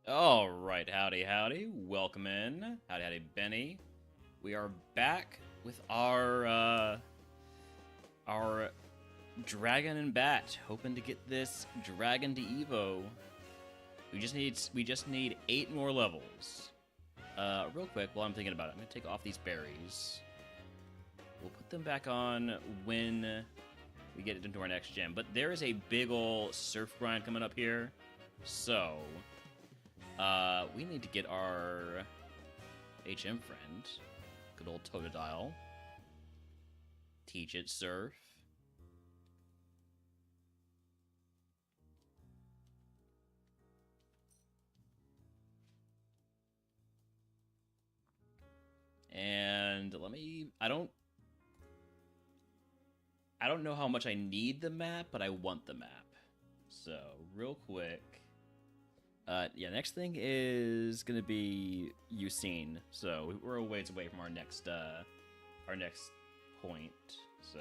All right, howdy, howdy. Welcome in. Howdy, howdy, Benny. We are back with our dragon and bat, hoping to get this dragon to Evo. We just need 8 more levels. Real quick, while I'm thinking about it, I'm gonna take off these berries. We'll put them back on when we get into our next gem. But there is a big ol' surf grind coming up here, so we need to get our HM friend, good old Totodile. Teach it surf. And I don't know how much I need the map, but I want the map. So, real quick. Yeah, next thing is gonna be Usain. So we're a ways away from our next point. So,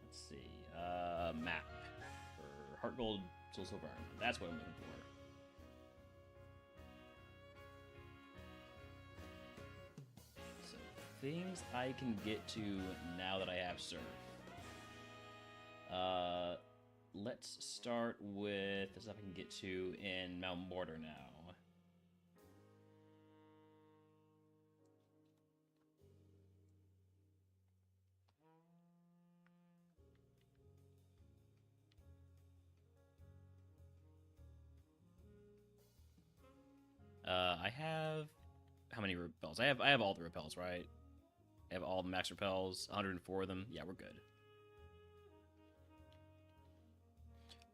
let's see. Map for HeartGold Silver. That's what I'm looking for. So things I can get to now that I have surf. Let's start with the stuff I can get to in Mount Mortar now. I have how many repels? I have all the repels, right? I have all the max repels, 104 of them. Yeah, we're good.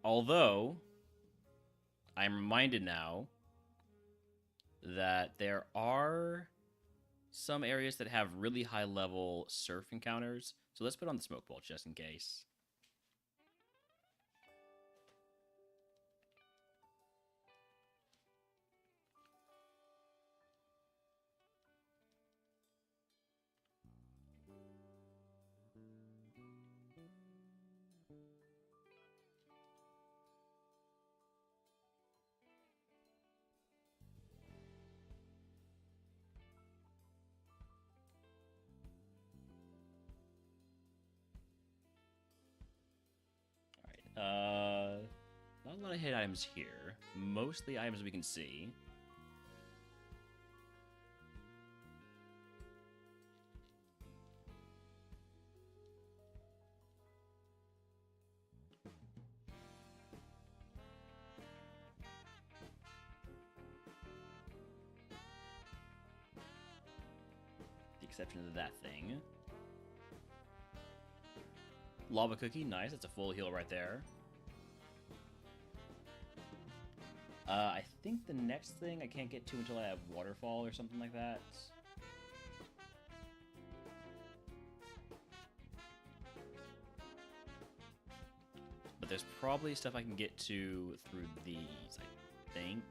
Although, I'm reminded now that there are some areas that have really high level surf encounters. So let's put on the smoke bolt just in case. Not a lot of hit items here. Mostly items we can see. The exception of that thing. Lava Cookie, nice. That's a full heal right there. I think the next thing I can't get to until I have Waterfall or something like that. But there's probably stuff I can get to through these, I think.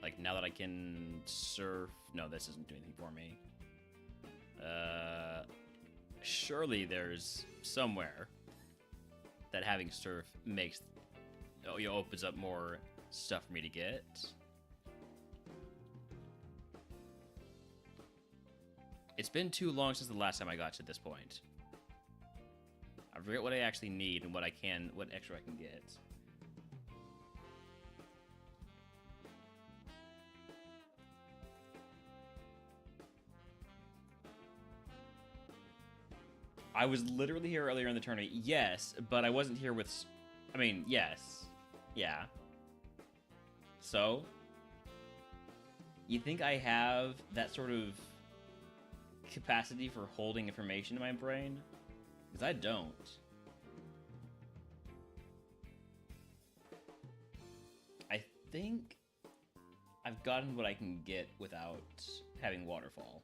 Like, now that I can surf... No, this doesn't do anything for me. Surely there's somewhere that having surf makes... Oh, you know, opens up more stuff for me to get. It's been too long since the last time I got to this point. I forget what I actually need and what extra I can get. I was literally here earlier in the tourney, yes, but I wasn't here with... I mean, yes. Yeah. So? You think I have that sort of capacity for holding information in my brain? Because I don't. I think I've gotten what I can get without having Waterfall.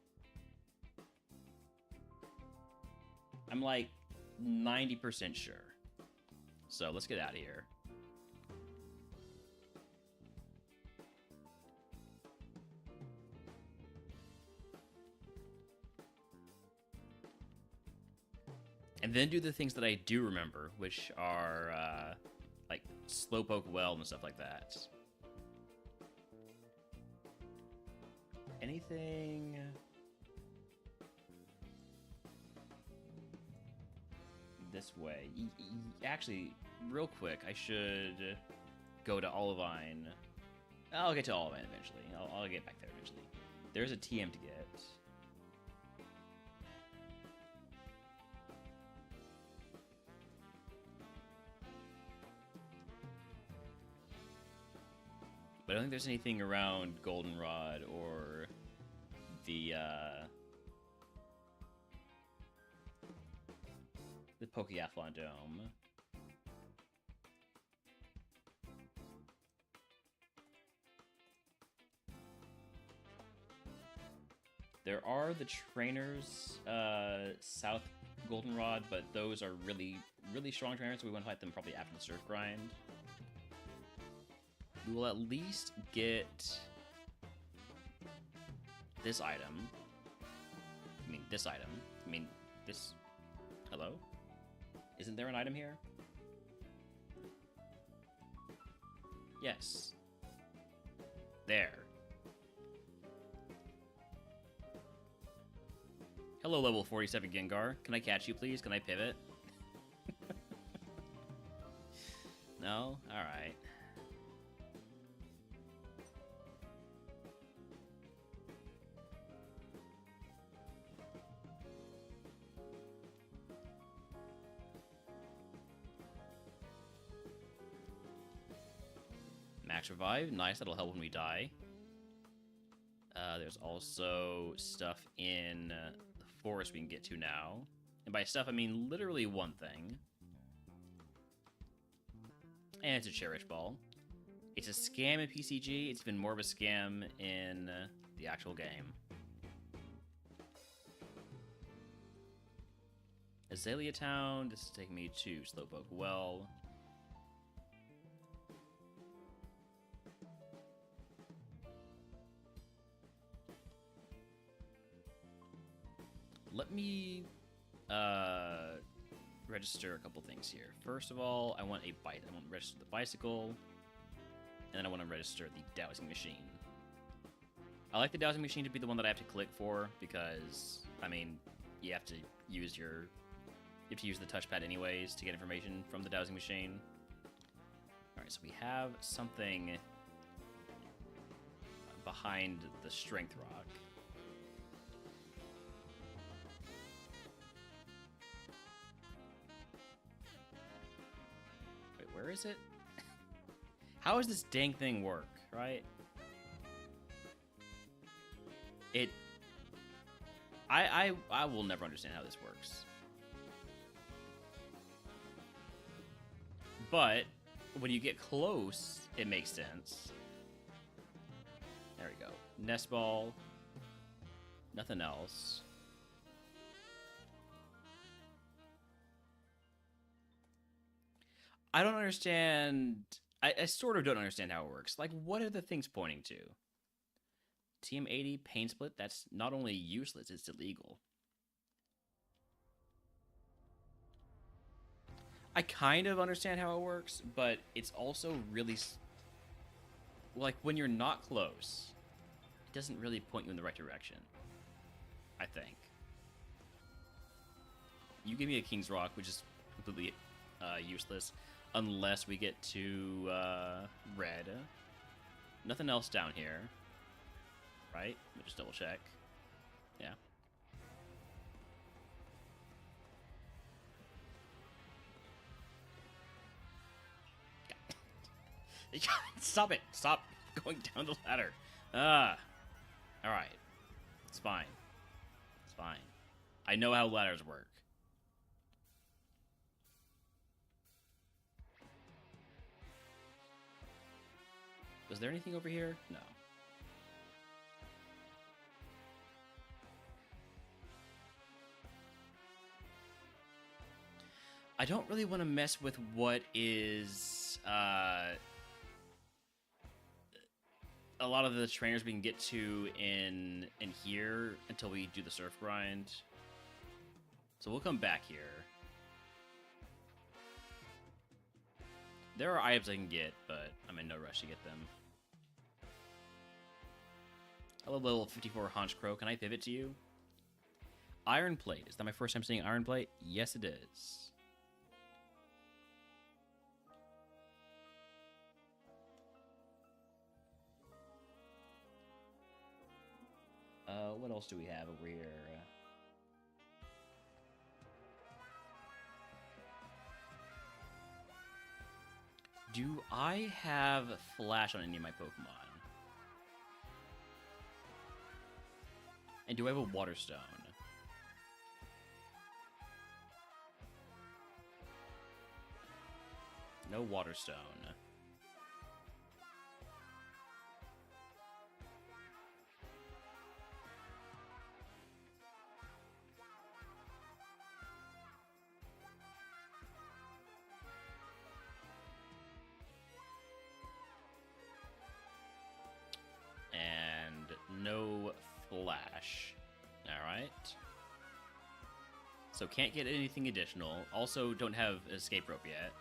I'm like 90% sure. So let's get out of here. And then do the things that I do remember, which are like Slowpoke Well and stuff like that. Anything? This way. Actually, real quick, I should go to Olivine. I'll get to Olivine eventually. I'll get back there eventually. There's a TM to get. But I don't think there's anything around Goldenrod or the Pokeathlon Dome. There are the trainers south Goldenrod, but those are really, really strong trainers, so we want to fight them probably after the Surf Grind. We will at least get this item. I mean, this item. I mean, this... Hello? Isn't there an item here? Yes. There. Hello, level 47 Gengar. Can I catch you, please? Can I pivot? No? Alright. Max Revive. Nice, that'll help when we die. There's also stuff in the forest we can get to now. And by stuff, I mean literally one thing. And it's a Cherish Ball. It's a scam in PCG. It's been more of a scam in the actual game. Azalea Town. This is taking me to Slowpoke Well. Let me register a couple things here. First of all, I want a bite. I want to register the bicycle, and then I want to register the dowsing machine. I like the dowsing machine to be the one that I have to click for because, I mean, you have to use the touchpad anyways to get information from the dowsing machine. All right, so we have something behind the strength rock. Where is it? How does this dang thing work, right? I will never understand how this works. But when you get close, it makes sense. There we go. Nest ball. Nothing else. I don't understand. I sort of don't understand how it works. Like, what are the things pointing to? TM80, Pain Split, that's not only useless, it's illegal. I kind of understand how it works, but it's also really... Like, when you're not close, it doesn't really point you in the right direction. I think. You give me a King's Rock, which is completely useless. Unless we get to red. Nothing else down here. Right? Let me just double check. Yeah. Stop it! Stop going down the ladder. Alright. It's fine. It's fine. I know how ladders work. Was there anything over here? No. I don't really want to mess with what is a lot of the trainers we can get to in here until we do the surf grind. So we'll come back here. There are items I can get, but I'm in no rush to get them. Hello, level 54 Haunch Crow. Can I pivot to you? Iron Plate. Is that my first time seeing Iron Plate? Yes, it is. What else do we have over here? Do I have Flash on any of my Pokemon? And do I have a Water Stone? No Water Stone. And no Flash. Alright. So can't get anything additional. Also don't have escape rope yet.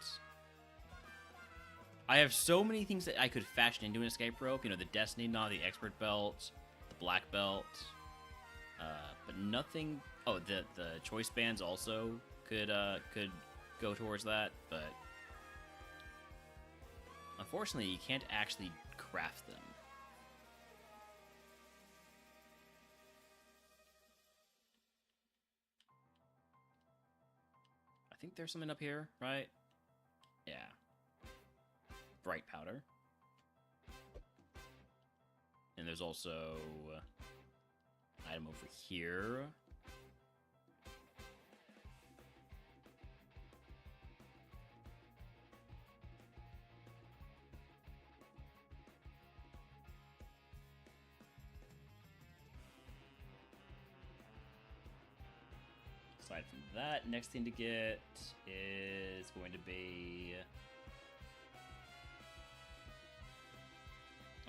I have so many things that I could fashion into an escape rope. You know, the Destiny Knot, the Expert Belt, the Black Belt. But nothing... Oh, the Choice Bands also could go towards that, but... Unfortunately, you can't actually craft them. I think there's something up here, right? Yeah. Bright powder. And there's also an item over here. Aside from that, next thing to get is going to be...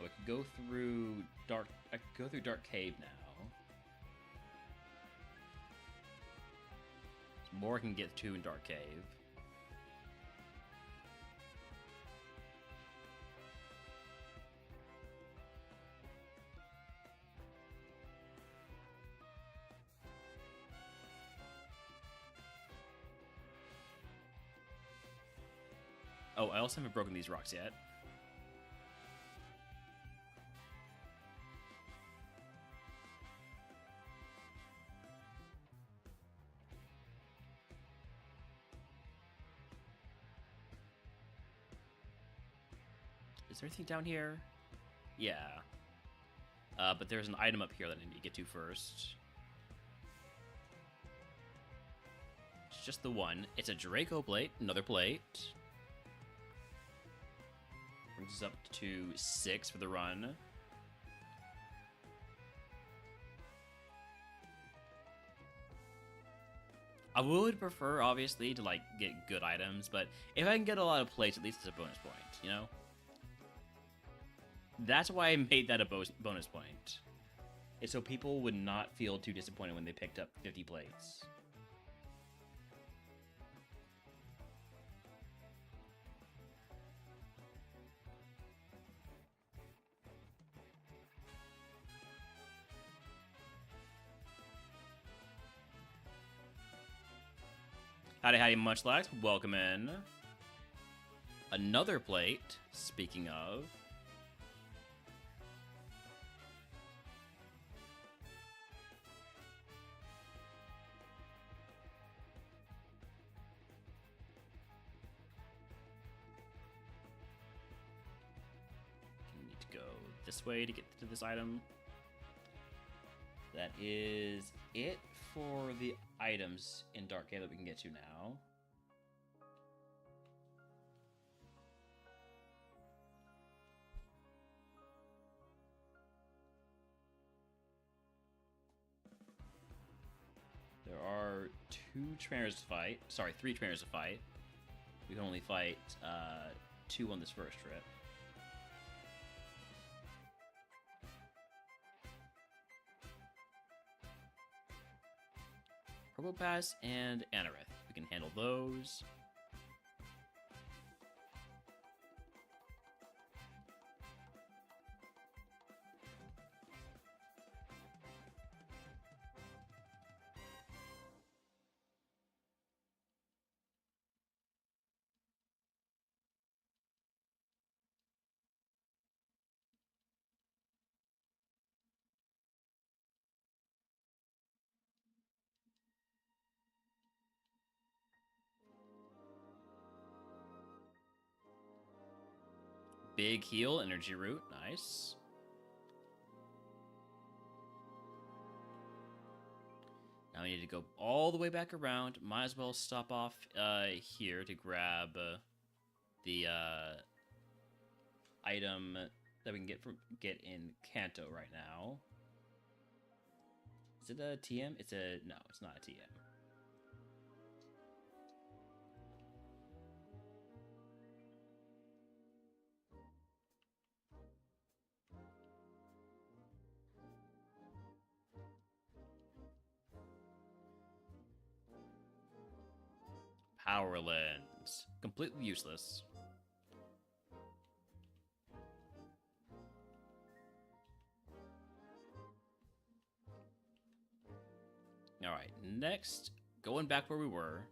Oh, I could go through Dark... I could go through Dark Cave now. There's more I can get to in Dark Cave. Oh, I also haven't broken these rocks yet. Is there anything down here? Yeah. But there's an item up here that I need to get to first. It's just the one. It's a Draco plate, another plate. Brings us up to 6 for the run. I would prefer, obviously, to like get good items, but if I can get a lot of plates, at least it's a bonus point, you know? That's why I made that a bonus point. It's so people would not feel too disappointed when they picked up 50 plates. Howdy, Munchlax. Welcome in. Another plate, speaking of. Need to go this way to get to this item. That is it for the items in Dark Cave that we can get to now. There are three trainers to fight. We can only fight 2 on this first trip. Probopass and Anorith. We can handle those. Big heal, energy root, nice. Now we need to go all the way back around. Might as well stop off here to grab the item that we can get in Kanto right now. Is it a TM? No, it's not a TM. Power Lens. Completely useless. Alright, next, going back where we were.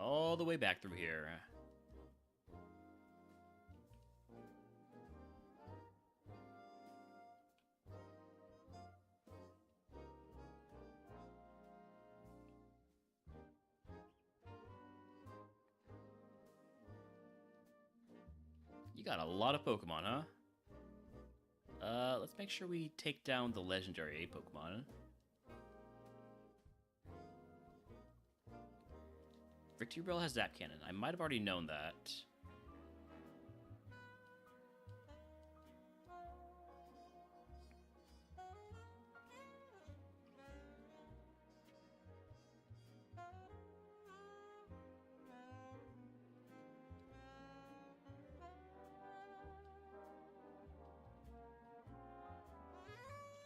All the way back through here. You got a lot of Pokemon, huh? Let's make sure we take down the legendary Pokemon. Victreebel has Zap Cannon. I might have already known that.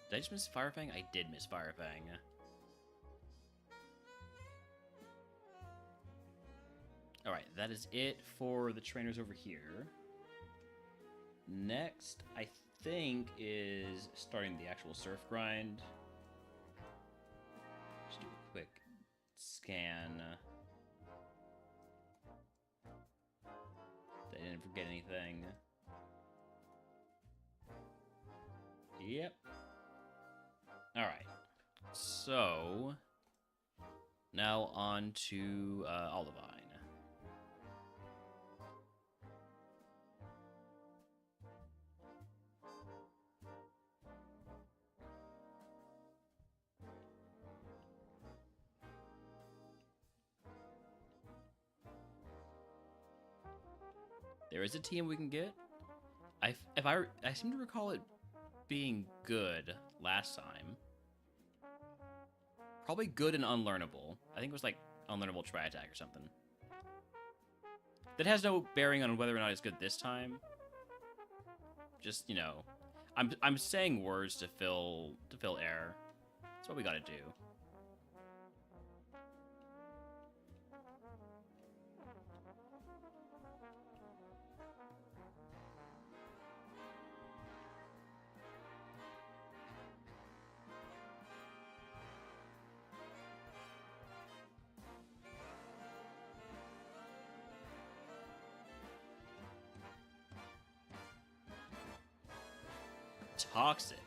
Did I just miss Fire Fang? I did miss Fire Fang. Alright, that is it for the trainers over here. Next, I think, is starting the actual surf grind. Just do a quick scan. That I didn't forget anything. Yep. Alright. So, now on to Olivine. There is a team we can get. I seem to recall it being good last time. Probably good and unlearnable. I think it was like unlearnable Tri-Attack or something. That has no bearing on whether or not it's good this time. Just, you know, I'm saying words to fill air. That's what we gotta do. Toxic.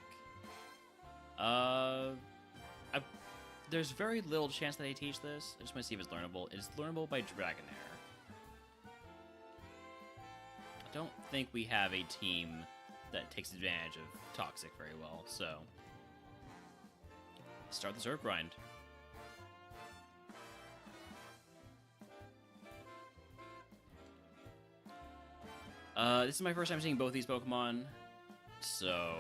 There's very little chance that they teach this. I just want to see if it's learnable. It's learnable by Dragonair. I don't think we have a team that takes advantage of Toxic very well, so start the surf grind. This is my first time seeing both these Pokemon, so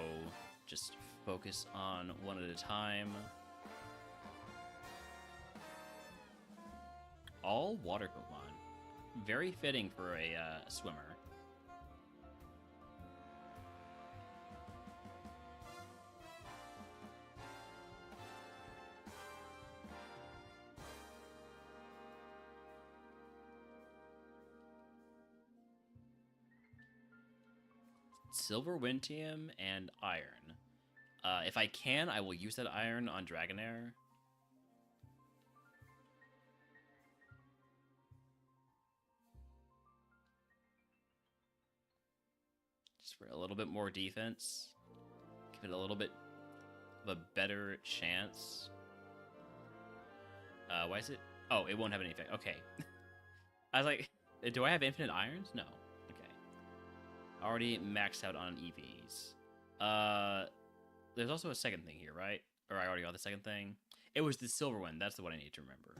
just focus on one at a time. All water Pokemon. Very fitting for a swimmer. Silver Wintium and Iron. If I can, I will use that Iron on Dragonair. Just for a little bit more defense. Give it a little bit of a better chance. Why is it? Oh, it won't have any effect. Okay. I was like, do I have infinite irons? No. Okay. Already maxed out on EVs. There's also a second thing here, right? Or I already got the second thing. It was the Silver Wind. That's the one I need to remember.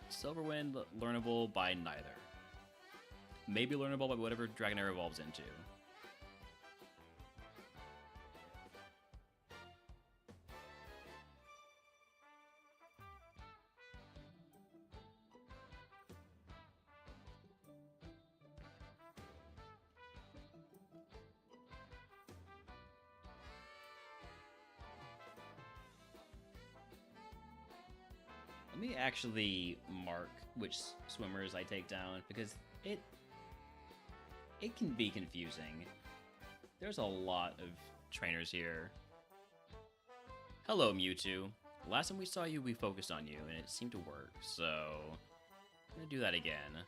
Silver Wind, learnable by neither. Maybe learnable by whatever Dragonair evolves into. Let me actually mark which swimmers I take down, because it can be confusing. There's a lot of trainers here. Hello, Mewtwo. Last time we saw you, we focused on you, and it seemed to work, so I'm gonna do that again.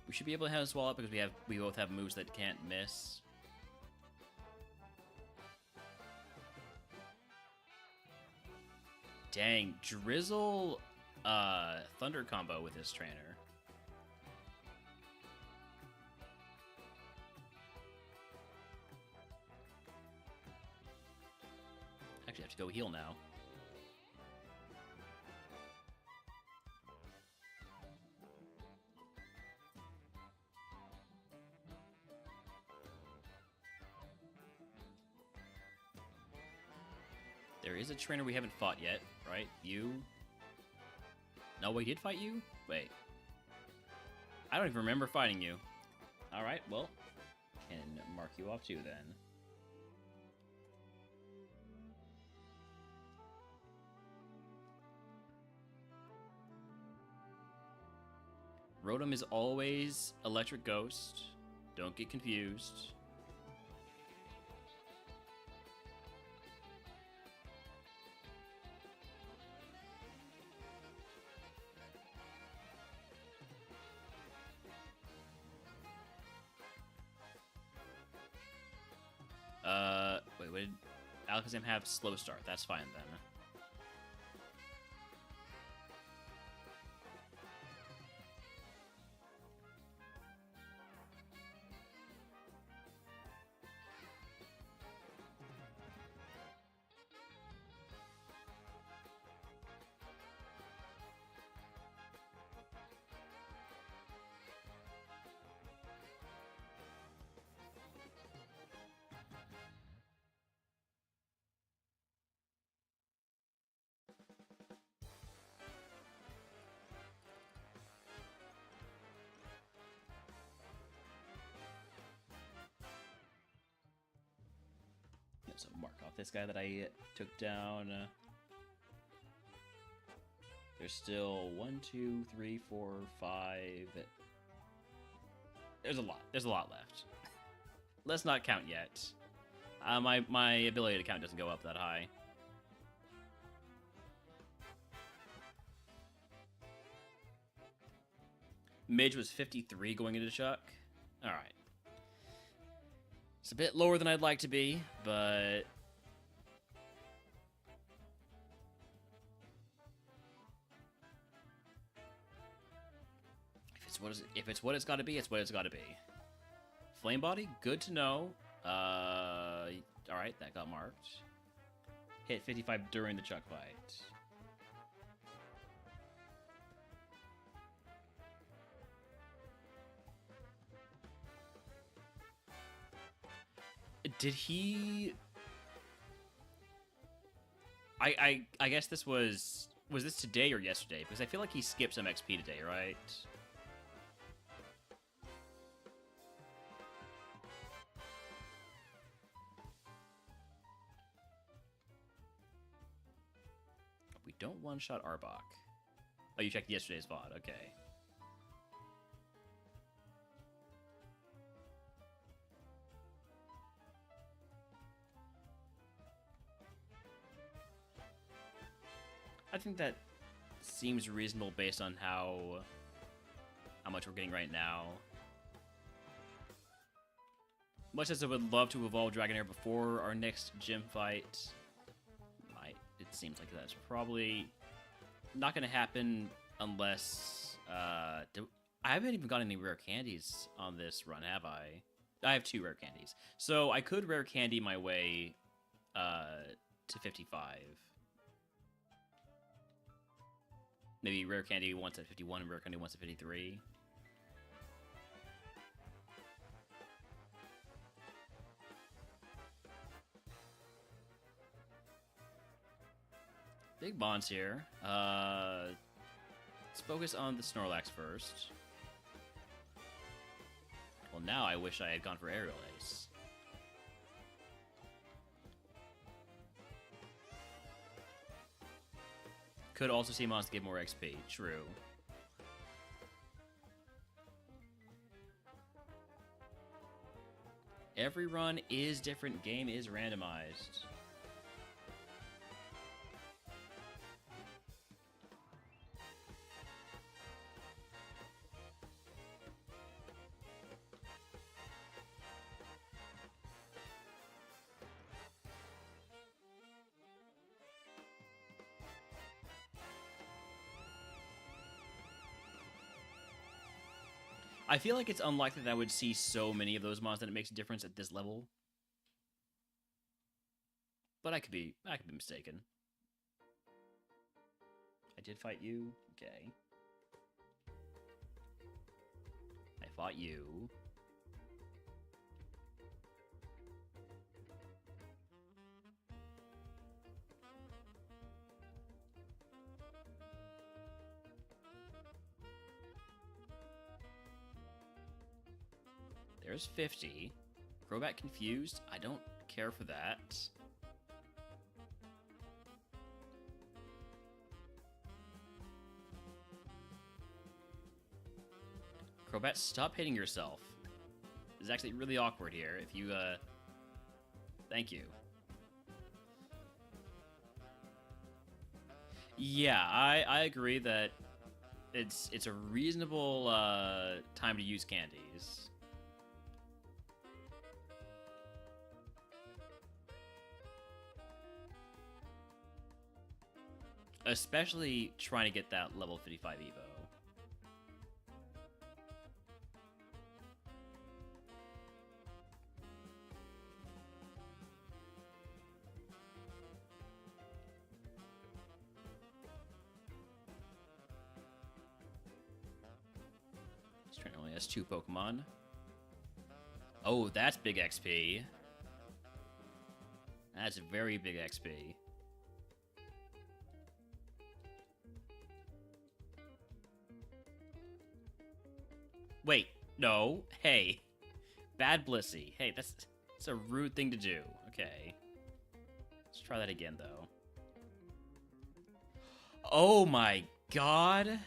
We should be able to have a swallow because we both have moves that can't miss. Dang, Drizzle Thunder combo with this trainer. Actually, I have to go heal now. There is a trainer we haven't fought yet, right? You? No, we did fight you? Wait. I don't even remember fighting you. Alright, well, can mark you off too then. Rotom is always Electric Ghost. Don't get confused. Wait, what did Alakazam have? Slow start. That's fine then. So mark off this guy that I took down. There's still 1, 2, 3, 4, 5. There's a lot. There's a lot left. Let's not count yet. My ability to count doesn't go up that high. Midge was 53 going into Chuck. All right. It's a bit lower than I'd like to be, but if it's what it's got to be, it's what it's got to be. Flame Body, good to know. Alright, that got marked. Hit 55 during the Chuck fight. Did he... I guess this was this today or yesterday? Because I feel like he skipped some XP today, right? We don't one-shot Arbok. Oh, you checked yesterday's VOD. Okay. I think that seems reasonable based on how much we're getting right now. Much as I would love to evolve Dragonair before our next gym fight, it seems like that's probably not going to happen unless... I haven't even gotten any rare candies on this run, have I? I have 2 rare candies. So I could rare candy my way to 55. Maybe rare candy once at 51 and rare candy once at 53. Big bonds here. Let's focus on the Snorlax first. Well, now I wish I had gone for Aerial Ace. Could also see monsters get more XP. True. Every run is different. Game is randomized. I feel like it's unlikely that I would see so many of those mons that it makes a difference at this level. But I could be mistaken. I did fight you. Okay. I fought you. There's 50. Crobat confused. I don't care for that. Crobat, stop hitting yourself. This is actually really awkward here. If you, thank you. Yeah, I agree that it's a reasonable, time to use candies. Especially trying to get that level 55 Evo. This trainer only has 2 Pokemon. Oh, that's big XP. That's very big XP. Wait, no. Hey. Bad Blissey. Hey, that's a rude thing to do. Okay. Let's try that again, though. Oh my god.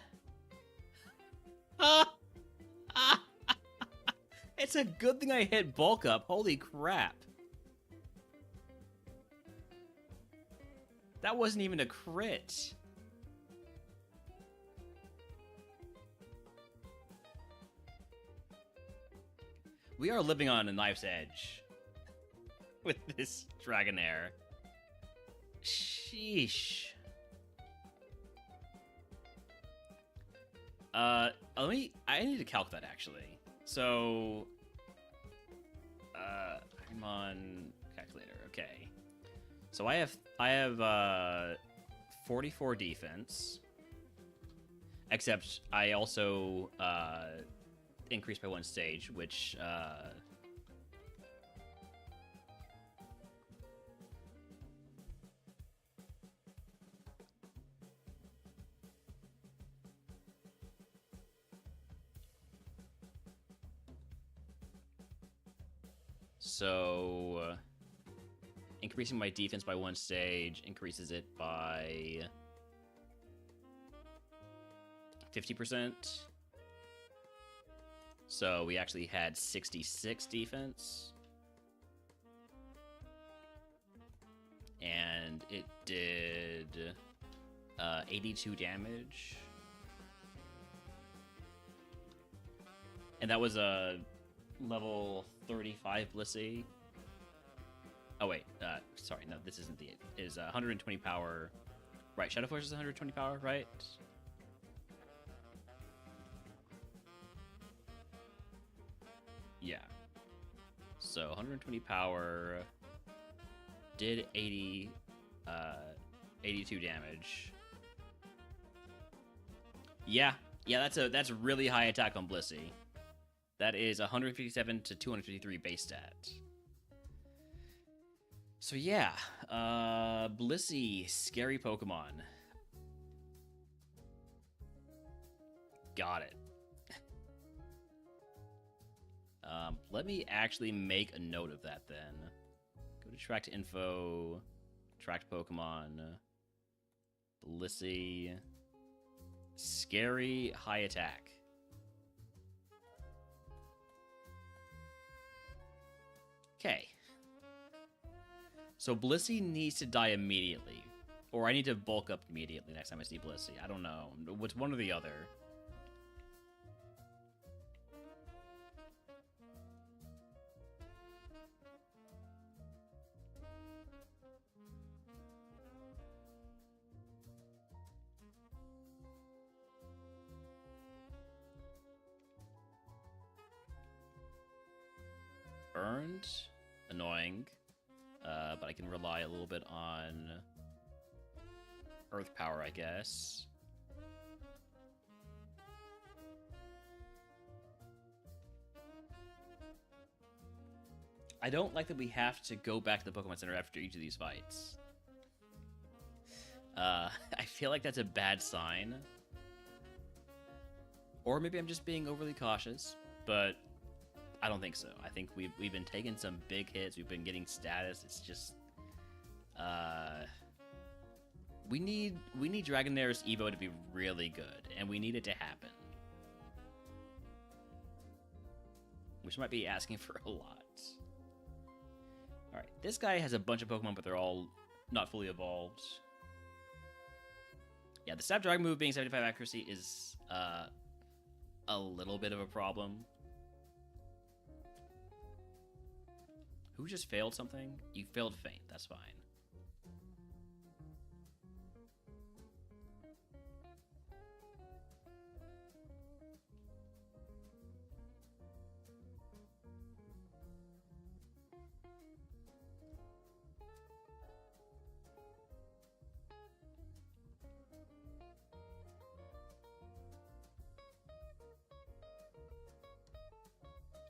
It's a good thing I hit Bulk Up. Holy crap. That wasn't even a crit. We are living on a knife's edge with this Dragonair. Sheesh. I need to calc that actually. So I'm on calculator. Okay. So I have 44 defense. Except I also increased by 1 stage, which so increasing my defense by 1 stage increases it by 50%. So we actually had 66 defense. And it did 82 damage. And that was a level 35 Blissey. Oh wait, sorry, no, this isn't it is 120 power. Right, Shadow Force is 120 power, right? Yeah. So 120 power, did 82 damage. Yeah, that's really high attack on Blissey. That is 157 to 253 base stat. So yeah, Blissey, scary Pokemon. Got it. Let me actually make a note of that then. Go to tracked info, tracked Pokemon, Blissey, scary, high attack. Okay. So Blissey needs to die immediately. Or I need to bulk up immediately next time I see Blissey. I don't know. What's one or the other? Burned, annoying, but I can rely a little bit on Earth Power, I guess. I don't like that we have to go back to the Pokemon Center after each of these fights. I feel like that's a bad sign. Or maybe I'm just being overly cautious, but I don't think so. I think we've been taking some big hits. We've been getting status. It's just we need Dragonair's Evo to be really good, and we need it to happen. Which might be asking for a lot. All right, this guy has a bunch of Pokemon, but they're all not fully evolved. Yeah, the Snapdragon move being 75 accuracy is a little bit of a problem. Who just failed something? You failed Feint, that's fine.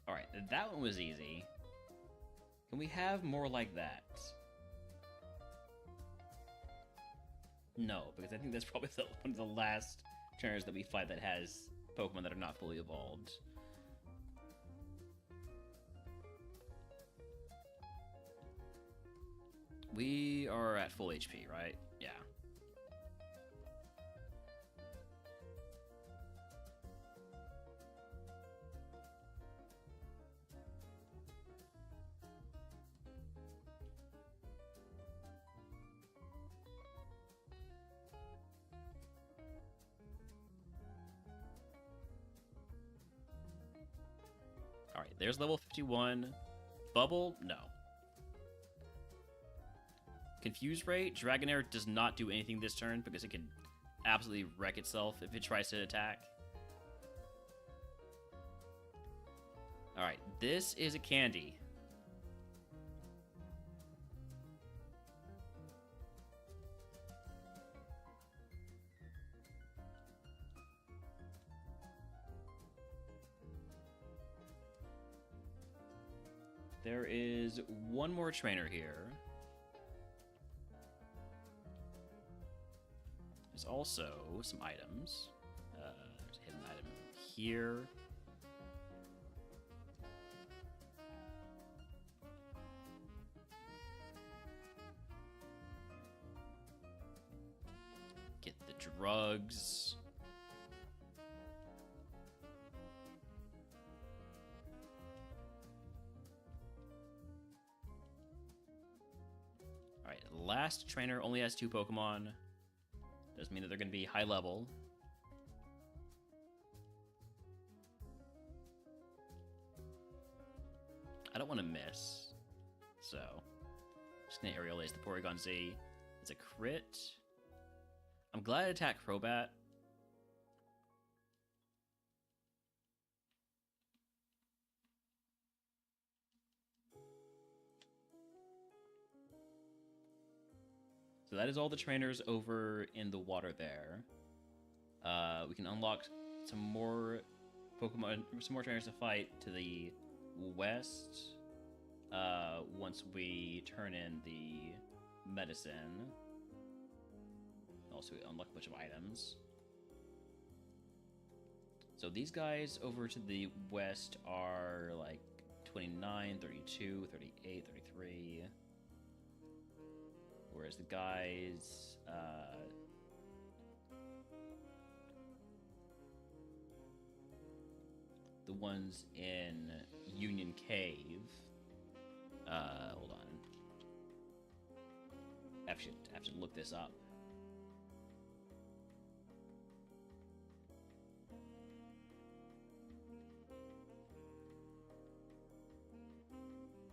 Alright, that one was easy. Can we have more like that? No, because I think that's probably one of the last trainers that we fight that has Pokemon that are not fully evolved. We are at full HP, right? Yeah. Alright, there's level 51. Bubble? No. Confuse rate? Dragonair does not do anything this turn because it can absolutely wreck itself if it tries to attack. Alright, this is a candy. There is one more trainer here. There's also some items. There's a hidden item here. Get the drugs. Alright, last trainer only has 2 Pokemon. Doesn't mean that they're going to be high level. I don't want to miss. So, just going to Aerial Ace the Porygon Z. It's a crit. I'm glad I attacked Crobat. So that is all the trainers over in the water there. We can unlock some more Pokemon, some more trainers to fight to the west once we turn in the medicine. Also unlock a bunch of items. So these guys over to the west are like 29, 32, 38, 33. Whereas the guys, the ones in Union Cave, hold on. I have to look this up.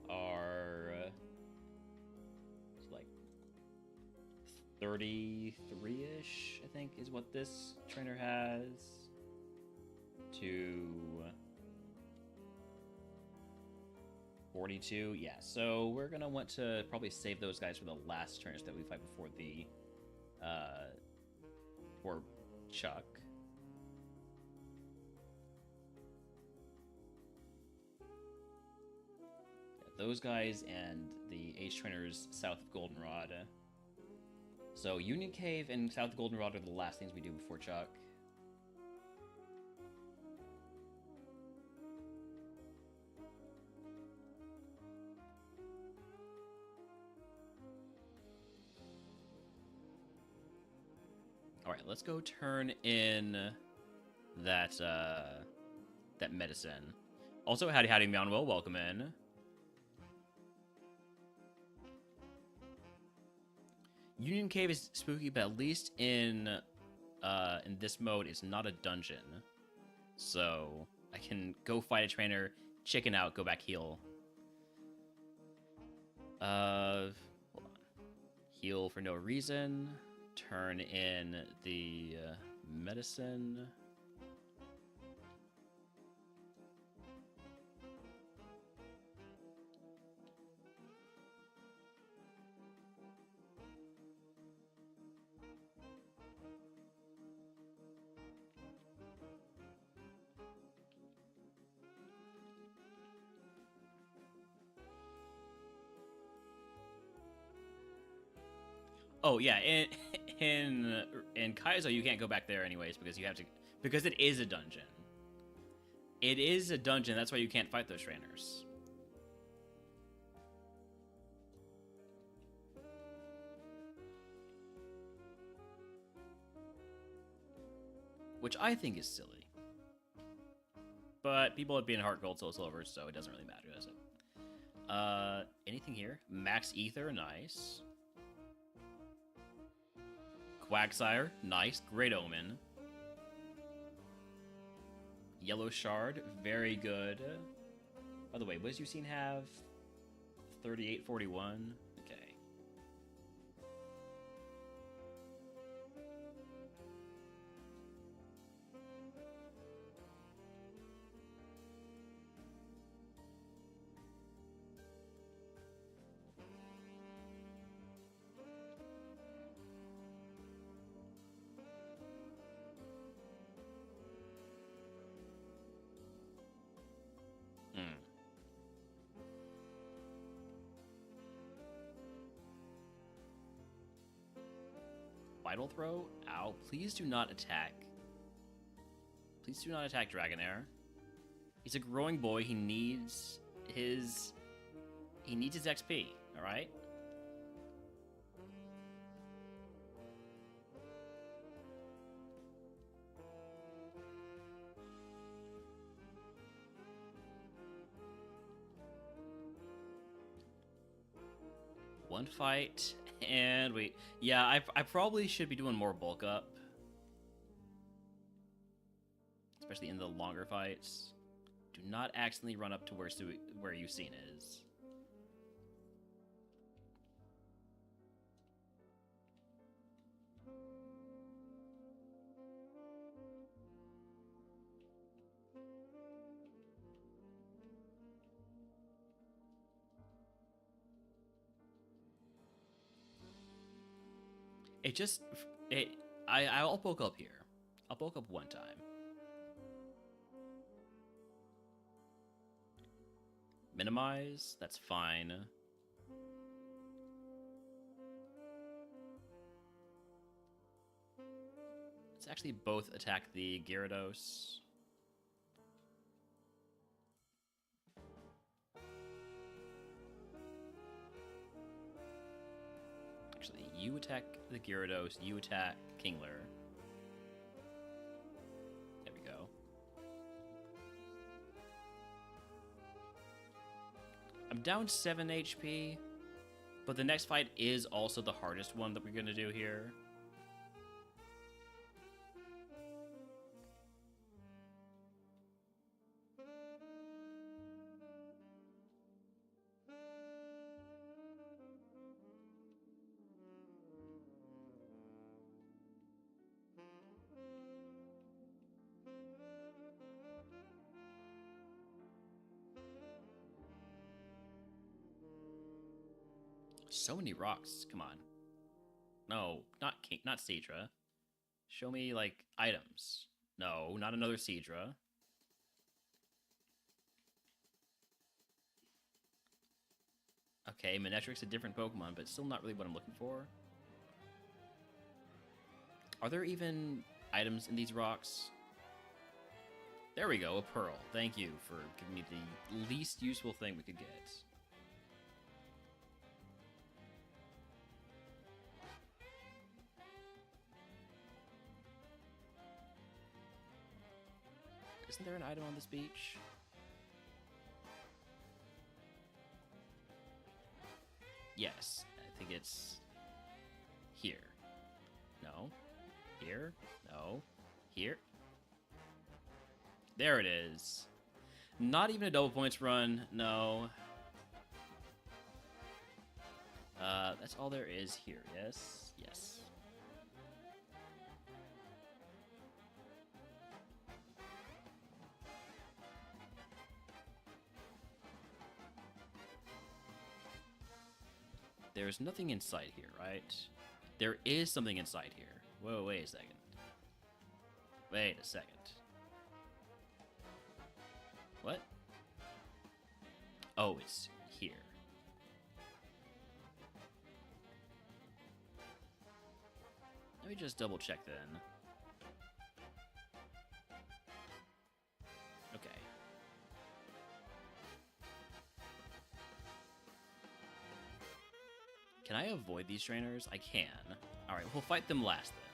Are like 33-ish, I think, is what this trainer has, to 42. Yeah, so we're gonna want to probably save those guys for the last trainers that we fight before the for Chuck. Yeah, those guys and the Ace trainers south of Goldenrod. So Union Cave and south of Goldenrod are the last things we do before Chuck. All right, let's go turn in that that medicine. Also, howdy Meowwell, welcome in. Union Cave is spooky, but at least in this mode, it's not a dungeon. So I can go fight a trainer, chicken out, go back heal. Hold on. Heal for no reason. Turn in the medicine. Oh yeah, in Kaizo you can't go back there anyways because it is a dungeon. It is a dungeon. That's why you can't fight those trainers. Which I think is silly. But people have been HeartGold Soul Silver, so it doesn't really matter, does it? Anything here? Max Ether, nice. Quagsire, nice. Great Omen. Yellow Shard, very good. By the way, what does Ucine have? 3841? Okay. Vital Throw? Ow. Please do not attack. Please do not attack Dragonair. He's a growing boy. He needs his XP, alright? One fight, and we... Yeah, I probably should be doing more bulk up. Especially in the longer fights. Do not accidentally run up to where Yucine is. I'll bulk up here. I'll bulk up one time. Minimize, that's fine. Let's actually both attack the Gyarados. Actually, you attack the Gyarados, you attack Kingler. There we go. I'm down 7 HP, but the next fight is also the hardest one that we're going to do here. So many rocks. Come on. No, not Seadra. Show me, like, items. No, not another Seadra. Okay, Manectric's a different Pokemon, but still not really what I'm looking for. Are there even items in these rocks? There we go, a Pearl. Thank you for giving me the least useful thing we could get. Isn't there an item on this beach? Yes, I think it's here. No. Here? No. Here? There it is. Not even a double points run. No. That's all there is here. Yes. Yes. There's nothing in sight here, right? There is something in sight here. Whoa, wait a second. Wait a second. What? Oh, it's here. Let me just double check then. Okay. Can I avoid these trainers? I can. Alright, we'll fight them last then.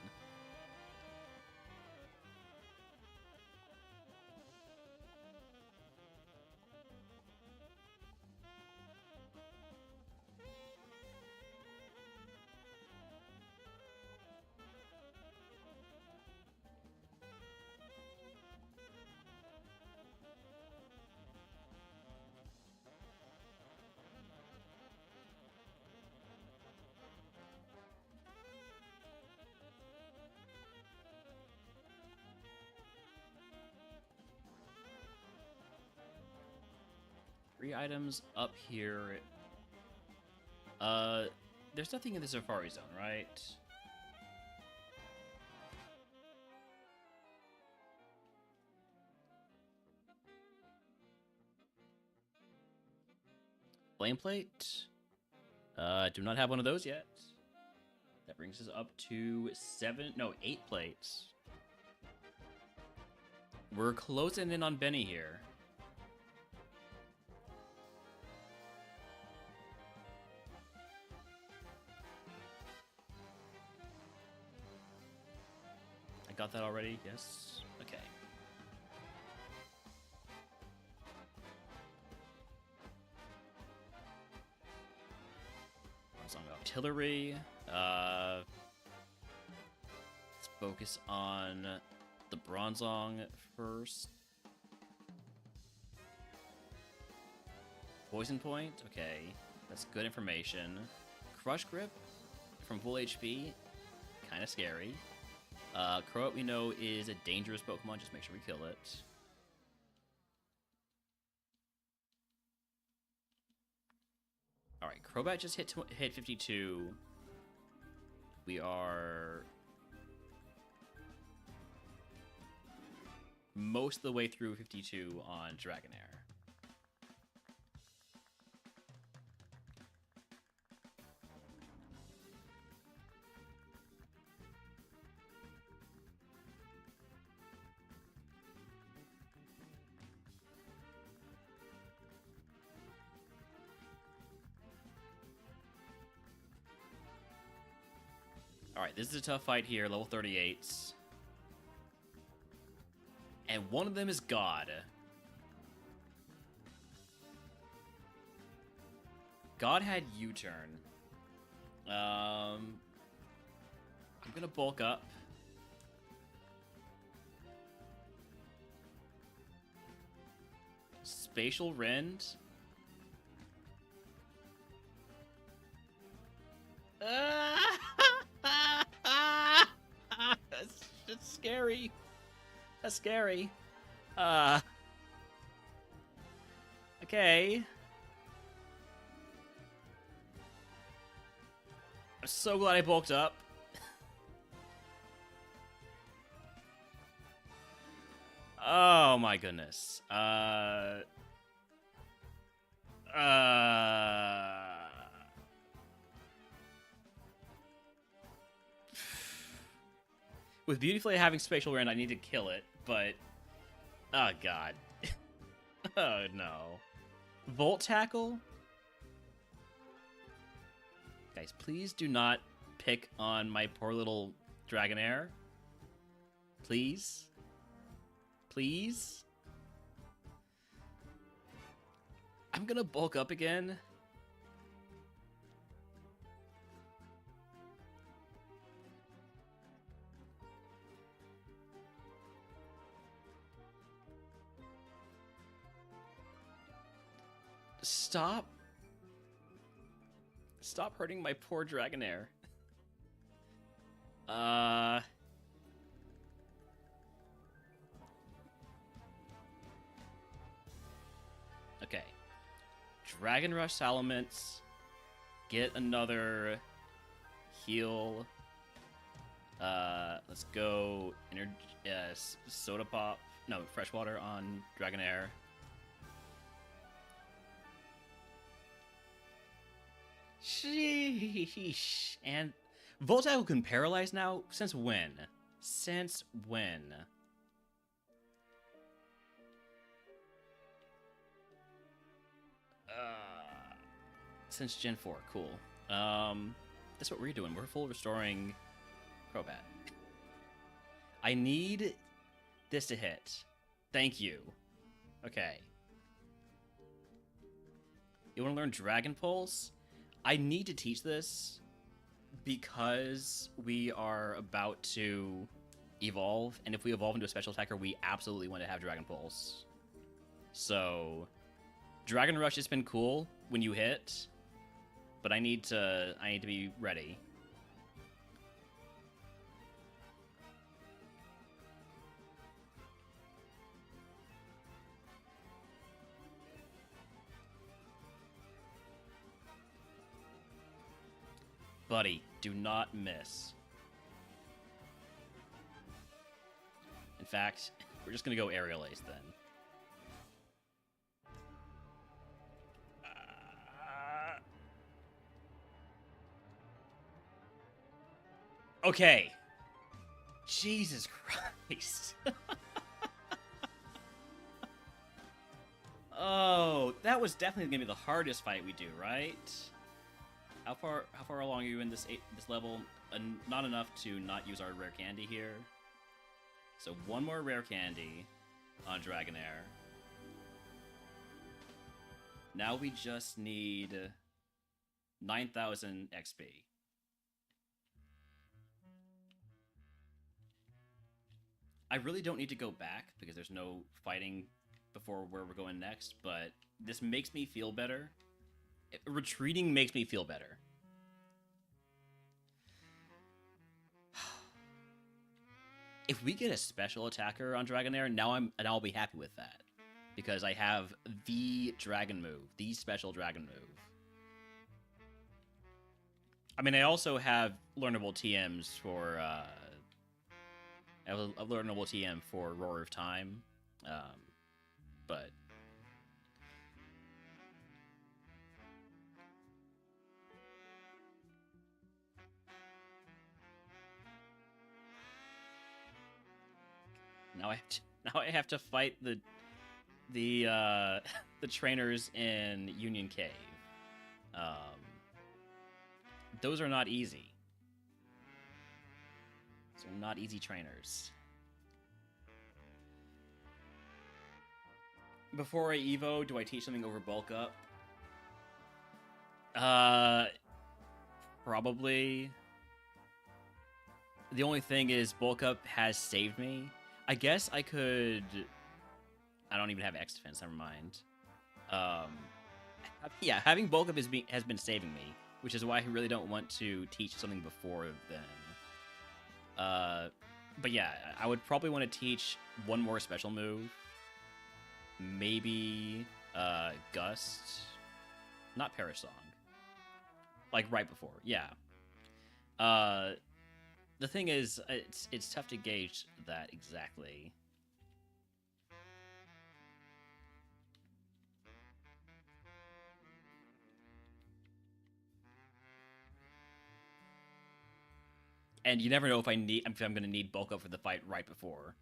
Three items up here. There's nothing in the Safari Zone, right? Flame Plate? Do not have one of those yet. That brings us up to 8 plates. We're closing in on Benny here. I got that already, yes. Okay. Song artillery. Let's focus on the Bronzong first. Poison point. Okay, that's good information. Crush grip from full HP. Kind of scary. Croat we know is a dangerous Pokemon. Just make sure we kill it. All right, Crobat just hit 52. We are most of the way through 52 on Dragonair. Alright, this is a tough fight here, level 38s. And one of them is God. God had U-turn. I'm gonna bulk up. Spatial Rend. That's scary. That's scary. Okay. I'm so glad I bulked up. Oh my goodness. With Beautifully having Spatial Rend, I need to kill it, but... Oh, God. Oh, no. Volt Tackle? Guys, please do not pick on my poor little Dragonair. Please? Please? I'm gonna bulk up again. Stop. Stop hurting my poor Dragonair. Okay. Dragon Rush Salamence. Get another heal. Let's go Soda Pop. No, Freshwater on Dragonair. Sheesh. And Voltail can paralyze now? Since when? Since when? Since Gen 4. Cool. That's what we're doing. We're full restoring Crobat. I need this to hit. Thank you. Okay. You want to learn Dragon Pulse? I need to teach this because we are about to evolve, and if we evolve into a special attacker, we absolutely want to have Dragon Pulse. So, Dragon Rush has been cool when you hit, but I need to be ready. Buddy, do not miss. In fact, we're just gonna go Aerial Ace then. Okay. Jesus Christ. Oh, that was definitely gonna be the hardest fight we do, right? How far along are you in this level? Not enough to not use our rare candy here. So one more rare candy on Dragonair. Now we just need 9,000 XP. I really don't need to go back because there's no fighting before where we're going next, but this makes me feel better. Retreating makes me feel better. If we get a special attacker on Dragonair, I'll be happy with that. Because I have the dragon move, the special dragon move. I mean, I also have learnable TMs for, I have a learnable TM for Roar of Time, but... Now I have to fight the trainers in Union Cave. Those are not easy. Those are not easy trainers. Before I Evo, do I teach something over bulk up? Probably. The only thing is bulk up has saved me. I guess I could... I don't even have X defense, never mind. Yeah, having bulk up has been saving me, which is why I really don't want to teach something before then. But yeah, I would probably want to teach one more special move. Maybe Gust. Not Parasong. Like right before, yeah. The thing is, it's tough to gauge that exactly. And you never know if I'm going to need bulk up for the fight right before.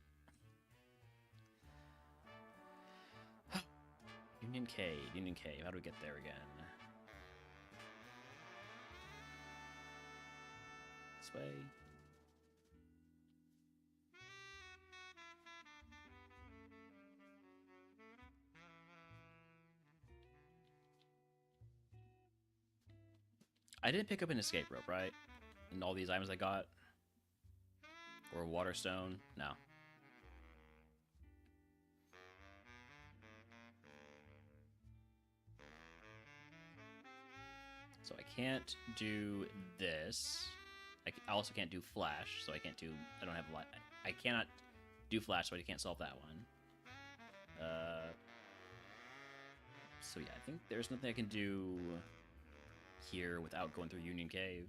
Union Cave. How do we get there again? This way. I didn't pick up an escape rope, right? And all these items I got? Or a water stone? No. So I can't do this. I also can't do flash, so I can't do... I don't have a lot... I cannot do flash, so I can't solve that one. So yeah, I think there's nothing I can do here without going through Union Cave.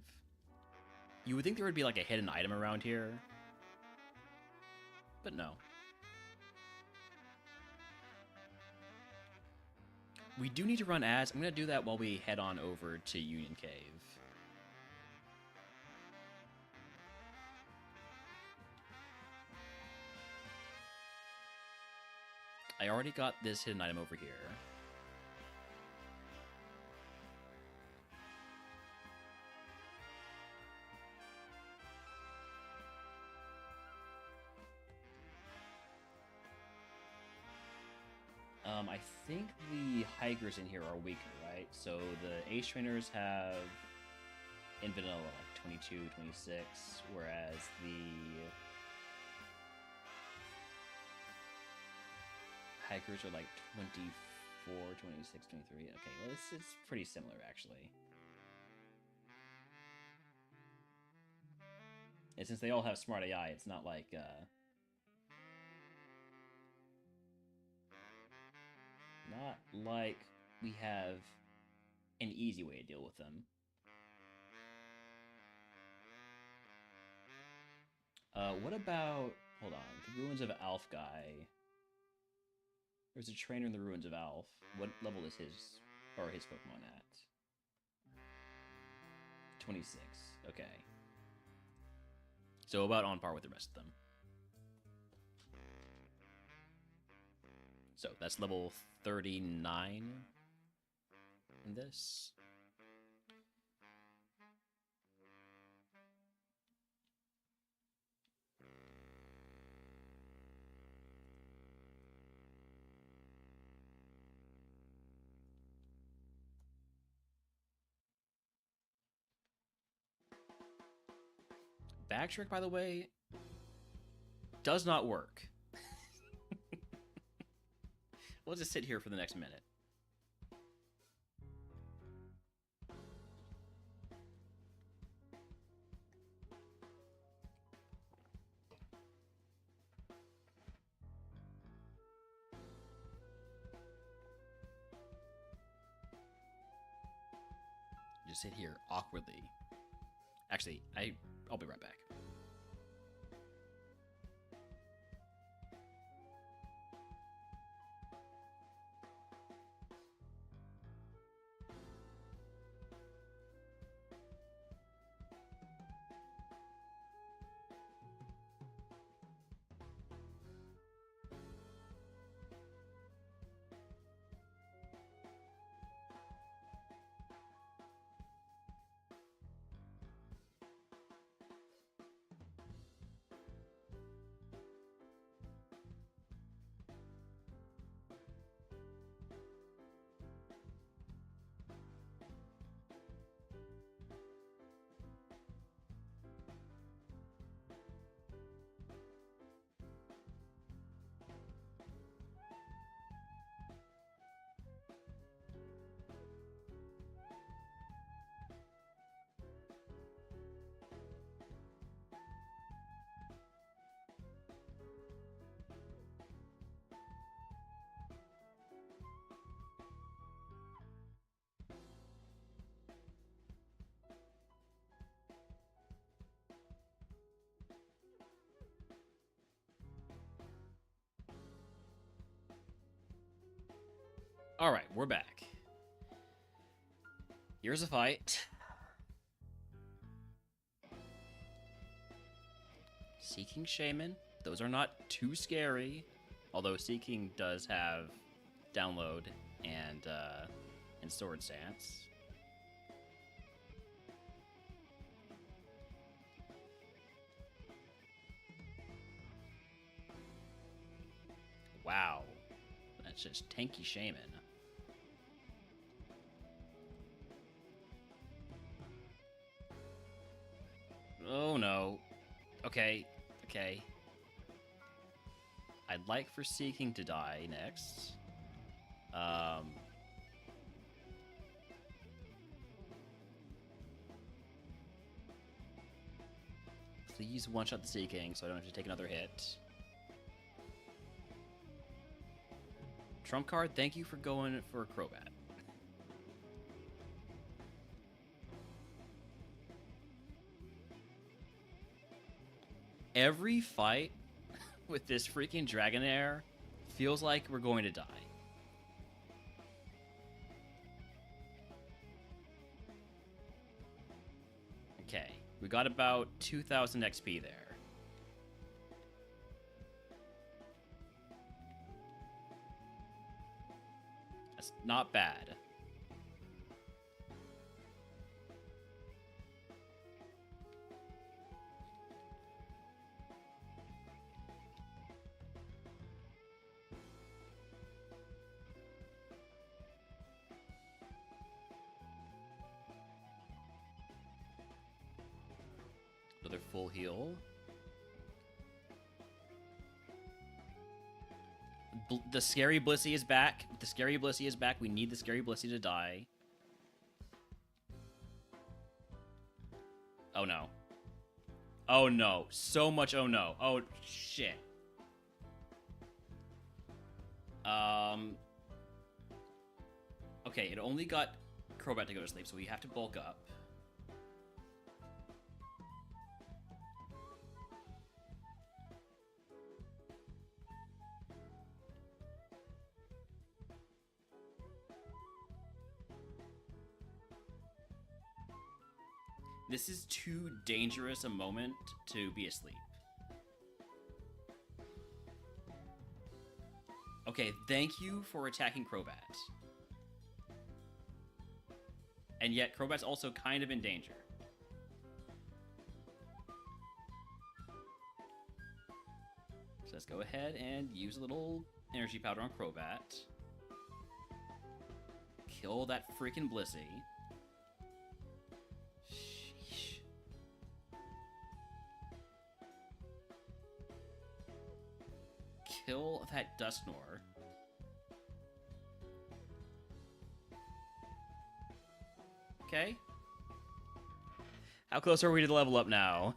You would think there would be like a hidden item around here. But no. We do need to run ads. I'm going to do that while we head on over to Union Cave. I already got this hidden item over here. I think the hikers in here are weaker, right? So the ace trainers have in vanilla like 22, 26, whereas the hikers are like 24, 26, 23. Okay, well, it's pretty similar, actually. And since they all have smart AI, it's not like, not like we have an easy way to deal with them. What about... Hold on. The Ruins of Alf guy. There's a trainer in the Ruins of Alf. What level is his Pokemon at? 26. Okay. So about on par with the rest of them. So that's level 39 in this. Bag trick, by the way, does not work. We'll just sit here for the next minute. Just sit here awkwardly. Actually, I'll be right back. All right, we're back. Here's a fight. Seeking Shaman. Those are not too scary, although Seeking does have download and Sword Stance. Wow, that's just tanky Shaman. Oh no. Okay, okay. I'd like for Seeking to die next. Please one-shot the Seeking so I don't have to take another hit. Trump card, thank you for going for Crobat. Every fight with this freaking Dragonair feels like we're going to die. Okay, we got about 2,000 XP there. That's not bad. Another full heal. The Scary Blissey is back. The Scary Blissey is back. We need the Scary Blissey to die. Oh no. Oh no. So much oh no. Oh shit. Okay, it only got Crobat to go to sleep, so we have to bulk up. This is too dangerous a moment to be asleep. Okay, thank you for attacking Crobat. And yet, Crobat's also kind of in danger. So let's go ahead and use a little energy powder on Crobat. Kill that freaking Blissey. Sheesh. Kill that Dusknoir. Okay. How close are we to the level up now?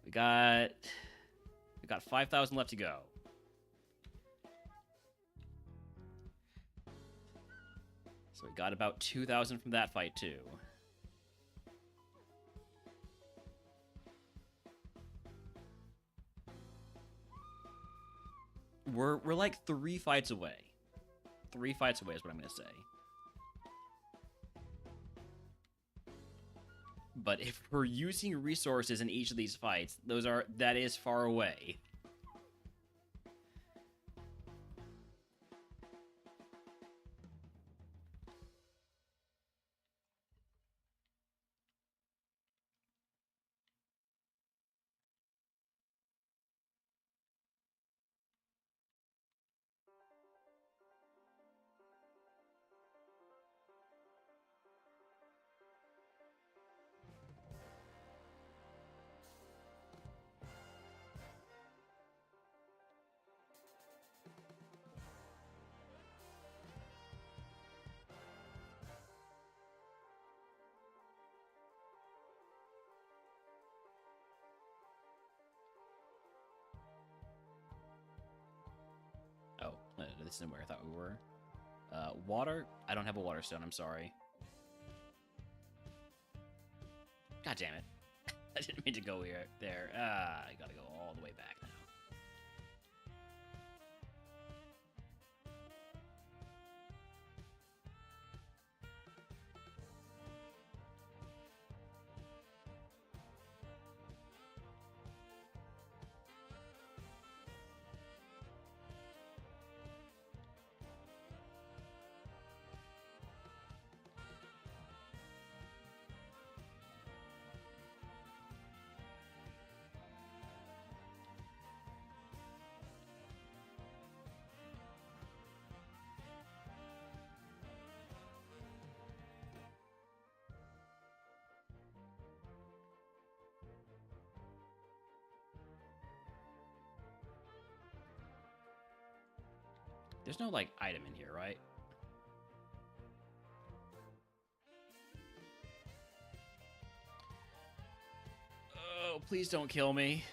We got 5,000 left to go. So we got about 2,000 from that fight too. We're like 3 fights away. 3 fights away is what I'm gonna say. But if we're using resources in each of these fights, that is far away. Oh, this isn't where I thought we were. Water? I don't have a water stone, I'm sorry. God damn it. I didn't mean to go there. I gotta go all the way back now. There's no, like, item in here, right? Oh, please don't kill me.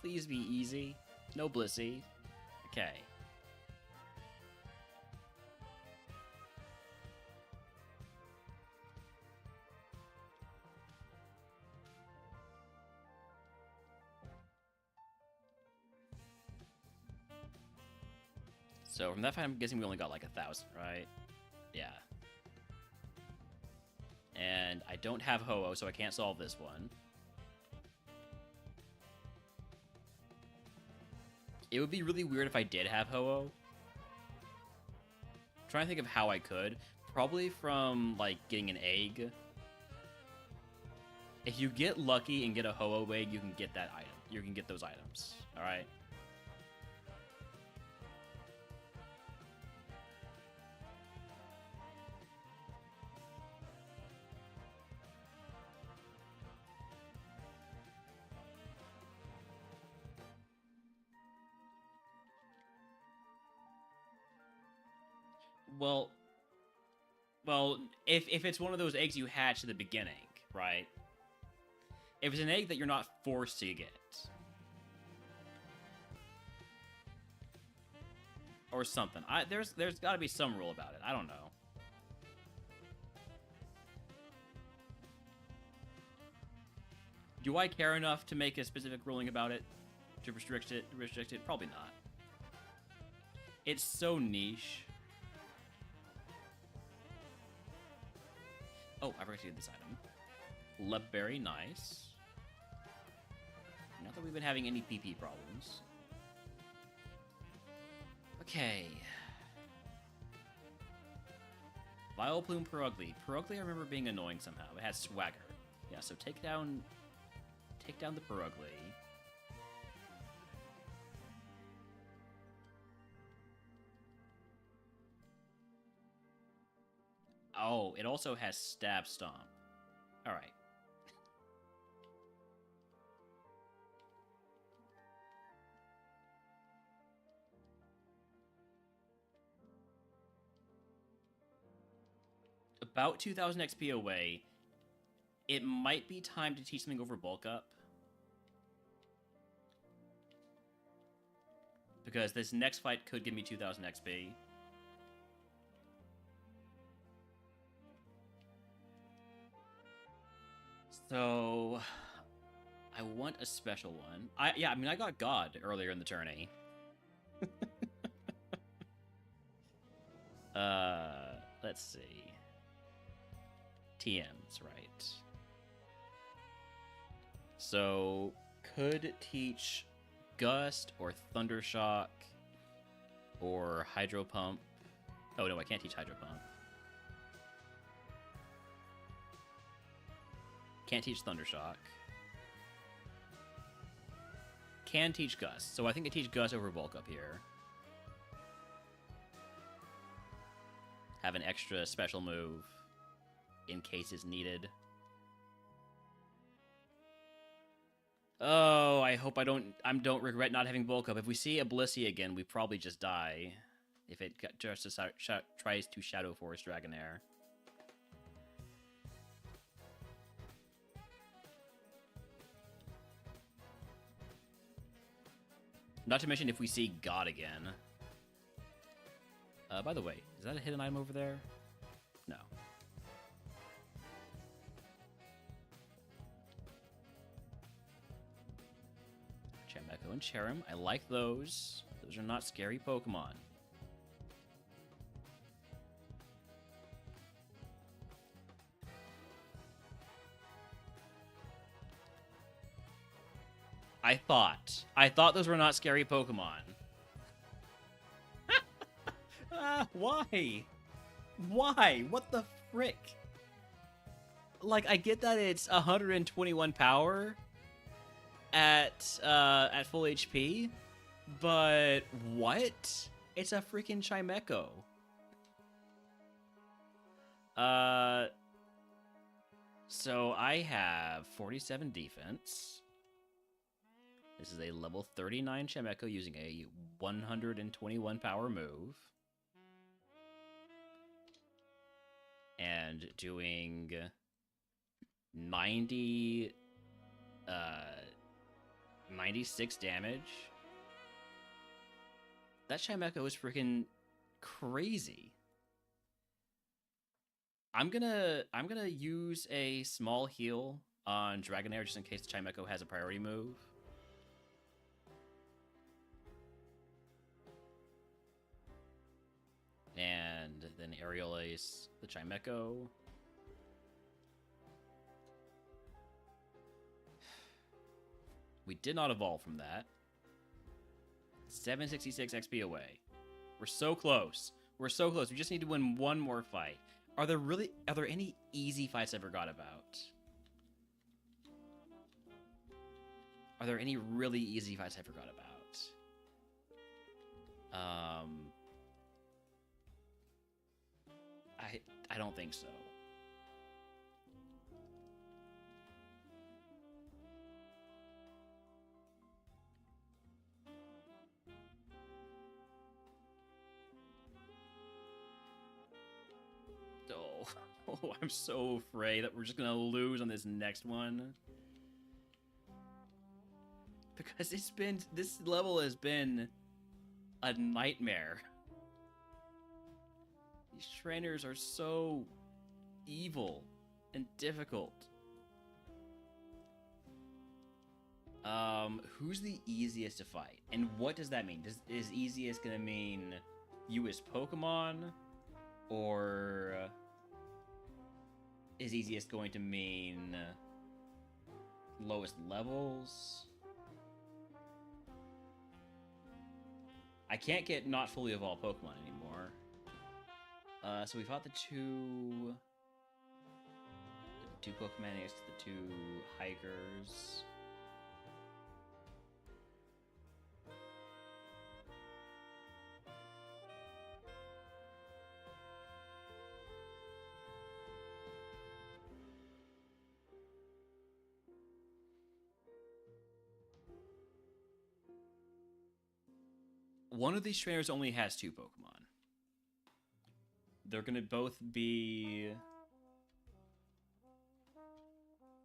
Please be easy. No Blissey. Okay. So from that fight, I'm guessing we only got like 1,000, right? Yeah. And I don't have Ho-Oh, so I can't solve this one. It would be really weird if I did have Ho-Oh. I'm trying to think of how I could. Probably from, like, getting an egg. If you get lucky and get a Ho-Oh egg, you can get that item. You can get those items, alright? Well, if it's one of those eggs you hatch at the beginning, right? If it's an egg that you're not forced to get. Or something. There's got to be some rule about it. I don't know. Do I care enough to make a specific ruling about it? To restrict it? Probably not. It's so niche. Oh, I forgot to do this item. Lepberry, nice. Not that we've been having any PP problems. Okay. Vileplume Perugly. Perugly I remember being annoying somehow. It has swagger. Yeah, so take down the Perugly. Oh, it also has Stab Stomp. Alright. About 2,000 XP away, it might be time to teach something over bulk up. Because this next fight could give me 2,000 XP. So, I want a special one. I mean, I got God earlier in the tourney. Let's see. TMs, right. So, could teach Gust or Thundershock or Hydro Pump. Oh, no, I can't teach Hydro Pump. Can't teach Thundershock. Can teach Gust. So I think I teach Gust over bulk up here. Have an extra special move in case it's needed. Oh, I hope I don't regret not having bulk up. If we see Ablissia again, we probably just die. If it just tries to Shadow Force Dragonair. Not to mention if we see God again. By the way, is that a hidden item over there? No. Chameco and Cherim. I like those. Those are not scary Pokemon. I thought those were not scary Pokemon. Why? Why? What the frick? Like, I get that it's 121 power at full HP, but what? It's a freaking Chimecho. So I have 47 defense. This is a level 39 Chimecho using a 121 power move. And doing 96 damage. That Chimecho is freaking crazy. I'm gonna use a small heal on Dragonair just in case the Chimecho has a priority move. And then Aerial Ace the Chimecho. We did not evolve from that. 766 XP away. We're so close. We're so close. We just need to win one more fight. Are there any easy fights I forgot about? Are there any really easy fights I forgot about? I don't think so. Oh, I'm so afraid that we're just gonna lose on this next one. Because this level has been a nightmare. These trainers are so evil and difficult. Who's the easiest to fight? And what does that mean? Is easiest gonna mean you as Pokemon? Or is easiest going to mean lowest levels? I can't get not fully evolved Pokemon anymore. So we fought the two Pokemon next to the two hikers. One of these trainers only has 2 Pokemon. They're gonna both be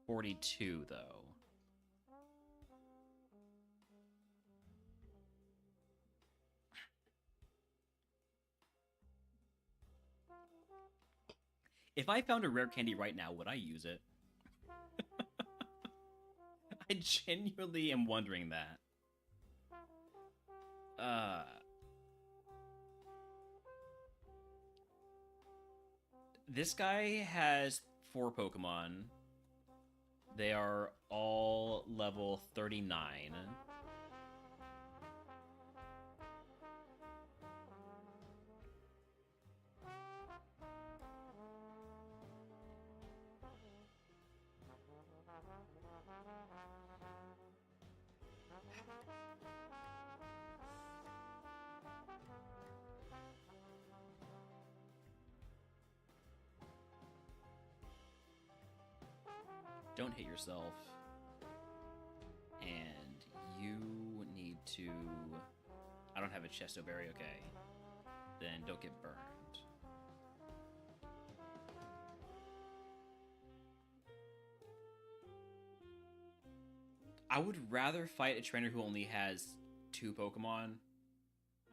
42, though. If I found a rare candy right now, would I use it? I genuinely am wondering that. This guy has 4 Pokemon. They are all level 39. Don't hit yourself. And you need to... I don't have a Chesto Berry, okay. Then don't get burned. I would rather fight a trainer who only has 2 Pokemon,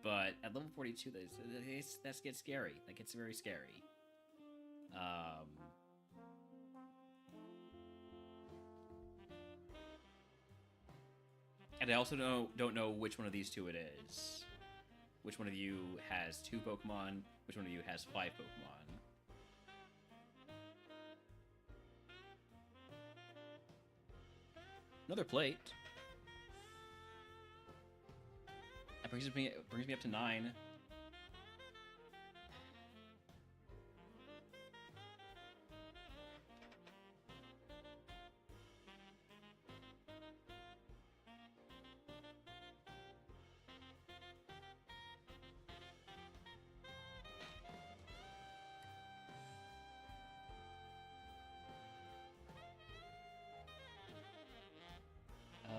but at level 42, that gets scary. That gets very scary. And I also don't know which one of these two it is. Which one of you has 2 Pokemon? Which one of you has 5 Pokemon? Another plate. That brings me up to 9.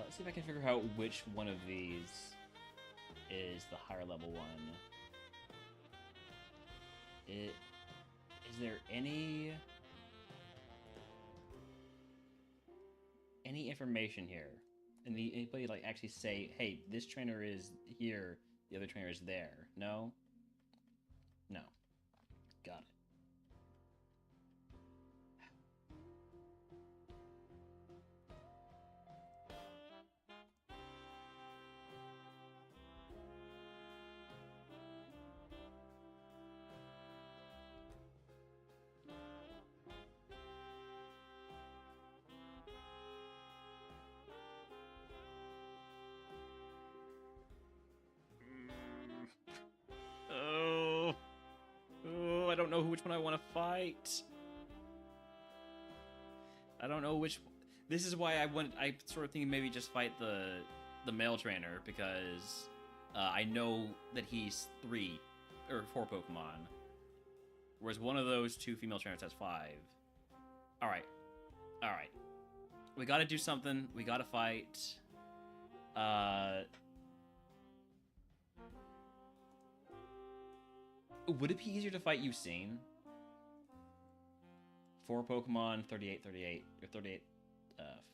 Let's see if I can figure out which one of these is the higher level one. Is there any information here? And anybody like actually say, hey, this trainer is here, the other trainer is there? No? No. Got it. I don't know which one I want to fight. I don't know which... This is why I sort of think maybe just fight the male trainer, because I know that he's 3 or 4 Pokemon, whereas one of those 2 female trainers has 5. Alright. Alright. We gotta do something. We gotta fight. Would it be easier to fight Usain? 4 Pokemon, 38, 38, or 38,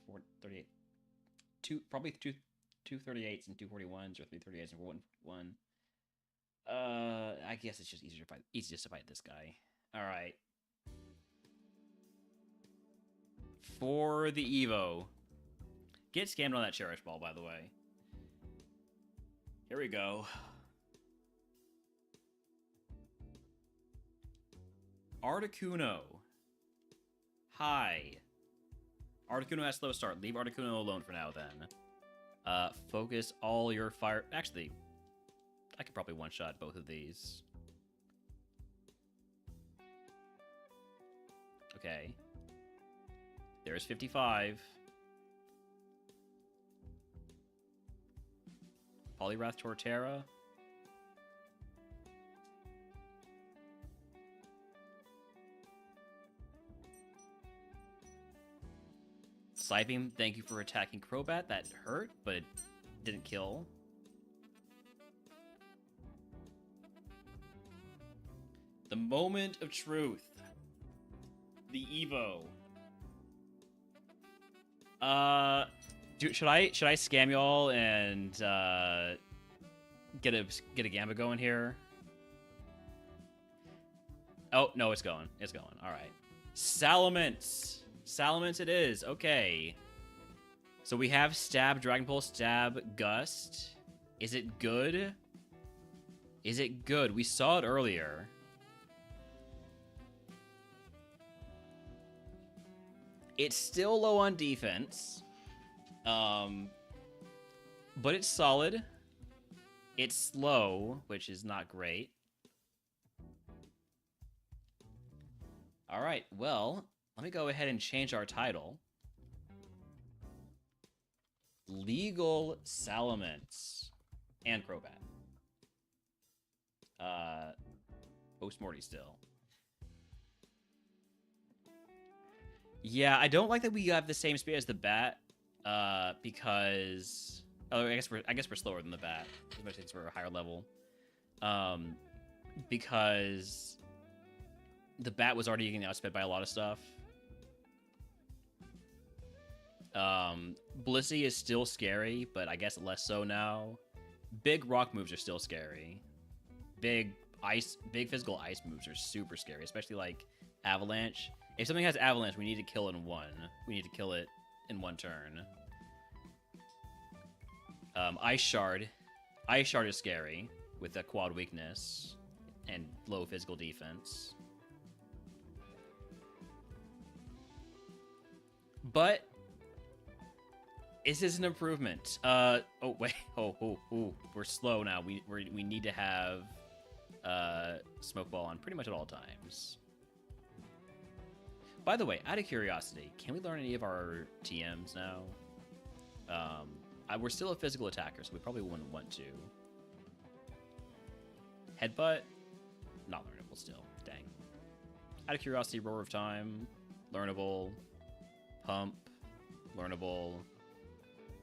4, 38. Probably two 38s and 2 41s, or 3 38s and 1. I guess it's just easiest to fight this guy. Alright. For the Evo. Get scammed on that Cherish Ball, by the way. Here we go. Articuno. Hi. Articuno has slow start. Leave Articuno alone for now, then. Focus all your fire... Actually, I could probably one-shot both of these. Okay. There's 55. Polyrath Torterra. Psybeam, thank you for attacking Crobat. That hurt, but it didn't kill. The moment of truth. The Evo. Should I scam y'all and get a Gamba going here? Oh no, it's going. It's going. All right. Salamence. Salamence it is. Okay. So we have Stab, Dragon Pulse, Stab, Gust. Is it good? Is it good? We saw it earlier. It's still low on defense. But it's solid. It's slow, which is not great. All right, well, let me go ahead and change our title. Legal Salamence and Crobat. Post-Morty still. Yeah, I don't like that we have the same speed as the bat, because I guess we're slower than the bat, especially since we're a higher level. Because the bat was already getting outsped by a lot of stuff. Blissey is still scary, but I guess less so now. Big rock moves are still scary. Big physical ice moves are super scary, especially like Avalanche. If something has Avalanche, we need to kill it in one. We need to kill it in one turn. Ice Shard. Ice Shard is scary with a quad weakness and low physical defense. But this is an improvement. Oh wait. Oh. We're slow now. We need to have Smoke Ball on pretty much at all times. By the way, out of curiosity, can we learn any of our TMs now? We're still a physical attacker, so we probably wouldn't want to. Headbutt? Not learnable still. Dang. Out of curiosity, Roar of Time, learnable. Pump, learnable.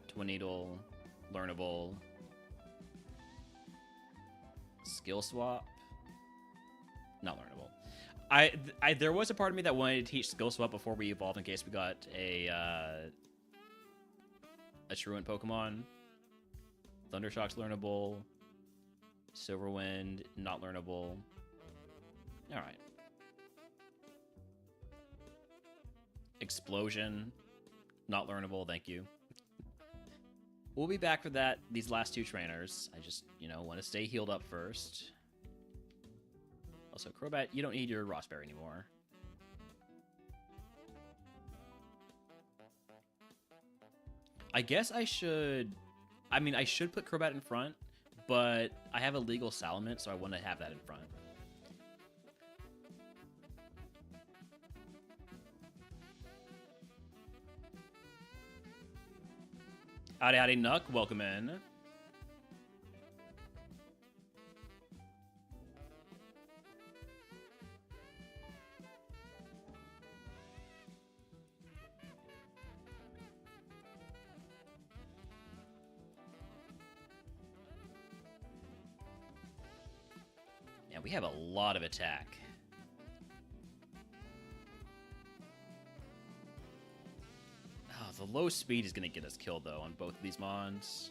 Twin Needle, learnable. Skill Swap, not learnable. There was a part of me that wanted to teach Skill Swap before we evolved in case we got a truant Pokemon. Thundershock's learnable. Silverwind, not learnable. Alright. Explosion, not learnable, thank you. We'll be back for that, these last two trainers. I just, want to stay healed up first. Also, Crobat, you don't need your Rossberry anymore. I guess I should... I should put Crobat in front, but I have a legal Salamence, so I want to have that in front. Howdy, Nuck. Welcome in. Yeah, we have a lot of attack. Oh, the low speed is going to get us killed, though, on both of these mons.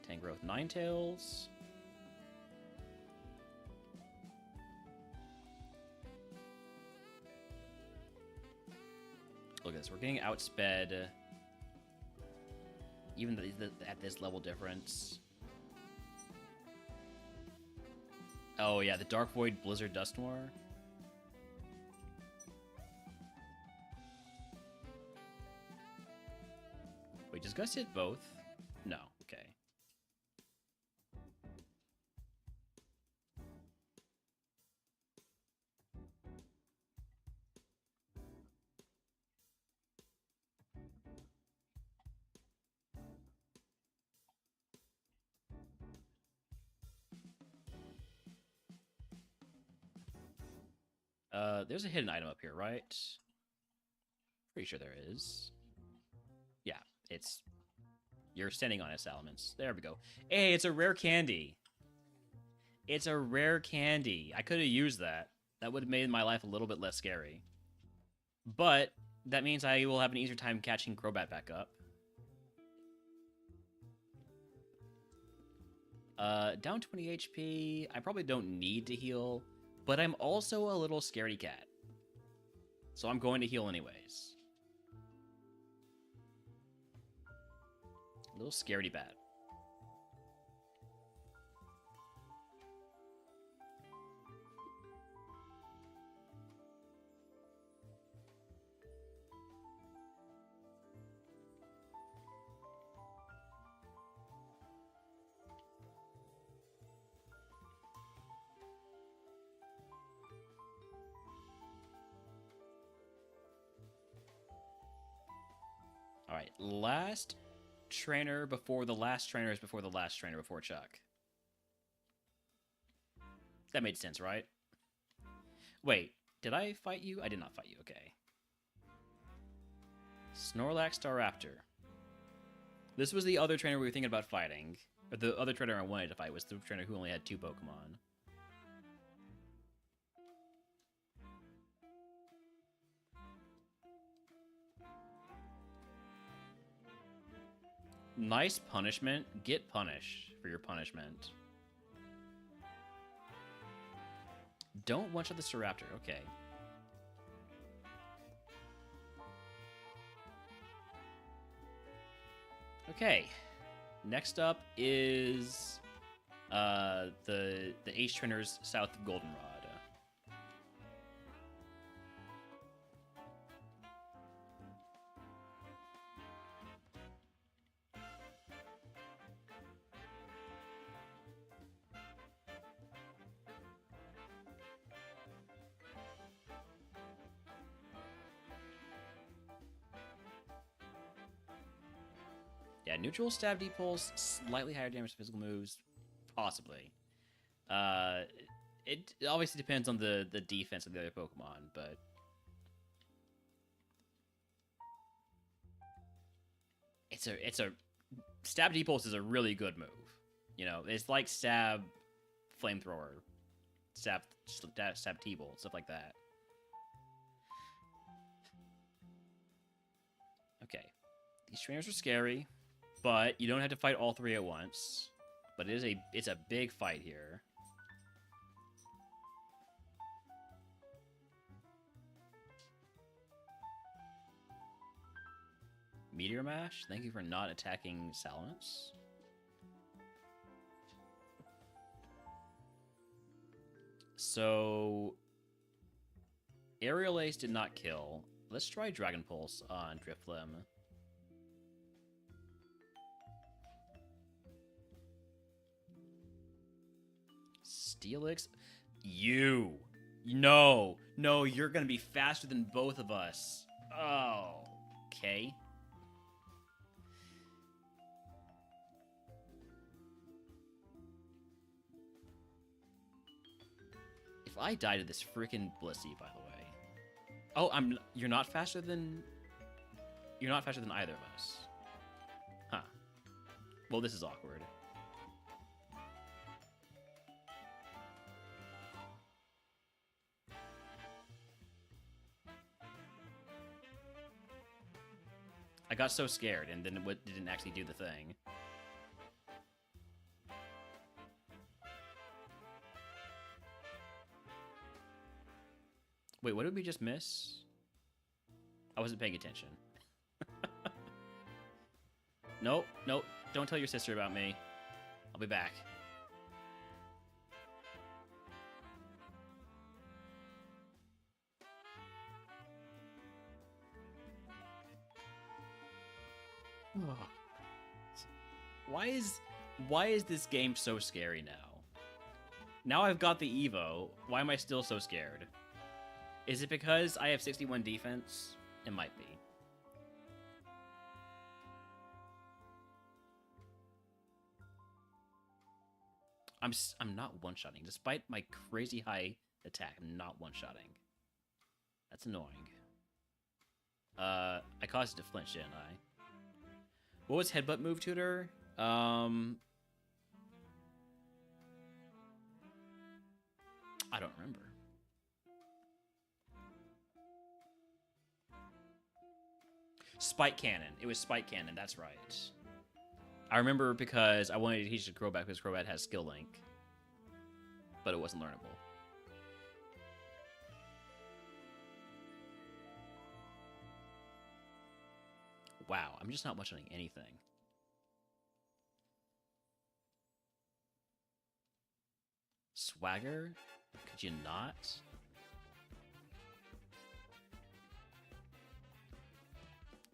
Tangrowth Ninetales. Look at this. We're getting outsped. Even at this level difference. Oh, yeah. The Dark Void Blizzard Dusknoir. does Gust hit both? No. Okay. There's a hidden item up here, right? Pretty sure there is. Yeah, it's... You're standing on its elements. There we go. Hey, it's a rare candy. It's a rare candy. I could have used that. That would have made my life a little bit less scary. But that means I will have an easier time catching Crobat back up. Down 20 HP. I probably don't need to heal, but I'm also a little scaredy cat. So I'm going to heal anyways. A little scaredy bat. All right, last trainer before the last trainer is before the last trainer before Chuck. That made sense, right? Wait, did I fight you? I did not fight you, okay. Snorlax Staraptor. This was the other trainer we were thinking about fighting. Or the other trainer I wanted to fight was the trainer who only had 2 Pokemon. Nice punishment. Get punished for your punishment. Don't one-shot the Staraptor. Okay. Okay. Next up is the Ace Trainers south of Goldenrod. Yeah, neutral stab, deep pulse, slightly higher damage to physical moves, possibly. It obviously depends on the defense of the other Pokemon, but it's a stab, deep pulse is a really good move. You know, it's like stab, flamethrower, stab T-bolt, stuff like that. Okay, these trainers are scary. But you don't have to fight all 3 at once. But it's a big fight here. Meteor Mash, thank you for not attacking Salamence. So Aerial Ace did not kill. Let's try Dragon Pulse on Drifblim. Steelix? You! No! No, you're gonna be faster than both of us. Oh. Okay. If I die to this freaking Blissey, by the way. Oh, you're not faster than... You're not faster than either of us. Huh. Well, this is awkward. I got so scared, and then it didn't actually do the thing. Wait, what did we just miss? I wasn't paying attention. Nope, nope. Don't tell your sister about me. I'll be back. Why is this game so scary now? Now I've got the Evo. Why am I still so scared? Is it because I have 61 defense? It might be. I'm not one-shotting. Despite my crazy high attack, I'm not one-shotting. That's annoying. I caused it to flinch, didn't I? What was headbutt move tutor? I don't remember. Spike cannon. It was spike cannon, that's right. I remember because I wanted to teach the Crobat because Crobat has skill link. But it wasn't learnable. Wow, I'm just not one-shotting anything. Swagger? Could you not?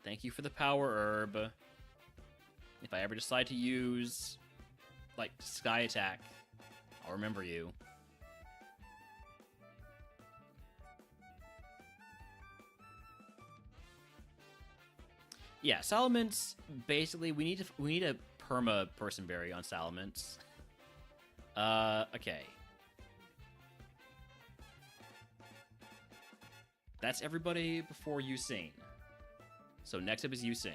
Thank you for the power herb. If I ever decide to use, like, Sky Attack, I'll remember you. Yeah, Salamence, basically, we need a perma Person Berry on Salamence. Okay. That's everybody before Usain. So next up is Usain.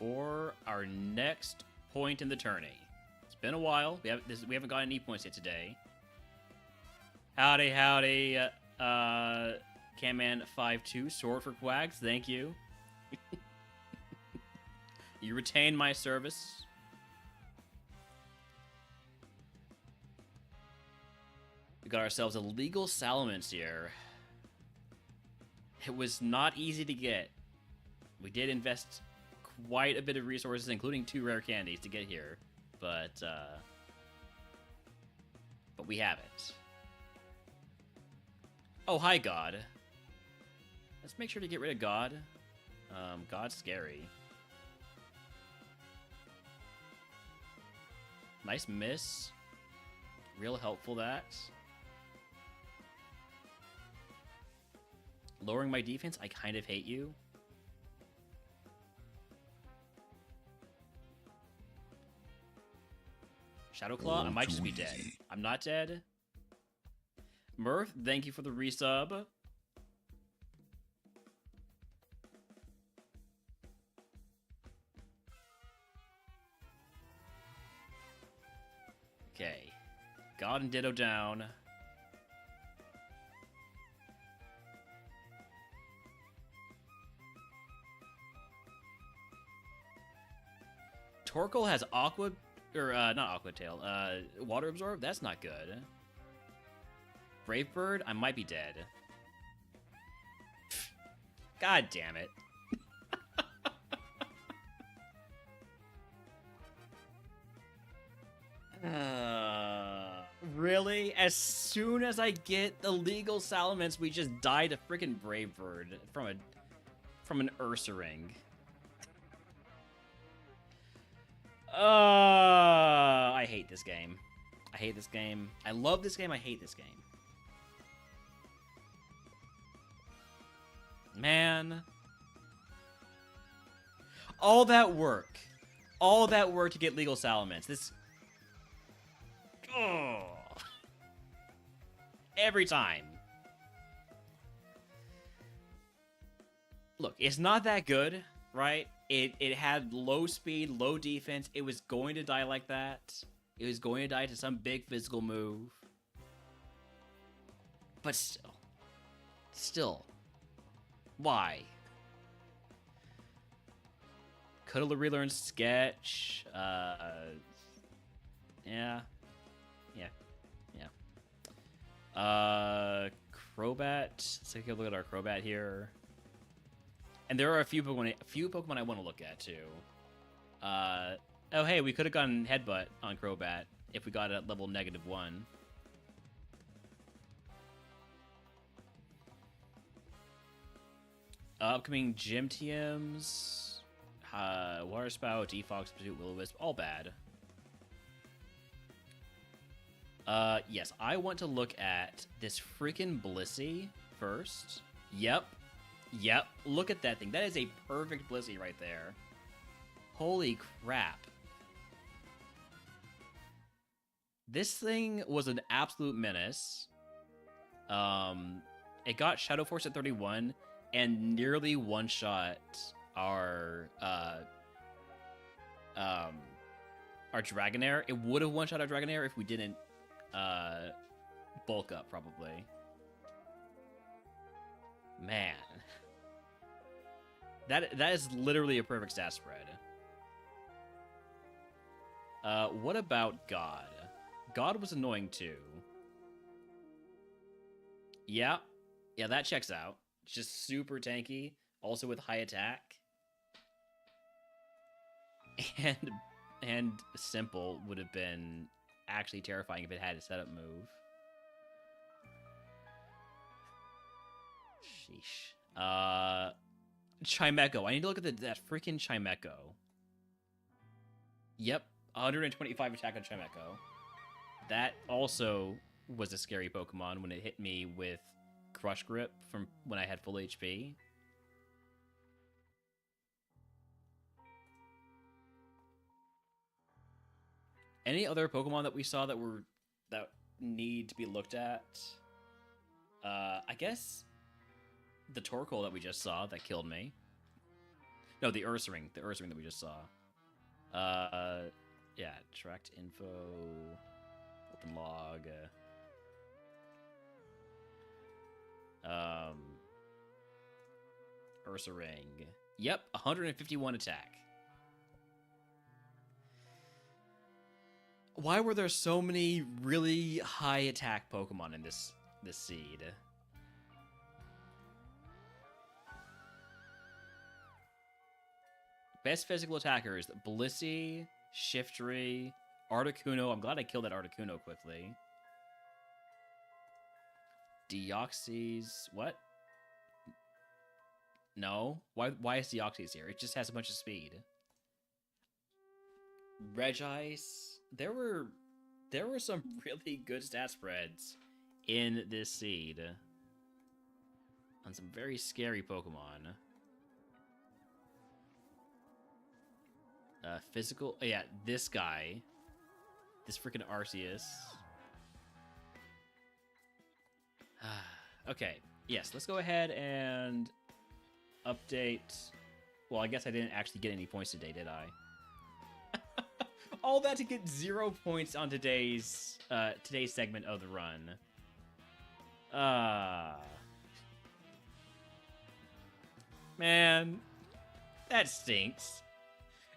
For our next point in the tourney. It's been a while. We haven't got any points yet today. Howdy, howdy, Camman52, sword for Quags, thank you. You retain my service. We got ourselves a legal Salamence here. It was not easy to get. We did invest quite a bit of resources, including 2 rare candies to get here, but we have it. Oh, hi, God. Let's make sure to get rid of God. God's scary. Nice miss. Real helpful, that. Lowering my defense, I kind of hate you. Shadowclaw, I might just be dead. I'm not dead. Mirth, thank you for the resub. Okay. God and Ditto down. Torkoal has Aqua... Or, not Aqua Tail. Water Absorb? That's not good. Brave Bird? I might be dead. God damn it. Really? As soon as I get the legal Salamence, we just die to freaking Brave Bird from an Ursaring. I hate this game. I hate this game. I love this game. I hate this game. Man. All that work. All that work to get legal Salamence. This... Oh. Every time. Look, it's not that good, right? It had low speed, low defense. It was going to die like that. It was going to die to some big physical move. But still, why? Could have relearned Sketch. Yeah. Crobat. Let's take a look at our Crobat here. And there are a few Pokemon I want to look at too. Oh hey, we could have gotten Headbutt on Crobat if we got it at level -1. Upcoming Gym TMs. Water Spout, Defox, Pursuit, Will-O-Wisp, all bad. Yes, I want to look at this freaking Blissey first. Yep. Look at that thing. That is a perfect Blissey right there. Holy crap. This thing was an absolute menace. It got Shadow Force at 31 and nearly one-shot our Dragonair. It would have one-shot our Dragonair if we didn't bulk up, probably. Man. That is literally a perfect stat spread. What about God? God was annoying too. Yeah, that checks out. Just super tanky, also with high attack. And simple would have been actually terrifying if it had a setup move. Sheesh. Chimecho. I need to look at that freaking Chimecho. Yep, 125 attack on Chimecho. That also was a scary Pokemon when it hit me with Crush Grip from when I had full HP. Any other Pokemon that we saw that need to be looked at? I guess the Torkoal that we just saw that killed me. No, the Ursaring that we just saw. Yeah, tracked info, open log. Ursaring. Yep, 151 attack. Why were there so many really high attack Pokemon in this seed? Best physical attackers: Blissey, Shiftry, Articuno. I'm glad I killed that Articuno quickly. Deoxys. What? No. Why is Deoxys here? It just has a bunch of speed. Regice. There were some really good stat spreads in this seed on some very scary Pokemon. Physical. Oh, yeah, this guy. This freaking Arceus. Okay, yes, let's go ahead and update. Well, I guess I didn't actually get any points today, did I? All that to get 0 points on today's segment of the run. Man, that stinks.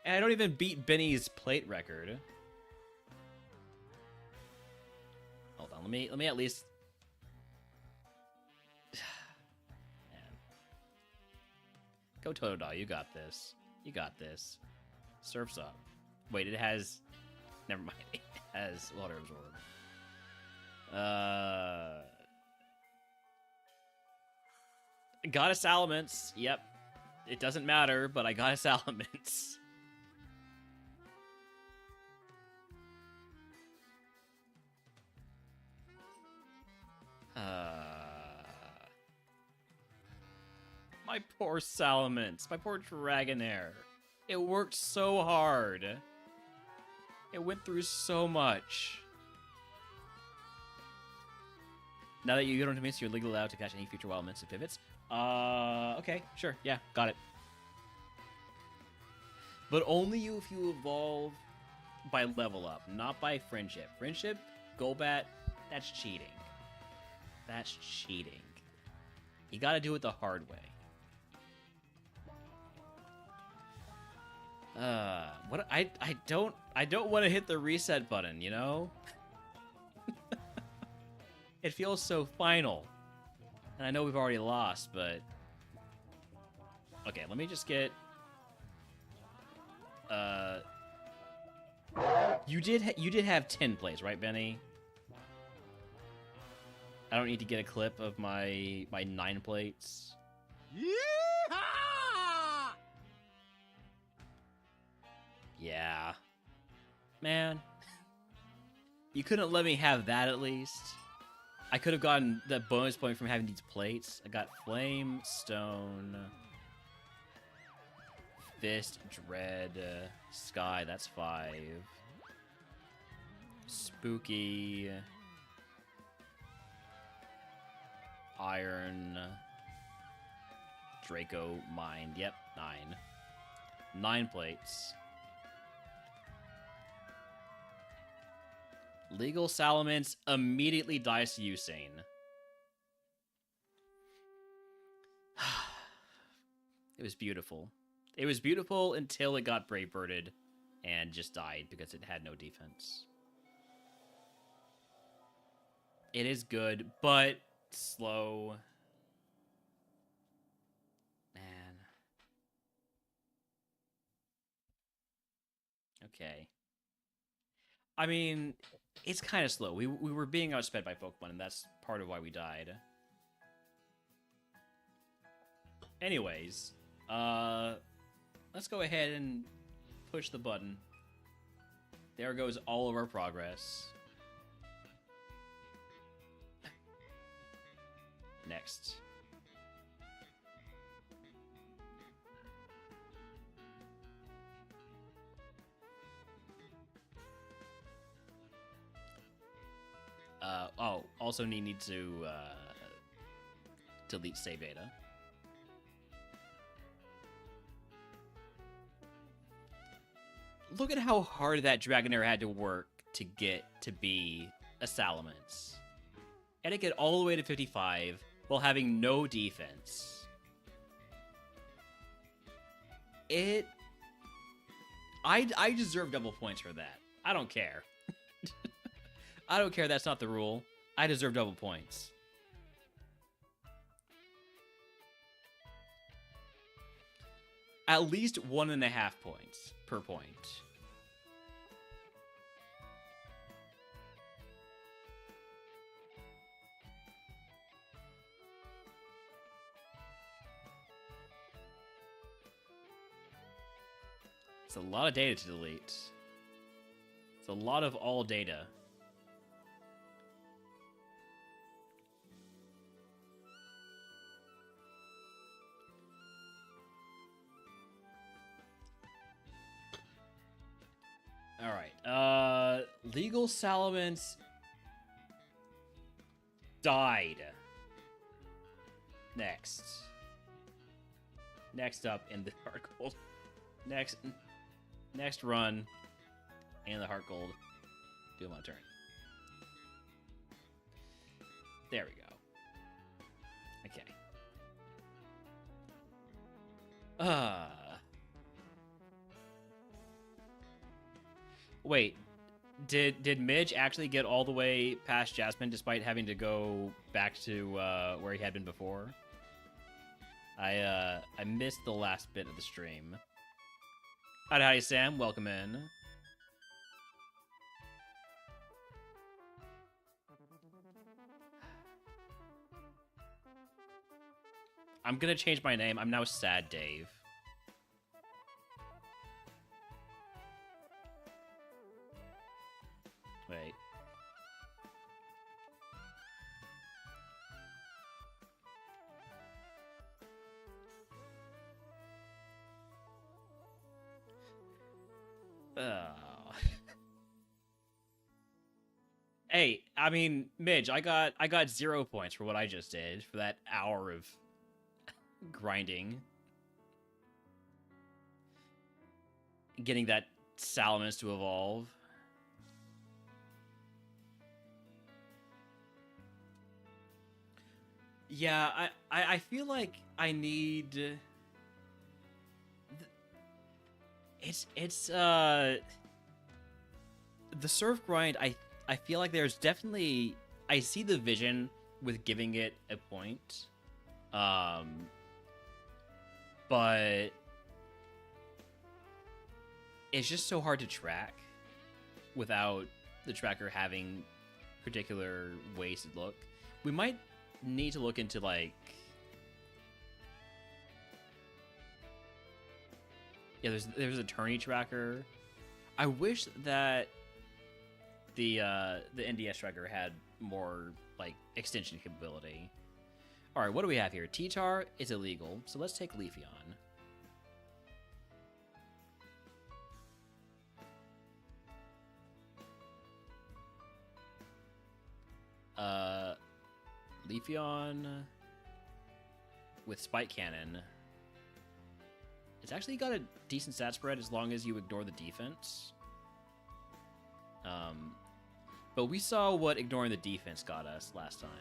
And I don't even beat Benny's plate record. Hold on, let me at least. Man. Go Totodile, you got this. You got this. Surf's up. Wait, it has... Never mind. It has Water Absorb. Got a Salamence. Yep. It doesn't matter, but I got a Salamence. My poor Salamence. My poor Dragonair. It worked so hard. It went through so much. Now that you don't miss, you're legally allowed to catch any future wild mints and pivots. Okay, sure, yeah, got it. But only if you evolve by level up, not by friendship. Friendship, Golbat, that's cheating. That's cheating. You gotta do it the hard way. What I don't want to hit the reset button, you know? It feels so final. And I know we've already lost, but okay, let me just get you did have 10 plays, right, Benny? I don't need to get a clip of my 9 plates. Yeehaw! Yeah. Man. You couldn't let me have that at least. I could have gotten that bonus point from having these plates. I got Flame, Stone, Fist, Dread, Sky, that's 5. Spooky, Iron, Draco, Mind, yep, 9. 9 plates. Legal Salamence immediately dies to Usain. It was beautiful. It was beautiful until it got Brave Birded and just died because it had no defense. It is good, but slow. Man. Okay. I mean, it's kind of slow. We were being outsped by Pokemon, and that's part of why we died. Anyways, let's go ahead and push the button. There goes all of our progress. Next. Oh, also need to delete save data. Look at how hard that Dragonair had to work to get to be a Salamence. And to get all the way to 55 while having no defense. I deserve double points for that. I don't care. I don't care, that's not the rule. I deserve double points. At least 1.5 points per point. It's a lot of data to delete. It's a lot of all data. Alright, Legal Salamence died. Next. Next up in the HeartGold. Next run in the HeartGold DuoMon Tourney. There we go. Okay. Wait, did Midge actually get all the way past Jasmine despite having to go back to where he had been before? I missed the last bit of the stream. Howdy, Sam. Welcome in. I'm gonna change my name. I'm now Sad Dave. Wait. Hey, I mean, Midge, I got 0 points for what I just did for that hour of grinding. Getting that Salamence to evolve. Yeah, I feel like I need. It's the surf grind. I feel like there's definitely, I see the vision with giving it a point, but it's just so hard to track without the tracker having particular ways to look. We might need to look into like, yeah, there's a tourney tracker. I wish that the NDS tracker had more like extension capability. All right, what do we have here? T-Tar is illegal, so let's take Leafeon. Leafeon with Spike Cannon. It's actually got a decent stat spread as long as you ignore the defense. But we saw what ignoring the defense got us last time.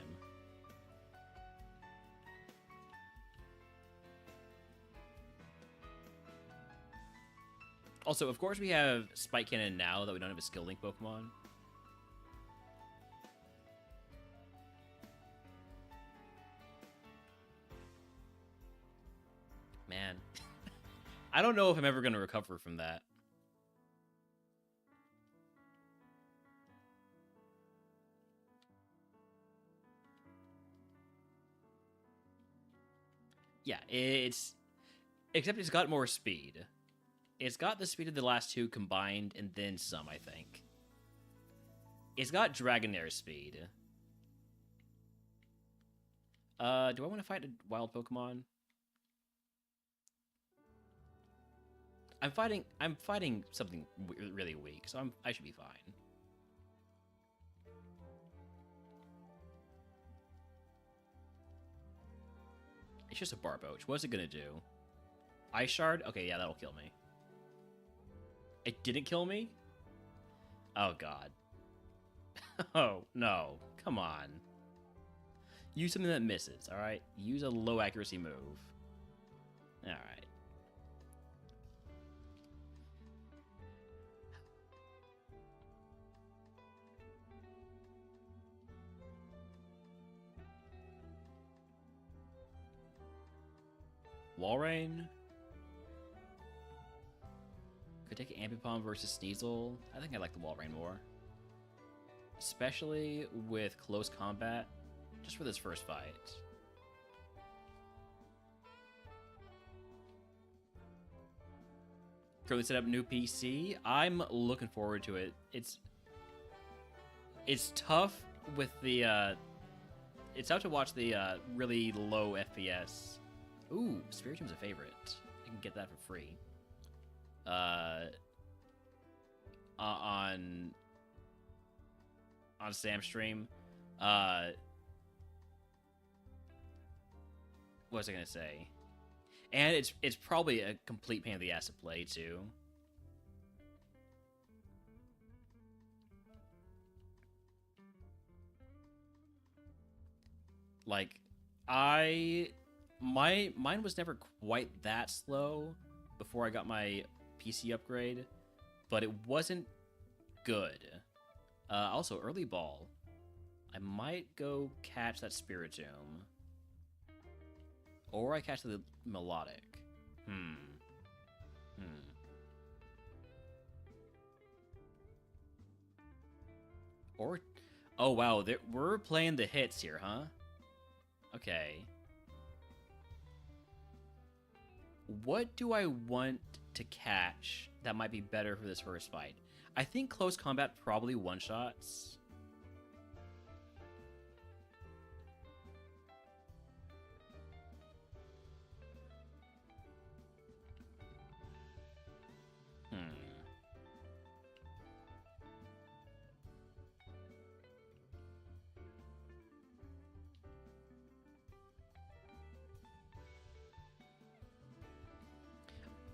Also, of course, we have Spike Cannon now that we don't have a Skill Link Pokemon. Man, I don't know if I'm ever going to recover from that. Yeah, except it's got more speed. It's got the speed of the last two combined and then some, I think. It's got Dragonair speed. Do I want to fight a wild Pokemon? I'm fighting something really weak, so I should be fine. It's just a Barboach. What's it gonna do? Ice Shard? Okay, yeah, that'll kill me. It didn't kill me? Oh, God. Oh, no. Come on. Use something that misses, alright? Use a low accuracy move. Alright. Walrein? Could take Ambipom versus Sneasel. I think I like the Walrein more. Especially with close combat, just for this first fight. Currently set up new PC. I'm looking forward to it. It's tough with the it's tough to watch the really low FPS. Ooh, Spiritom's a favorite. I can get that for free. On Sam's stream. What was I gonna say? And it's probably a complete pain in the ass to play too. Like, mine was never quite that slow before I got my PC upgrade, but it wasn't good. Also, early ball. I might go catch that Spiritomb. Or I catch the Melodic. Or, oh wow, we're playing the hits here, huh? Okay. What do I want to catch that might be better for this first fight? I think close combat probably one-shots.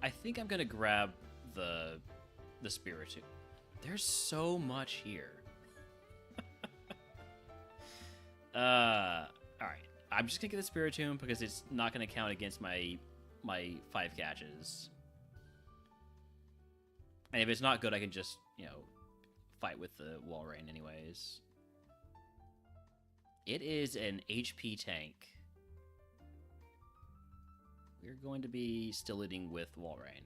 I think I'm gonna grab the Spiritomb. There's so much here. All right. I'm just gonna get the Spiritomb because it's not gonna count against my 5 catches. And if it's not good, I can just, you know, fight with the Walrein anyways. It is an HP tank. We're going to be still leading with Walrein.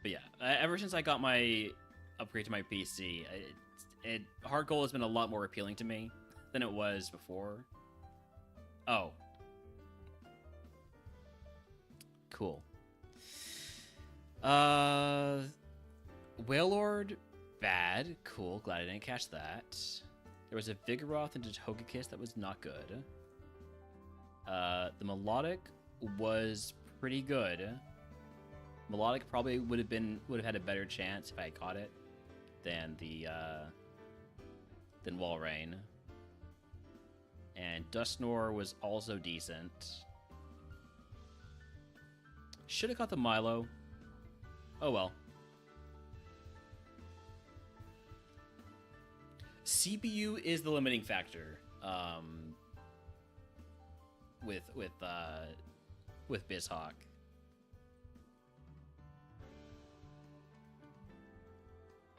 But yeah, ever since I got my upgrade to my PC, HeartGold has been a lot more appealing to me than it was before. Oh. Cool. Wailord, bad. Cool, glad I didn't catch that. There was a Vigoroth and a Togekiss that was not good. The Melodic was pretty good. Melodic probably would have had a better chance if I caught it than Walrein. And Dusknoir was also decent. Should have caught the Milo. Oh well. CPU is the limiting factor. With BizHawk.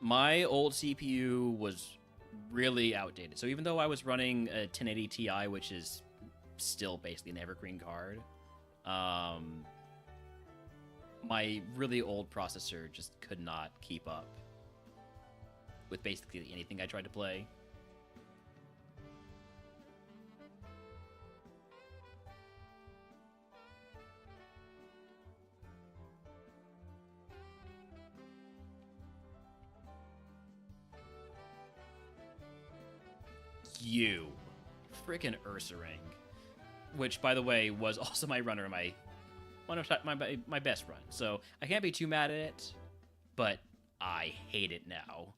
My old CPU was really outdated. So even though I was running a 1080 Ti, which is still basically an evergreen card, my really old processor just could not keep up with basically anything I tried to play. You freaking Ursaring, which by the way was also my runner in my best run, so I can't be too mad at it, but I hate it now.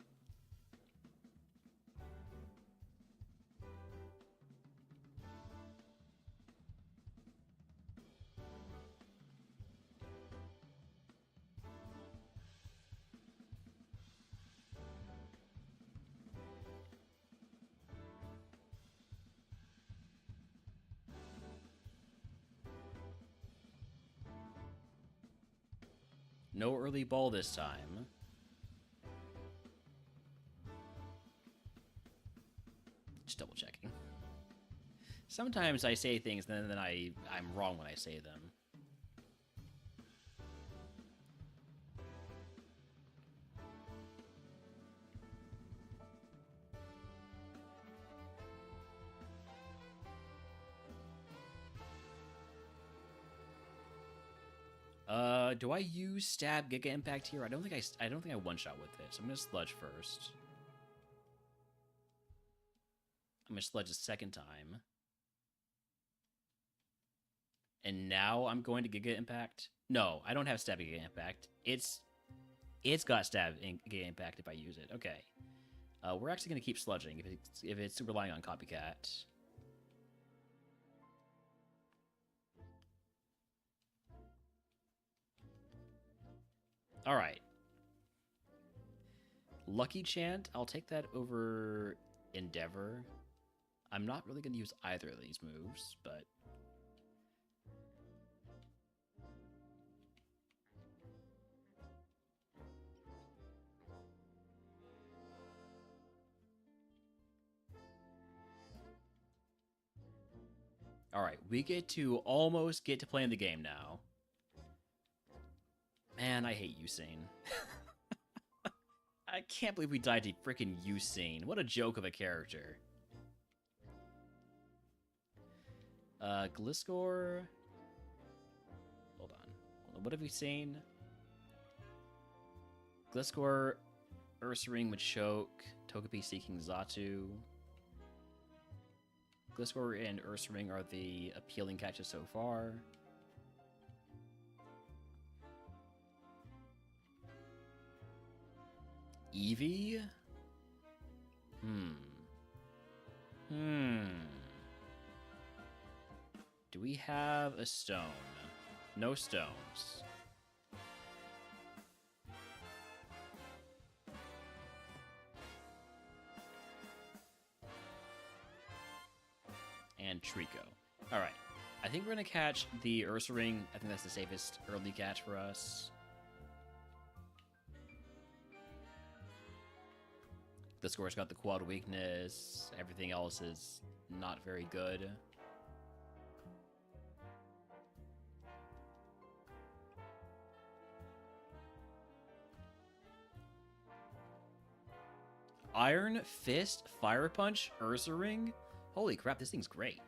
No early ball this time. Just double checking. Sometimes I say things and then I'm wrong when I say them. Do I use Stab Giga Impact here? I don't think I one shot with it. So I'm gonna Sludge first. I'm gonna Sludge a second time. And now I'm going to Giga Impact. No, I don't have Stab Giga Impact. It's got Stab Giga Impact if I use it. Okay. We're actually gonna keep sludging if it's relying on Copycat. All right. Lucky Chant, I'll take that over Endeavor. I'm not really going to use either of these moves, but... All right, we almost get to playing the game now. Man, I hate Usain. I can't believe we died to freaking Usain. What a joke of a character. Gliscor. Hold on. What have we seen? Gliscor, Ursaring, Machoke, Togepi seeking Xatu. Gliscor and Ursaring are the appealing catches so far. Eevee? Do we have a stone? No stones. And Trico. Alright. I think we're going to catch the Ursaring. I think that's the safest early catch for us. The score's got the quad weakness. Everything else is not very good. Iron Fist, Fire Punch, Ursaring? Holy crap, this thing's great.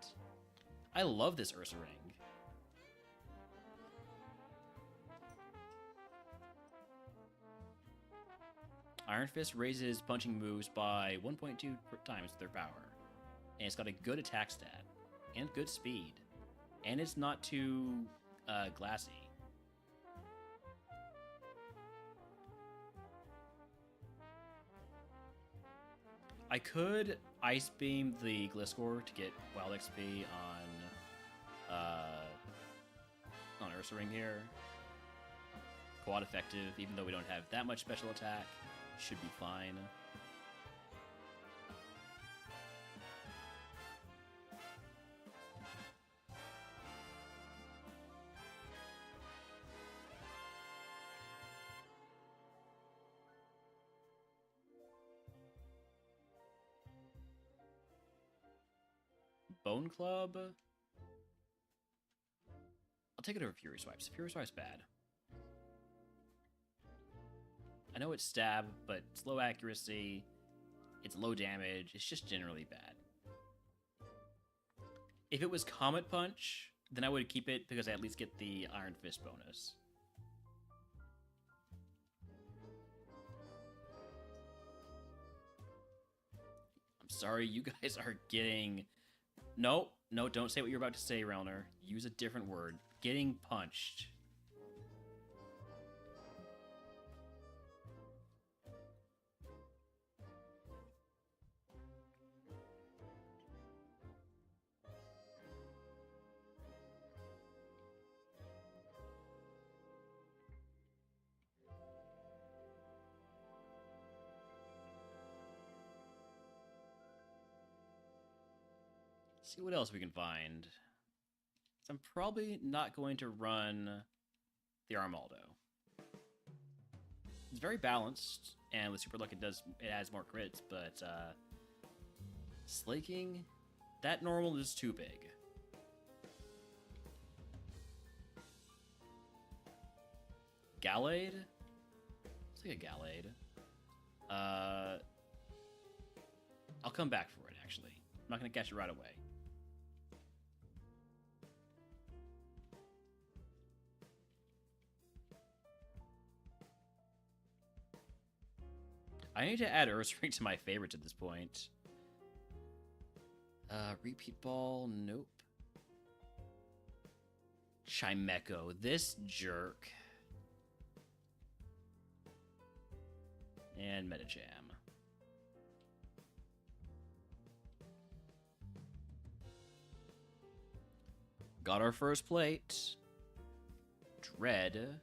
I love this Ursaring. Iron Fist raises punching moves by 1.2 times their power. And it's got a good attack stat. And good speed. And it's not too glassy. I could Ice Beam the Gliscor to get Wild XP on Ursaring here. Quad effective, even though we don't have that much special attack. Should be fine. Bone Club? I'll take it over Fury Swipes. Fury Swipes bad. I know it's stab, but it's low accuracy, it's low damage, it's just generally bad. If it was Comet Punch, then I would keep it because I at least get the Iron Fist bonus. I'm sorry, you guys are getting... No, don't say what you're about to say, Relner. Use a different word. Getting punched. See what else we can find. I'm probably not going to run the Armaldo. It's very balanced, and with Super Luck it has more crits, but Slaking, that normal is too big. Gallade? It's like a Gallade. I'll come back for it, actually. I'm not going to catch it right away. I need to add Ursaring to my favorites at this point. Repeat Ball, nope. Chimecho, this jerk. And Metajam. Got our first plate. Dread.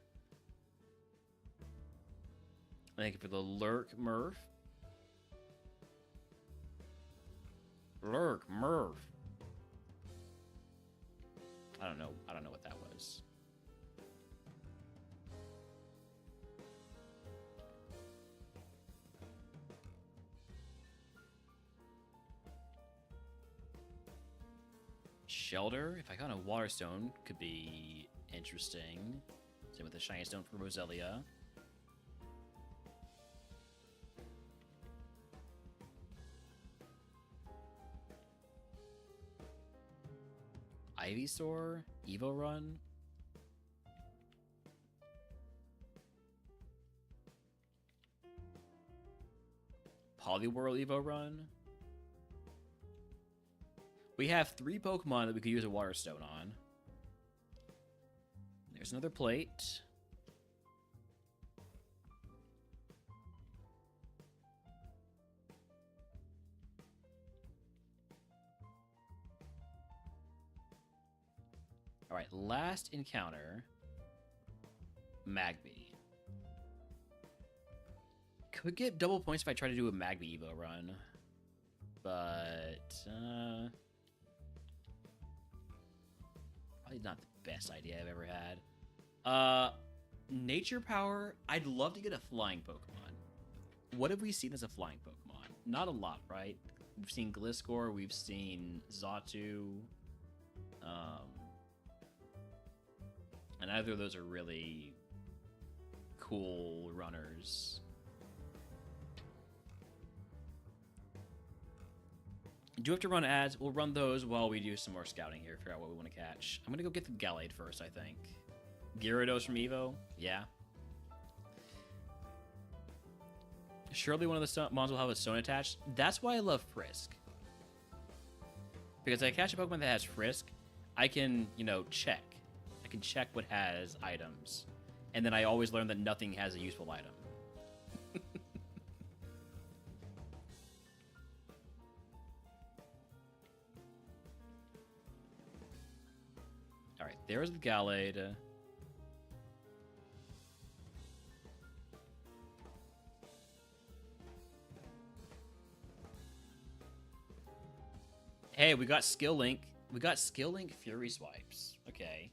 Thank you for the Lurk Murph. Lurk Murph. I don't know what that was. Shelter, if I got a Waterstone, could be interesting. Same with the Shiny Stone for Roselia. Ivysaur, Evo Run. Poliwhirl Evo Run. We have 3 Pokemon that we could use a Water Stone on. There's another plate. All right, last encounter. Magby. Could get double points if I try to do a Magby Evo run. But, probably not the best idea I've ever had. Nature Power, I'd love to get a flying Pokemon. What have we seen as a flying Pokemon? Not a lot, right? We've seen Gliscor, we've seen Xatu, and either of those are really cool runners. Do you have to run ads? We'll run those while we do some more scouting here, figure out what we want to catch. I'm gonna go get the Gallade first, I think. Gyarados from Evo? Yeah. Surely one of the mons will have a stone attached. That's why I love Frisk. Because I catch a Pokemon that has Frisk, I can, you know, check. I can check what has items. And then I always learn that nothing has a useful item. Alright, there's the Gallade. Hey, we got Skill Link. We got Skill Link Fury Swipes. Okay.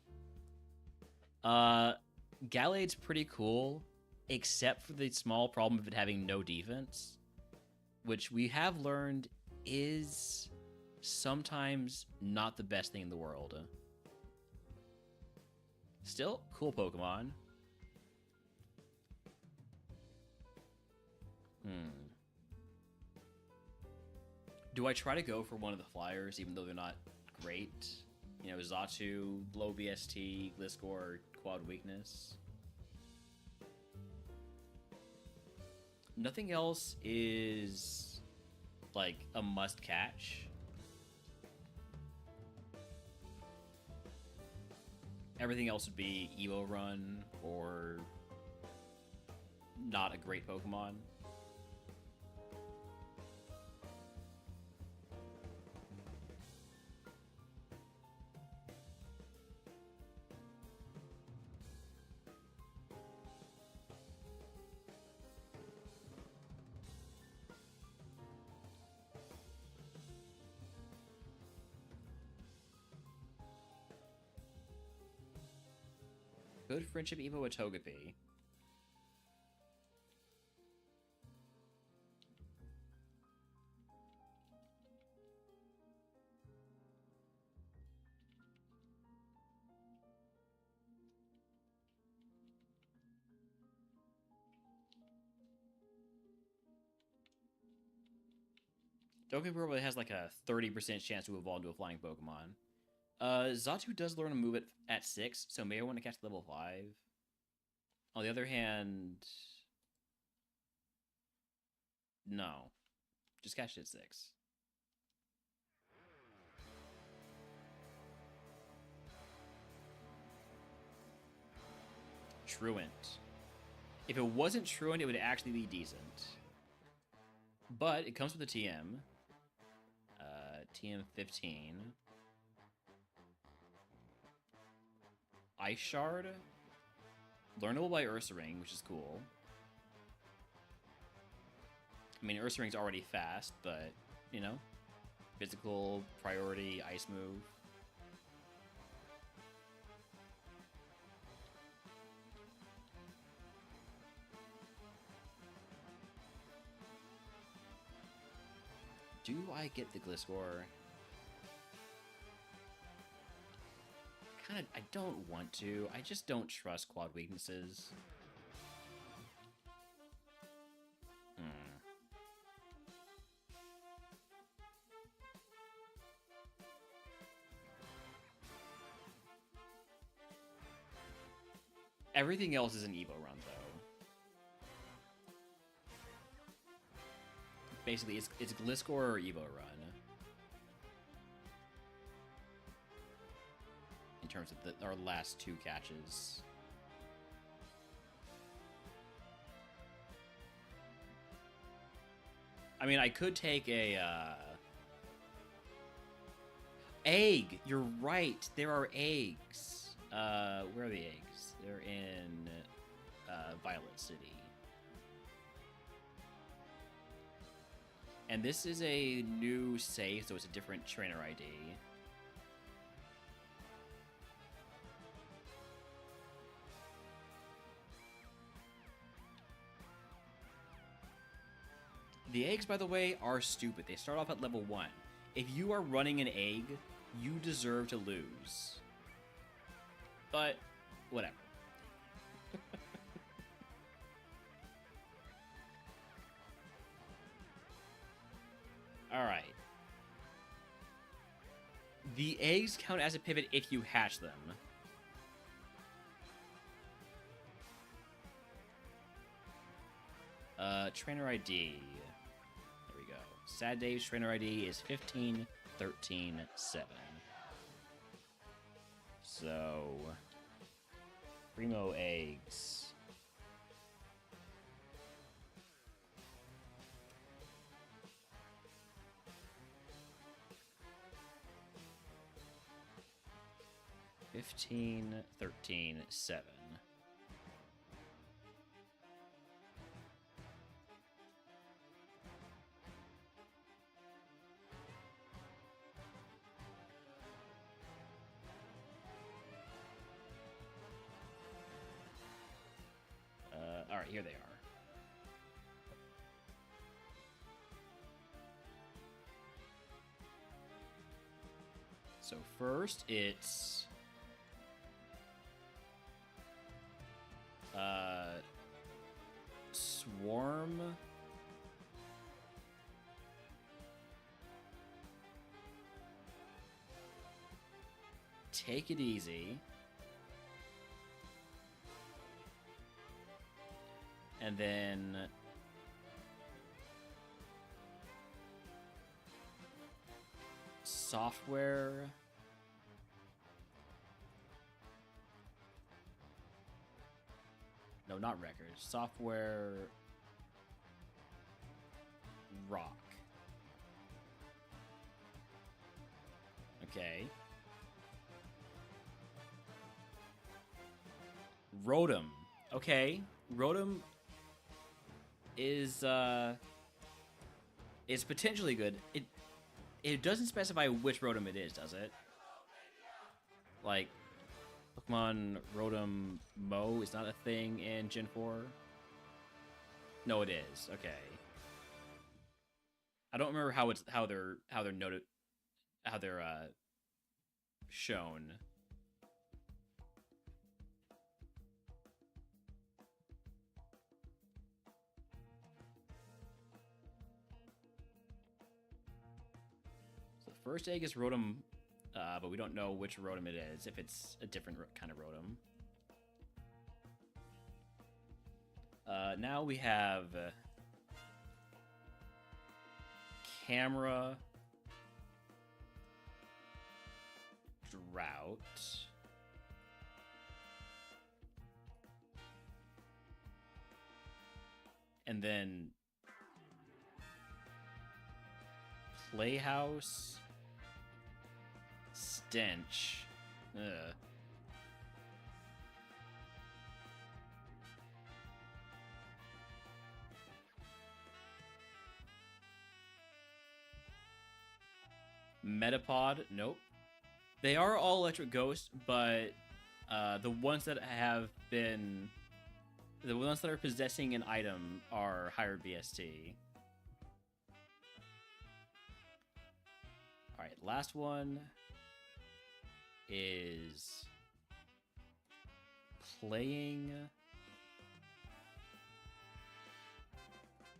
Gallade's pretty cool, except for the small problem of it having no defense, which we have learned is sometimes not the best thing in the world. Still, cool Pokemon. Do I try to go for one of the flyers, even though they're not great? You know, Xatu, low BST, Gliscor, quad weakness. Nothing else is, like, a must catch. Everything else would be Evo Run or not a great Pokemon. Good Friendship Evo with Togepi. Togepi probably has like a 30% chance to evolve into a flying Pokemon. Xatu does learn a move at 6, so may I want to catch level 5. On the other hand, no. Just catch it at 6. Truant. If it wasn't Truant, it would actually be decent. But it comes with a TM. TM 15. Ice Shard. Learnable by Ursaring, which is cool. I mean, Ursaring's already fast, but, you know, physical, priority, ice move. Do I get the Gliscor? I don't want to. I just don't trust quad weaknesses. Everything else is an Evo run, though. Basically, it's Gliscor or Evo run. In terms of our last 2 catches. I mean, I could take a... egg. You're right. There are eggs. Where are the eggs? They're in Violet City. And this is a new save, so it's a different trainer ID. The eggs, by the way, are stupid. They start off at level 1. If you are running an egg, you deserve to lose. But, whatever. Alright. The eggs count as a pivot if you hatch them. Trainer ID. There we go. Sad Dave's trainer ID is 15137. So, Primo eggs. $15, 13, 7. All right, here they are. So first, it's Swarm. Take it easy. And then software. No, not records. Software rock. Okay. Rotom. Okay. Rotom is potentially good. It doesn't specify which Rotom it is, does it? Like Pokemon Rotom Mo is not a thing in Gen 4? No, it is. Okay. I don't remember how they're noted, how they're shown. So the first egg is Rotom, but we don't know which Rotom it is, if it's a different kind of Rotom. Now we have Camera, Drought, and then Playhouse, Stench. Ugh. Metapod, nope. They are all Electric Ghost, but the ones that are possessing an item are higher BST. All right, last one is playing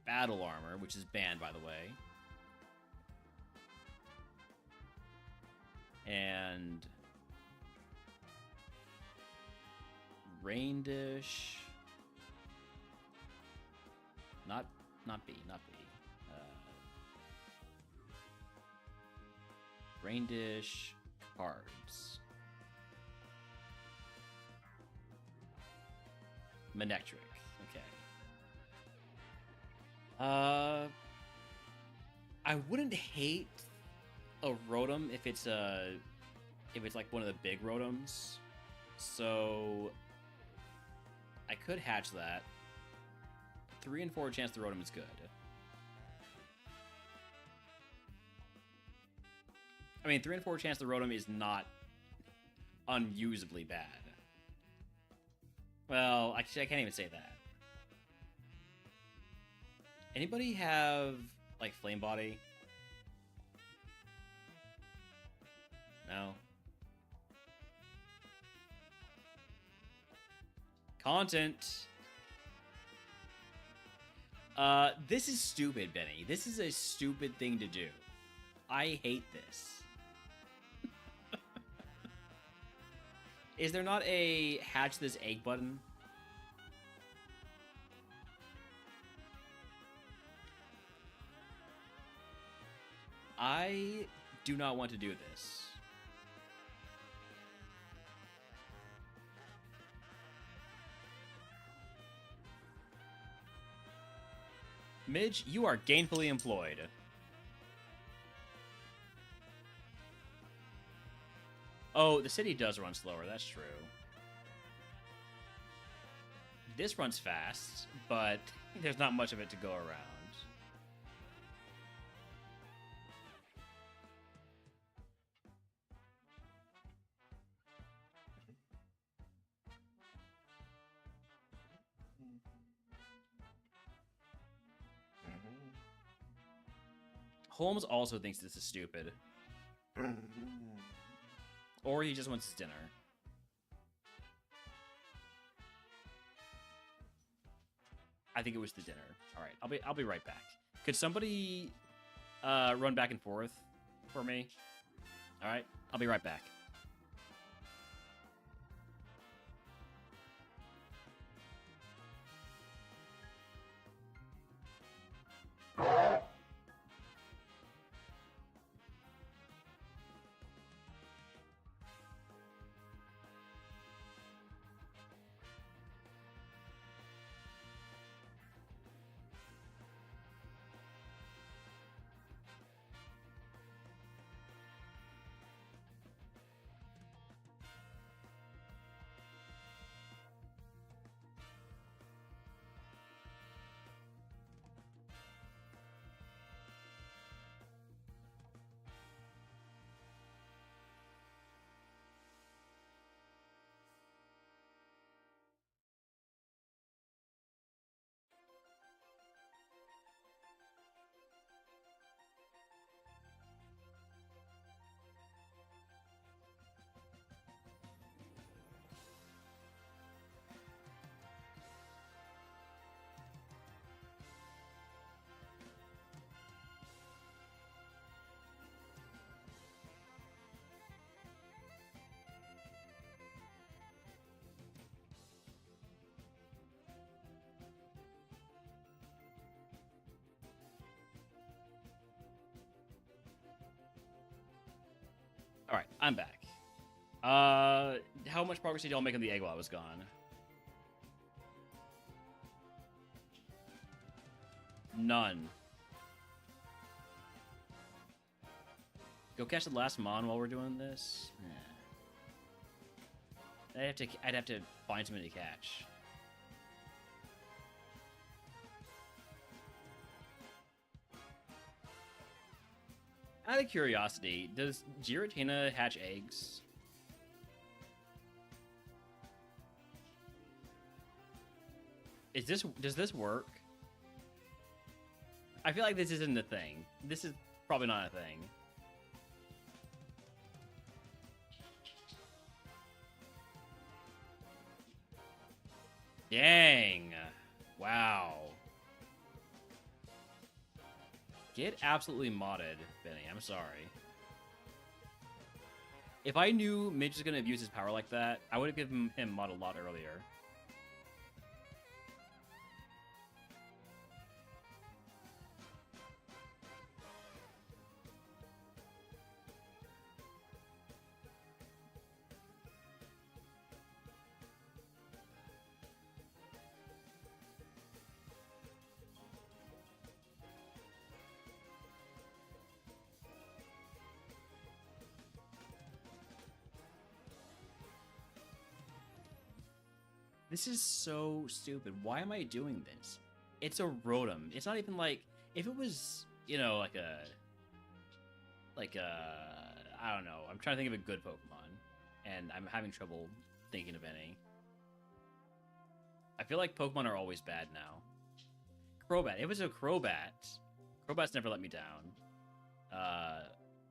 Battle Armor, which is banned, by the way. And Rain Dish, not B. Rain Dish cards. Manectric. Okay. I wouldn't hate a rotom if it's like one of the big rotoms. So I could hatch that. 3 and 4 chance the rotom is good. I mean, 3 and 4 chance the rotom is not unusably bad. Well, actually, I can't even say that. Anybody have, like, Flame Body? No. Content. This is stupid, Benny. This is a stupid thing to do. I hate this. Is there not a hatch this egg button? I do not want to do this. Midge, you are gainfully employed. Oh, the city does run slower, that's true. This runs fast, but there's not much of it to go around. Holmes also thinks this is stupid. Or he just wants his dinner. I think it was the dinner. All right, I'll be right back. Could somebody run back and forth for me? All right, I'll be right back. All right, I'm back. How much progress did y'all make on the egg while I was gone? None. Go catch the last mon while we're doing this? I'd have to find somebody to catch. Out of curiosity, does Giratina hatch eggs? Does this work? I feel like this isn't a thing. This is probably not a thing. Dang. Wow. Get absolutely modded, Benny. I'm sorry. If I knew Midge was going to abuse his power like that, I would have given him mod a lot earlier. This is so stupid. Why am I doing this? It's a Rotom. It's not even like if it was, you know, like a I don't know. I'm trying to think of a good Pokemon, and I'm having trouble thinking of any. I feel like Pokemon are always bad now. Crobat. If it was a Crobat, Crobat's never let me down.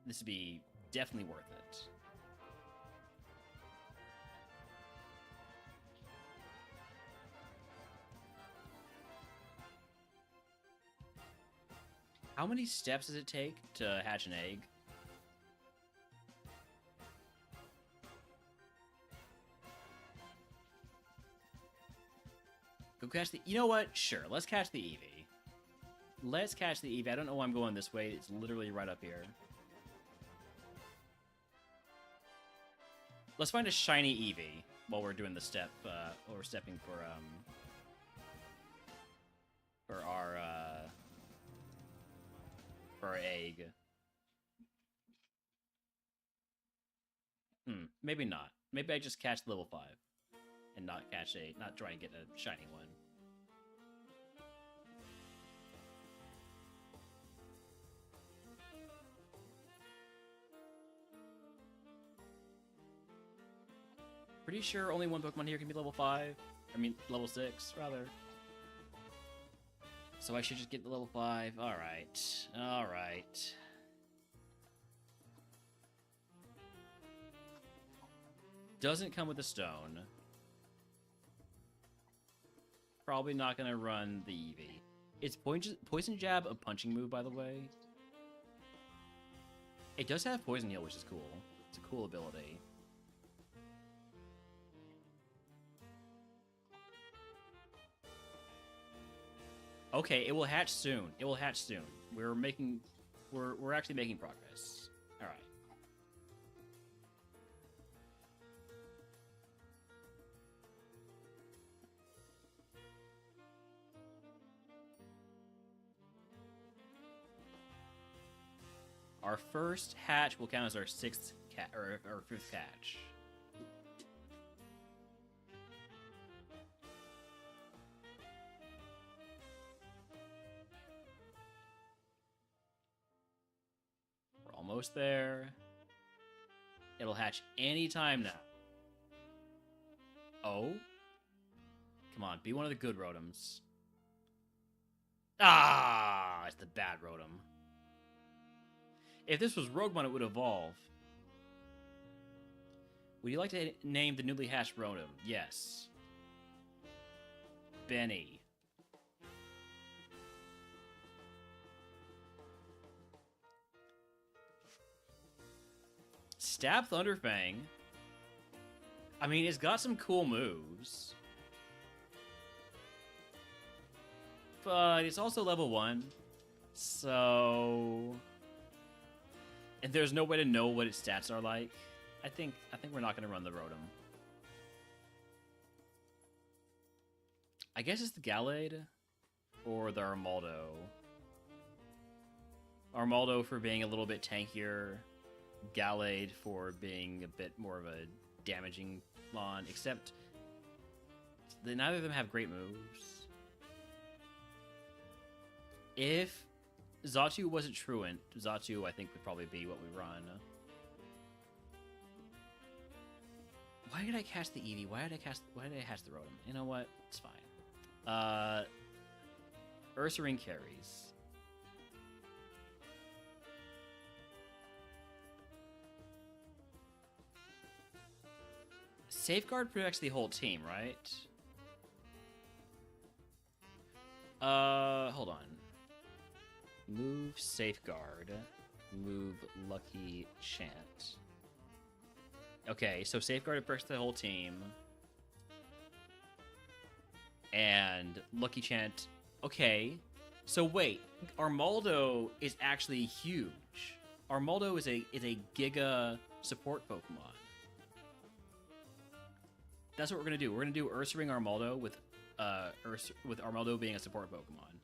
This would be definitely worth it. How many steps does it take to hatch an egg? Go catch the... You know what? Sure, let's catch the Eevee. Let's catch the Eevee. I don't know why I'm going this way. It's literally right up here. Let's find a shiny Eevee while we're doing the step, while we're stepping for our egg. Maybe not. Maybe I just catch level 5 and not try and get a shiny one. Pretty sure only one Pokemon here can be level 5. I mean, level 6, rather. So I should just get the level 5. Alright. Alright. Doesn't come with a stone. Probably not going to run the Eevee. Is Poison Jab a punching move, by the way? It does have Poison Heal, which is cool. It's a cool ability. Okay, it will hatch soon. It will hatch soon. We're actually making progress. All right. Our first hatch will count as our 6th cat or our 5th catch. Almost there. It'll hatch anytime now. Oh? Come on, be one of the good Rotoms. Ah! It's the bad Rotom. If this was Roguemon, it would evolve. Would you like to name the newly hatched Rotom? Yes. Benny. Stab Thunderfang. I mean, it's got some cool moves. But it's also level 1. So... And there's no way to know what its stats are like. I think we're not going to run the Rotom. I guess it's the Gallade or the Armaldo. Armaldo for being a little bit tankier. Gallade for being a bit more of a damaging mon, except neither of them have great moves. If Xatu wasn't truant, Xatu I think would probably be what we run. Why did I catch the Eevee? Why did I hatch the Rotom? You know what? It's fine. Ursaring carries. Safeguard protects the whole team, right? Hold on. Move Safeguard. Move Lucky Chant. Okay, so Safeguard protects the whole team. And Lucky Chant. Okay. So wait, Armaldo is actually huge. Armaldo is a Giga support Pokemon. That's what we're gonna do. We're gonna do Ursaring Armaldo with Armaldo being a support Pokemon.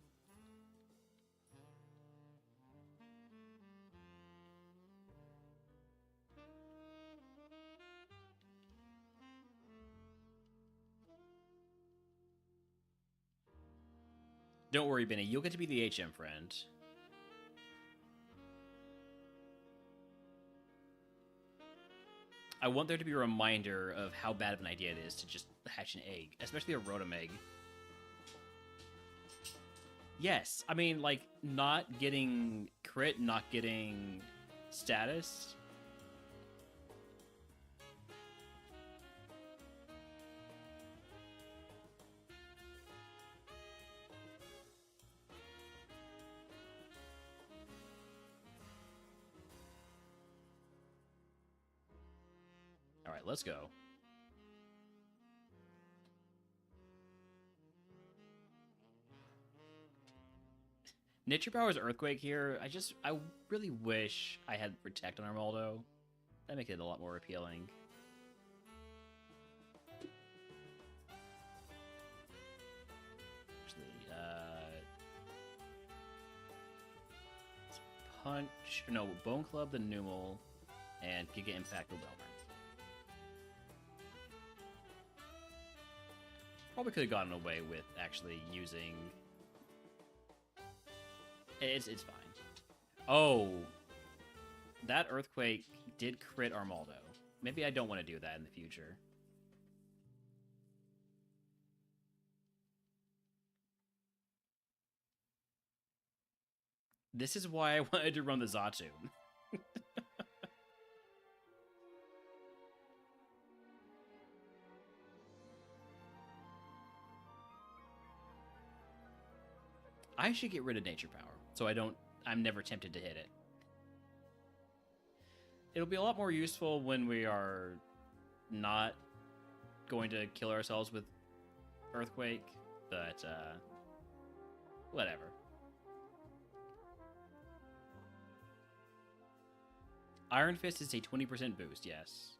Don't worry, Benny. You'll get to be the HM friend. I want there to be a reminder of how bad of an idea it is to just hatch an egg, especially a rotom egg. Yes, I mean, like, not getting crit, not getting status. All right, let's go. Nature Power's Earthquake here. I really wish I had Protect on Armaldo. That makes it a lot more appealing. Actually, Punch. No, Bone Club the Numel, and Giga Impact the Whelmer. Probably could have gotten away with actually using. It's fine. Oh, that Earthquake did crit Armaldo. Maybe I don't want to do that in the future. This is why I wanted to run the Zatu. I should get rid of Nature Power, so I'm never tempted to hit it. It'll be a lot more useful when we are not going to kill ourselves with Earthquake, but, whatever. Iron Fist is a 20% boost, yes.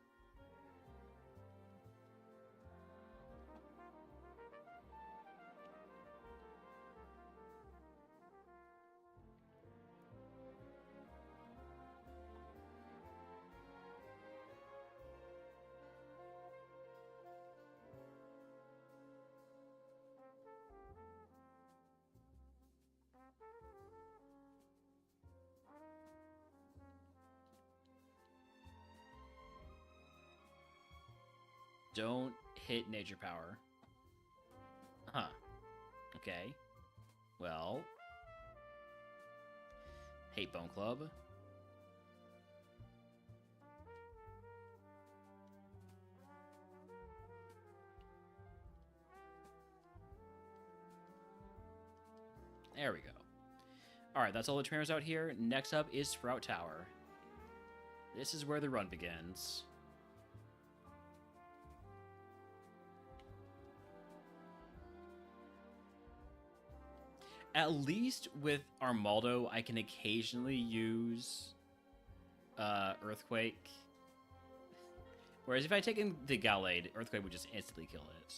Don't hit Nature Power. Huh. Okay. Well. Hate Bone Club. There we go. Alright, that's all the trainers out here. Next up is Sprout Tower. This is where the run begins. At least with Armaldo, I can occasionally use Earthquake. Whereas if I take in the Gallade, Earthquake would just instantly kill it.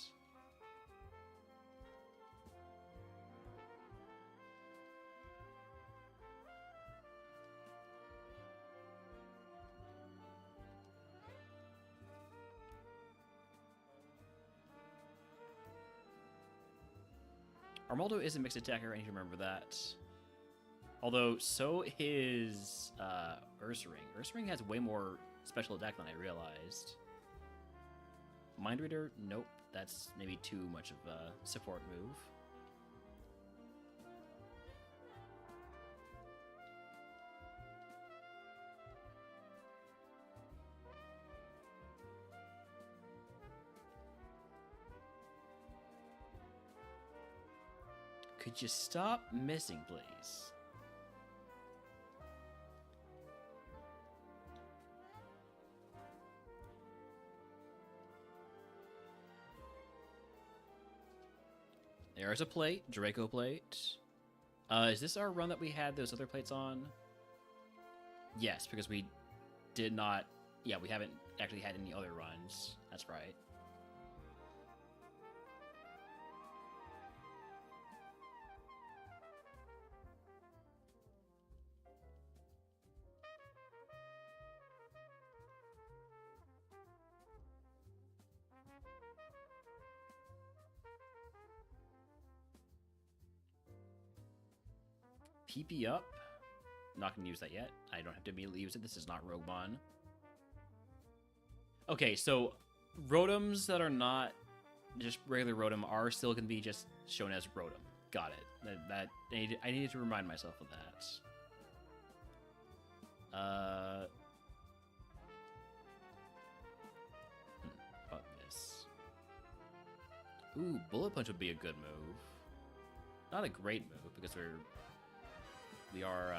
Armaldo is a mixed attacker, I need to remember that. Although, so is Ursaring. Ursaring has way more special attack than I realized. Mind Reader? Nope. That's maybe too much of a support move. Could you stop missing, please? There's a plate, Draco plate. Is this our run that we had those other plates on? Yes, because we did not... Yeah, we haven't actually had any other runs. That's right. PP up. Not going to use that yet. I don't have to immediately use it. This is not Roguemon. Okay, so Rotoms that are not just regular Rotom are still going to be just shown as Rotom. Got it. I needed to remind myself of that. About this. Ooh, Bullet Punch would be a good move. Not a great move because we are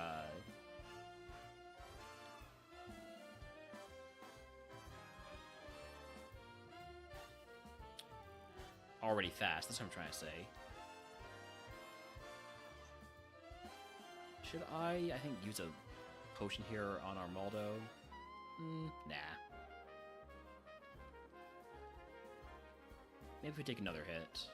already fast. That's what I'm trying to say. Should I think, use a potion here on Armaldo? Nah. Maybe if we take another hit.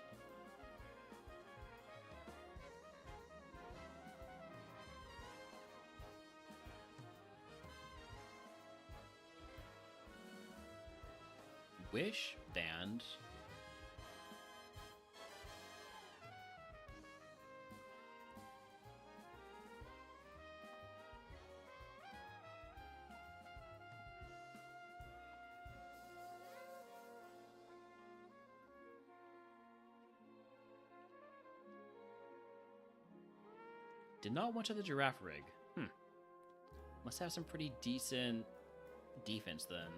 Wish Band. Did not want to the Giraffe Rig. Must have some pretty decent defense then.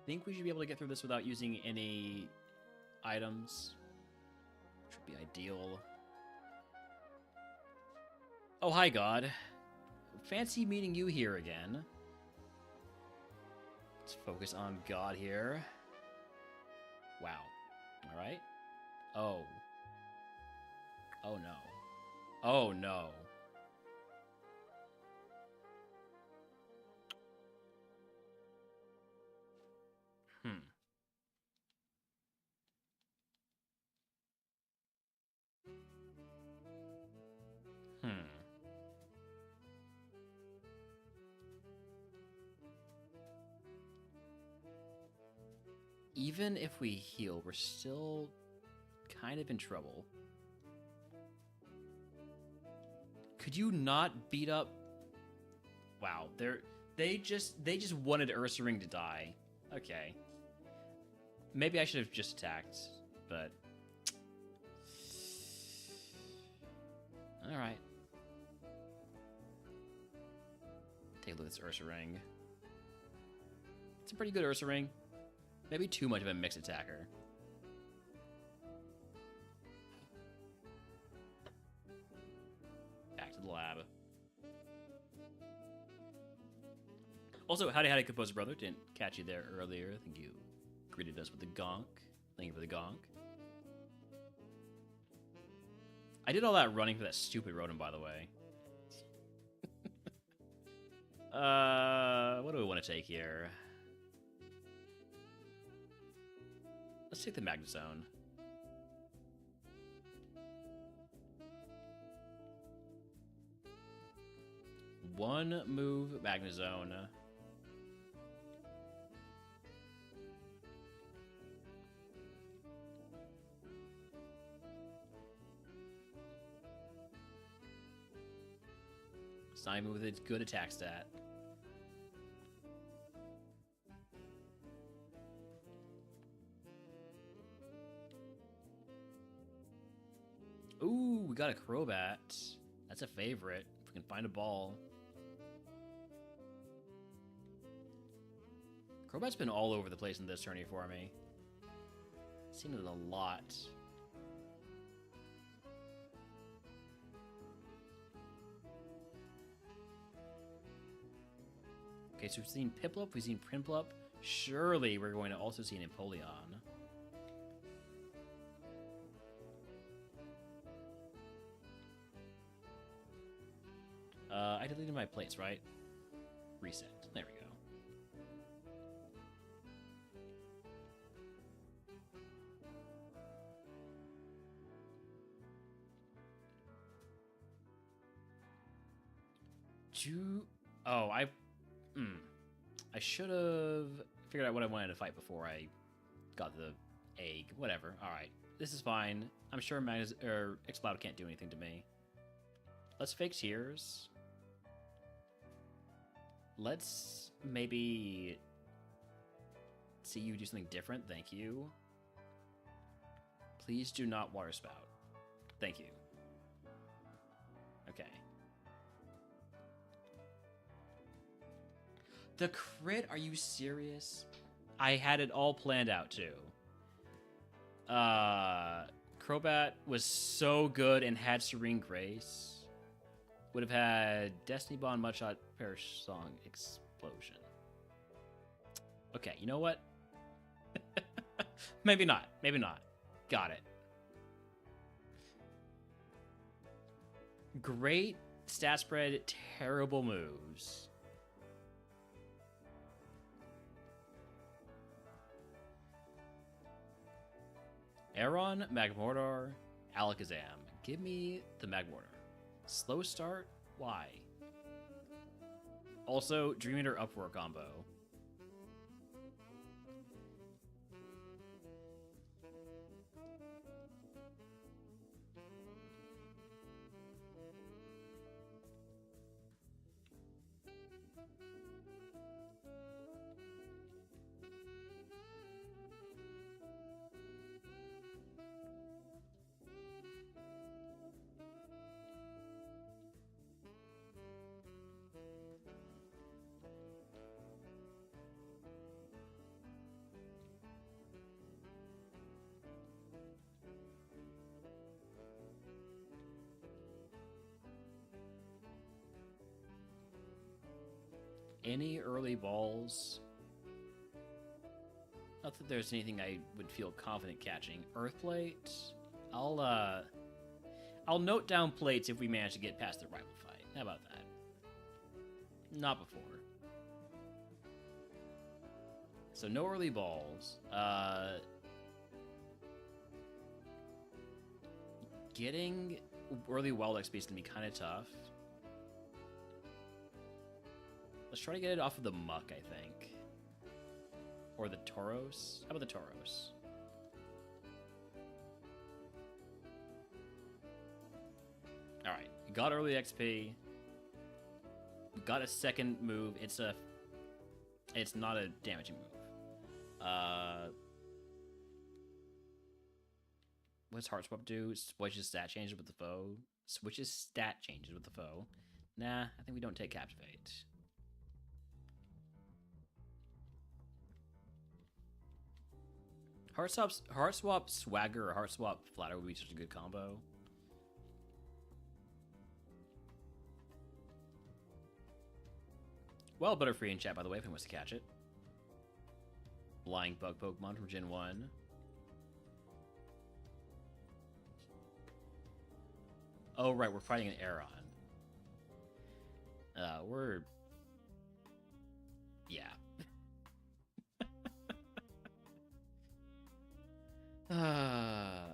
Think we should be able to get through this without using any items, which would be ideal. Oh, hi, God. Fancy meeting you here again. Let's focus on God here. Wow. All right. Oh. Oh, no. Oh, no. Even if we heal, we're still kind of in trouble. Could you not beat up? Wow, they just wanted Ursaring to die. Okay. Maybe I should have just attacked, but all right. Take a look at this Ursaring. It's a pretty good Ursaring. Maybe too much of a mixed attacker. Back to the lab. Also, howdy, Composer Brother. Didn't catch you there earlier. I think you greeted us with the gonk. Thank you for the gonk. I did all that running for that stupid Rotom, by the way. What do we want to take here? Let's take the Magnezone. One move Magnezone. Sign move with its good attack stat. Ooh, we got a Crobat. That's a favorite. If we can find a ball. Crobat's been all over the place in this tourney for me. Seen it a lot. Okay, so we've seen Piplup, we've seen Prinplup. Surely we're going to also see an Empoleon. I deleted my plates, right? Reset. There we go. Oh, I should have figured out what I wanted to fight before I got the egg. Whatever. All right, this is fine. I'm sure Magnus or Xcloud can't do anything to me. Let's fake tears. Let's maybe see you do something different. Thank you. Please do not water spout. Thank you. Okay. The crit? Are you serious? I had it all planned out too. Crobat was so good and had Serene Grace. Would have had Destiny Bond, Mudshot, Perish Song, Explosion. Okay, you know what? Maybe not. Maybe not. Got it. Great stat spread, terrible moves. Aeron, Magmortar, Alakazam. Give me the Magmortar. Slow start? Why? Also, Dream Eater Uproar combo. Any early balls? Not that there's anything I would feel confident catching. Earthplate? I'll note down plates if we manage to get past the rival fight. How about that? Not before. So no early balls. Getting early wild XP is gonna be kind of tough. Let's try to get it off of the Muck, I think. Or the Tauros. How about the Tauros? Alright, we got early XP. We got a second move. It's not a damaging move. What's Heart Swap do? Switches stat changes with the foe. Switches stat changes with the foe. Nah, I think we don't take Captivate. Heart Swap Swagger or Heart Swap Flatter would be such a good combo. Well, Butterfree in chat, by the way, if anyone wants to catch it. Flying Bug Pokemon from Gen 1. Oh, right, we're fighting an Aeron. Yeah.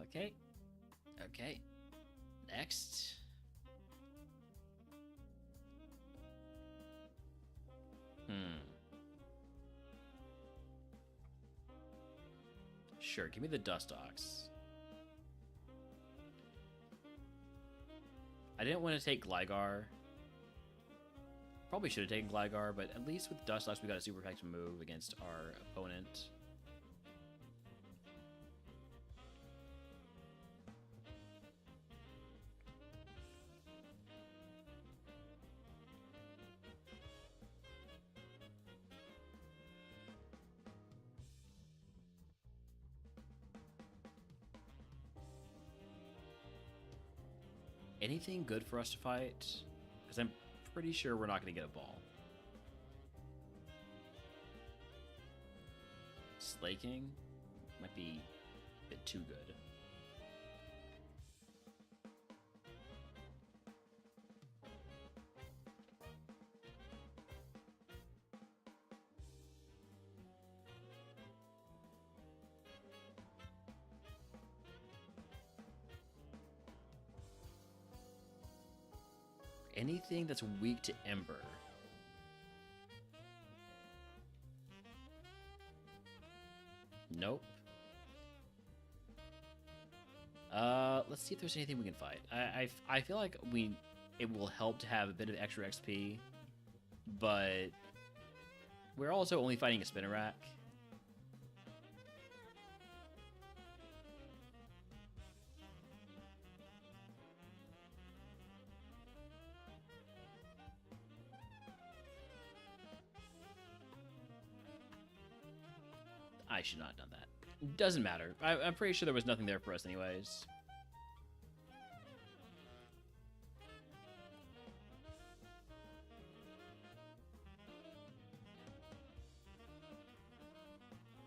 Okay. Okay. Next. Sure, give me the Dustox. I didn't want to take Gligar. Probably should have taken Gligar, but at least with Dustox we got a super effective move against our opponent. Anything good for us to fight? Because I'm pretty sure we're not going to get a ball. Slaking might be a bit too good. Anything that's weak to Ember. Nope. Let's see if there's anything we can fight. I feel like it will help to have a bit of extra XP, but we're also only fighting a Spinnerack. I should not have done that. Doesn't matter. I'm pretty sure there was nothing there for us anyways.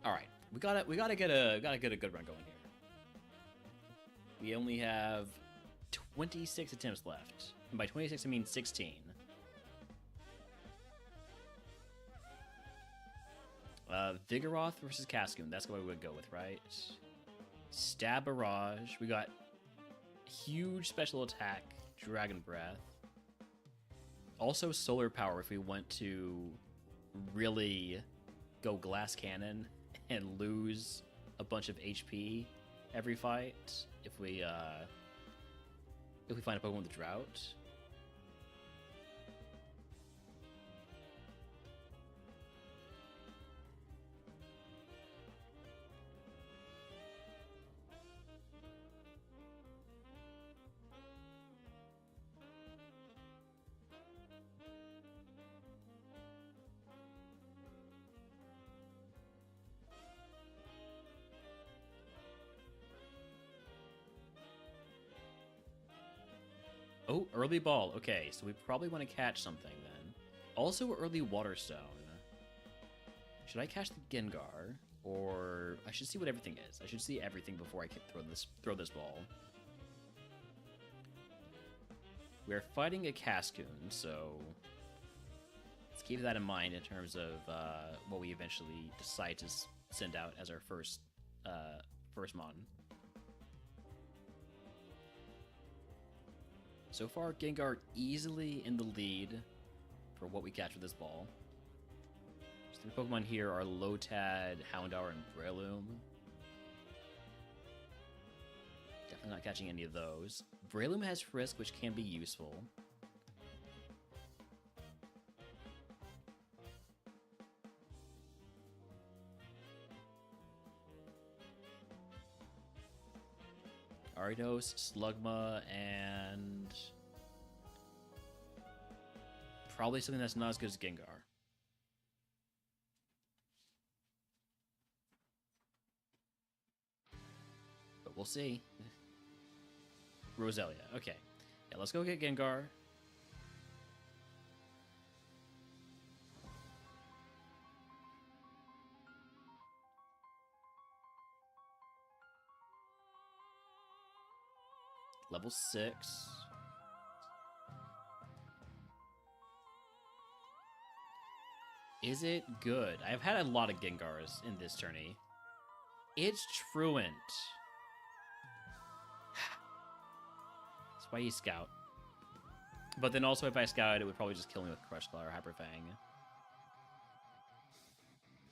All right, we gotta get a good run going here. We only have 26 attempts left, and by 26 I mean 16. Vigoroth versus Cascoon. That's what we would go with, right? Stab Barrage. We got huge special attack, Dragon Breath. Also Solar Power if we want to really go Glass Cannon and lose a bunch of HP every fight. If we find a Pokemon with the Drought. Oh, early ball. Okay, so we probably want to catch something then. Also, early water stone. Should I catch the Gengar, or I should see what everything is? I should see everything before I throw this ball. We're fighting a Cascoon, so let's keep that in mind in terms of what we eventually decide to send out as our first mon. So far, Gengar easily in the lead for what we catch with this ball. So the Pokemon here are Lotad, Houndour, and Breloom. Definitely not catching any of those. Breloom has Frisk, which can be useful. Ariados, Slugma, and probably something that's not as good as Gengar. But we'll see. Roselia, okay. Yeah, let's go get Gengar. Level 6. Is it good? I've had a lot of Gengars in this tourney. It's Truant. That's why you scout. But then also if I scout, it would probably just kill me with Crush Claw or Hyper Fang.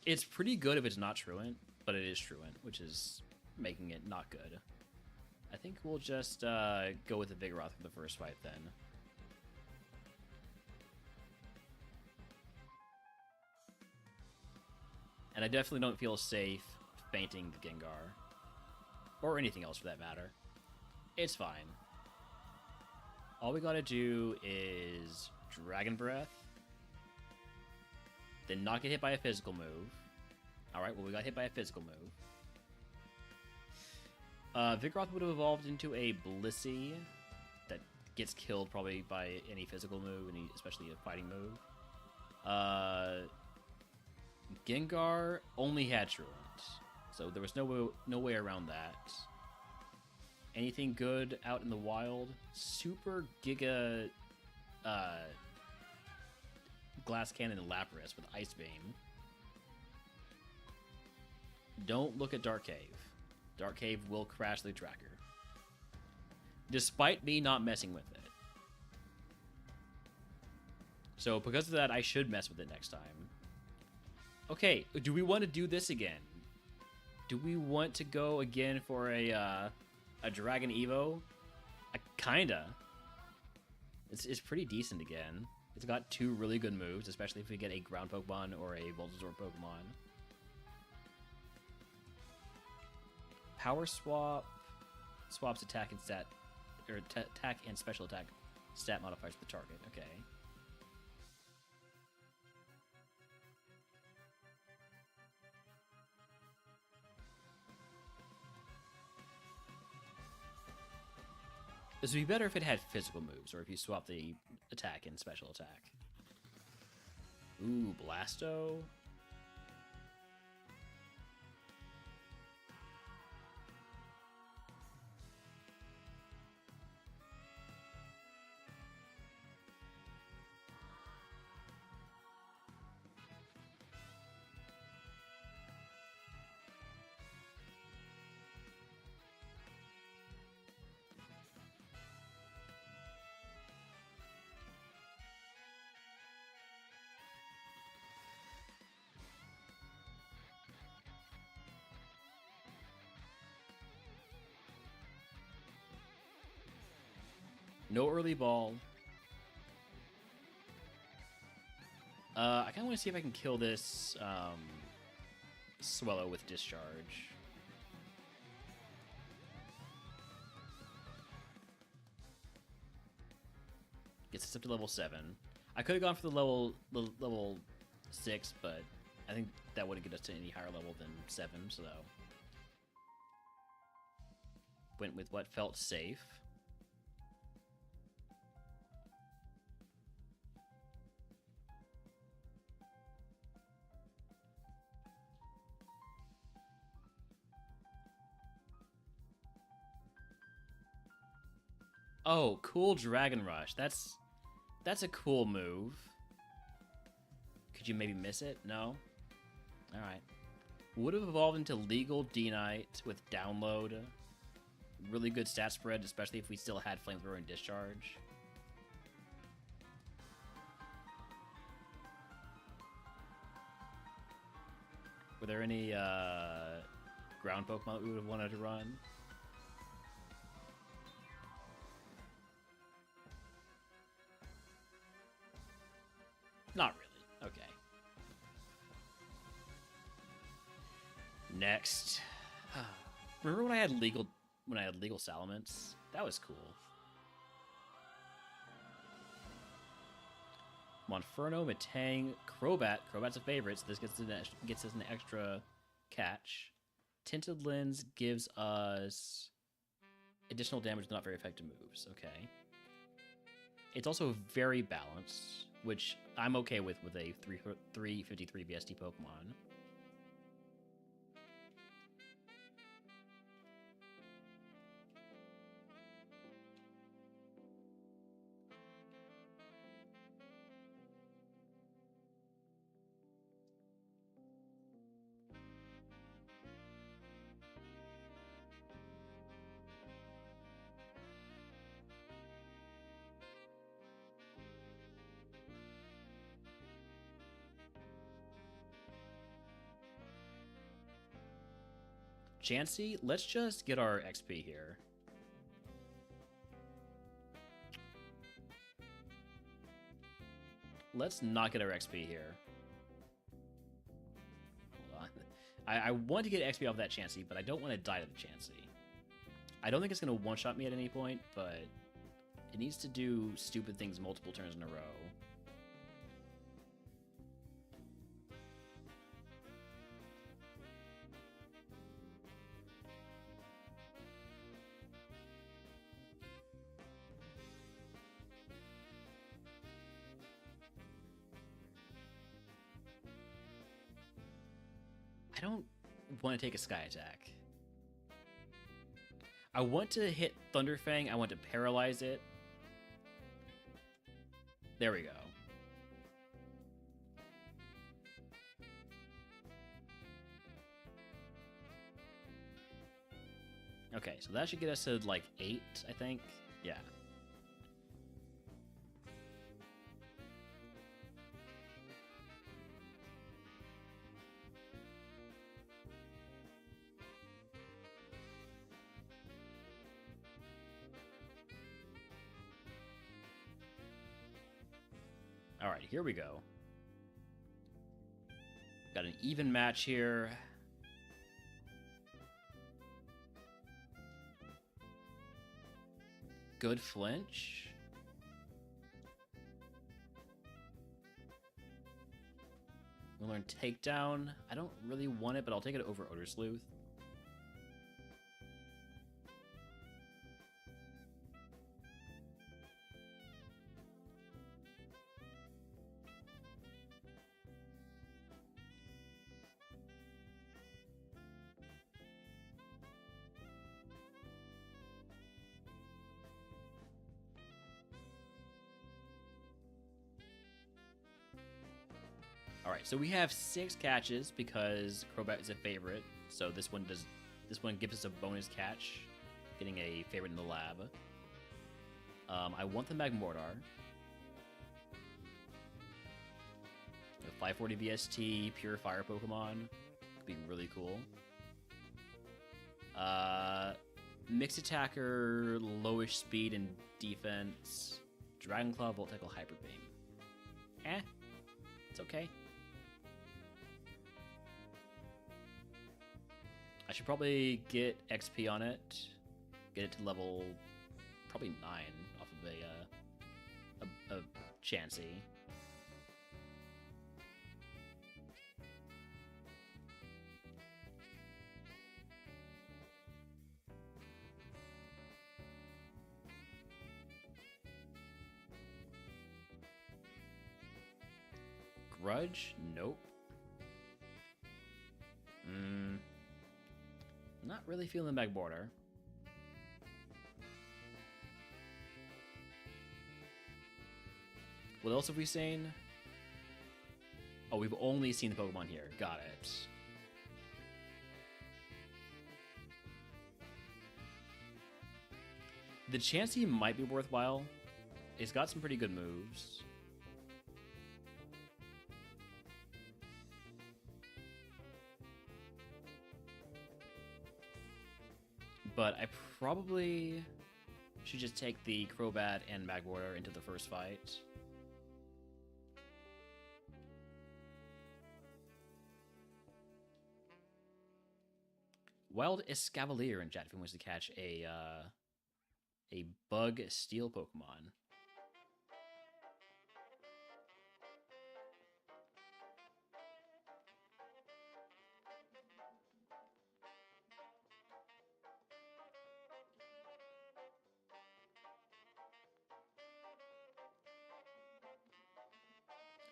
It's pretty good if it's not Truant, but it is Truant, which is making it not good. I think we'll just go with the Vigoroth for the first fight then. And I definitely don't feel safe fainting the Gengar. Or anything else for that matter. It's fine. All we gotta do is Dragon Breath. Then not get hit by a physical move. Alright, well we got hit by a physical move. Vigoroth would have evolved into a Blissey that gets killed probably by any physical move, especially a fighting move. Gengar only had Truant, so there was no way around that. Anything good out in the wild? Super Giga Glass Cannon and Lapras with Ice Beam. Don't look at Dark Cave. Dark Cave will crash the tracker. Despite me not messing with it. So because of that, I should mess with it next time. Okay, do we want to do this again? Do we want to go again for a Dragon Evo? Kinda. It's pretty decent again. It's got 2 really good moves, especially if we get a ground Pokemon or a Voltazor Pokemon. Power Swap swaps attack and stat, or attack and special attack stat modifiers for the target. Okay. This would be better if it had physical moves, or if you swap the attack and special attack. Ooh, Blasto. No early ball. I kind of want to see if I can kill this Swellow with Discharge. Gets us up to level 7. I could have gone for the level 6, but I think that wouldn't get us to any higher level than 7, so went with what felt safe. Oh, cool Dragon Rush. That's a cool move. Could you maybe miss it? No? Alright. Would have evolved into Legal D-Knight with Download. Really good stat spread, especially if we still had Flamethrower and Discharge. Were there any ground Pokemon that we would have wanted to run? Not really. Okay. Next. Remember when I had legal Salamence? That was cool. Monferno, Metang, Crobat. Crobat's a favorite, so this gets us an extra catch. Tinted Lens gives us additional damage with not very effective moves. Okay. It's also very balanced, which I'm okay with a 353 VST Pokemon. Chansey, let's just get our XP here. Let's not get our XP here. Hold on. I want to get XP off that Chansey, but I don't want to die to the Chansey. I don't think it's going to one-shot me at any point, but it needs to do stupid things multiple turns in a row. I don't want to take a Sky Attack. I want to hit Thunderfang. I want to paralyze it. There we go. Okay, so that should get us to like 8, I think. Yeah. Alright, here we go. Got an even match here. Good flinch. We'll learn Takedown. I don't really want it, but I'll take it over Odor Sleuth. Alright, so we have 6 catches because Crobat is a favorite. So this one gives us a bonus catch, getting a favorite in the lab. I want the Magmortar. A 540 VST, pure fire Pokemon. Could be really cool. Mixed attacker, lowish speed and defense. Dragon Claw, Volt Tackle, Hyper Beam. It's okay. I should probably get XP on it. Get it to level probably 9 off of a Chansey. Grudge? Nope. Not really feeling the Magmortar. What else have we seen? Oh, we've only seen the Pokemon here. Got it. The Chansey might be worthwhile. It's got some pretty good moves. But I probably should just take the Crobat and Magmortar into the first fight. Wild Escavalier in chat if he wants to catch a bug steel Pokemon.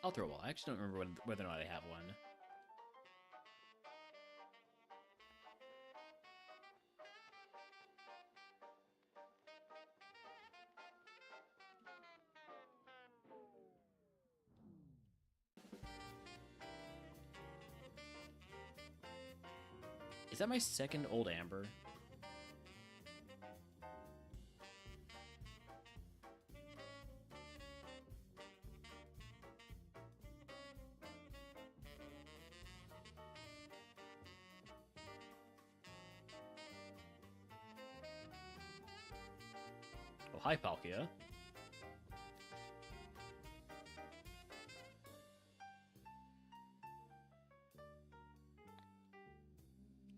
I'll throw a ball. I actually don't remember whether or not I have one. Is that my second Old Amber? Oh, hi, Palkia.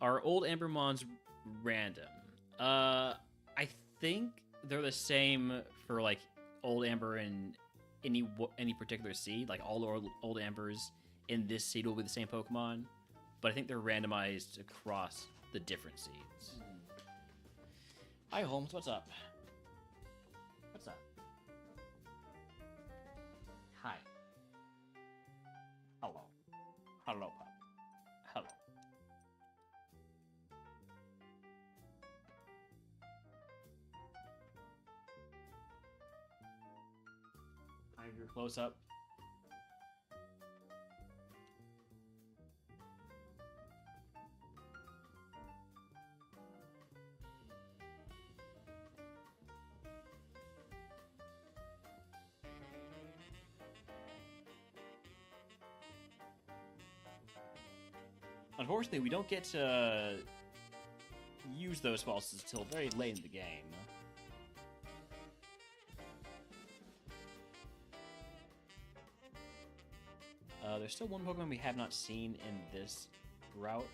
Are Old Ambermons random? I think they're the same for like Old Amber in any particular seed. Like all Old Ambers in this seed will be the same Pokemon, but I think they're randomized across the different seeds. Hi, Holmes. What's up? What's up? Hi. Hello. Hello, pup. Hello. Your close up. Unfortunately, we don't get to use those pulses until very late in the game. There's still one Pokemon we have not seen in this route.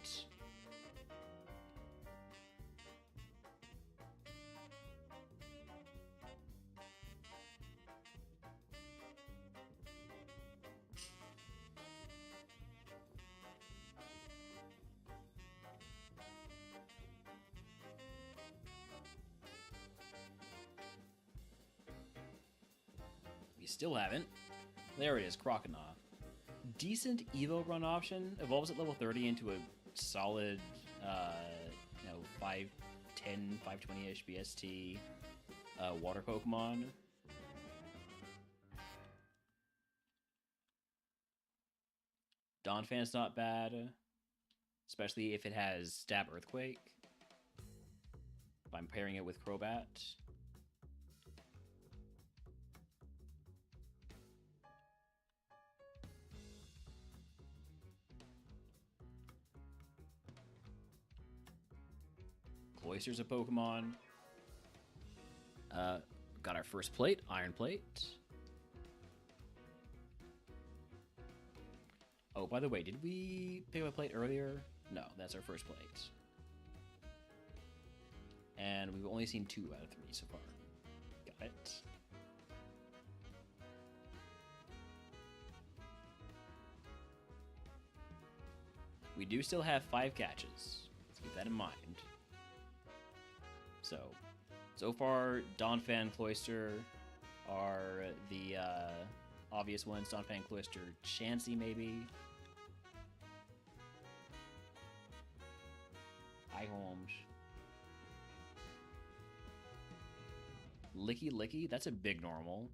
We still haven't. There it is, Croconaw. Decent Evo run option. Evolves at level 30 into a solid, 510, 520-ish BST water Pokemon. Donphan's not bad, especially if it has Stab Earthquake. If I'm pairing it with Crobat. Cloyster's a Pokemon. Got our first plate, Iron Plate. Oh, by the way, did we pick up a plate earlier? No, that's our first plate. And we've only seen 2 out of 3 so far. Got it. We do still have 5 catches. Let's keep that in mind. So far, Donphan, Cloyster are the obvious ones. Donphan, Cloyster, Chansey, maybe. Iholmes. Licky Licky, that's a big normal.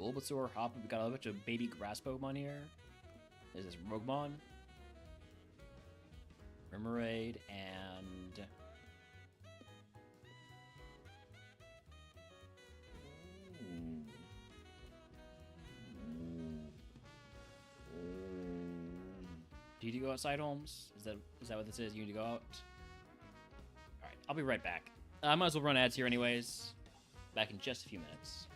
Bulbasaur, Hop, we got a bunch of baby grass Pokemon here. There's this Roguemon, Remoraid, and do you need to go outside, Holmes? Is that what this is? You need to go out? Alright, I'll be right back. I might as well run ads here anyways. Back in just a few minutes.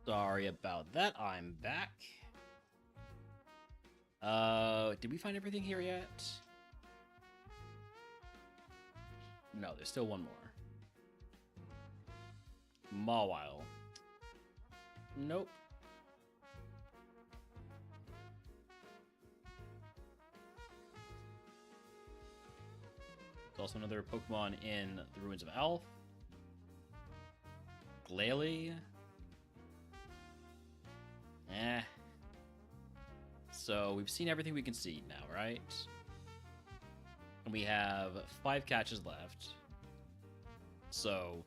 Sorry about that. I'm back. Did we find everything here yet? No, there's still one more. Mawile. Nope. There's also another Pokemon in the Ruins of Elf. Glalie. Eh. So we've seen everything we can see now, right? And we have 5 catches left. So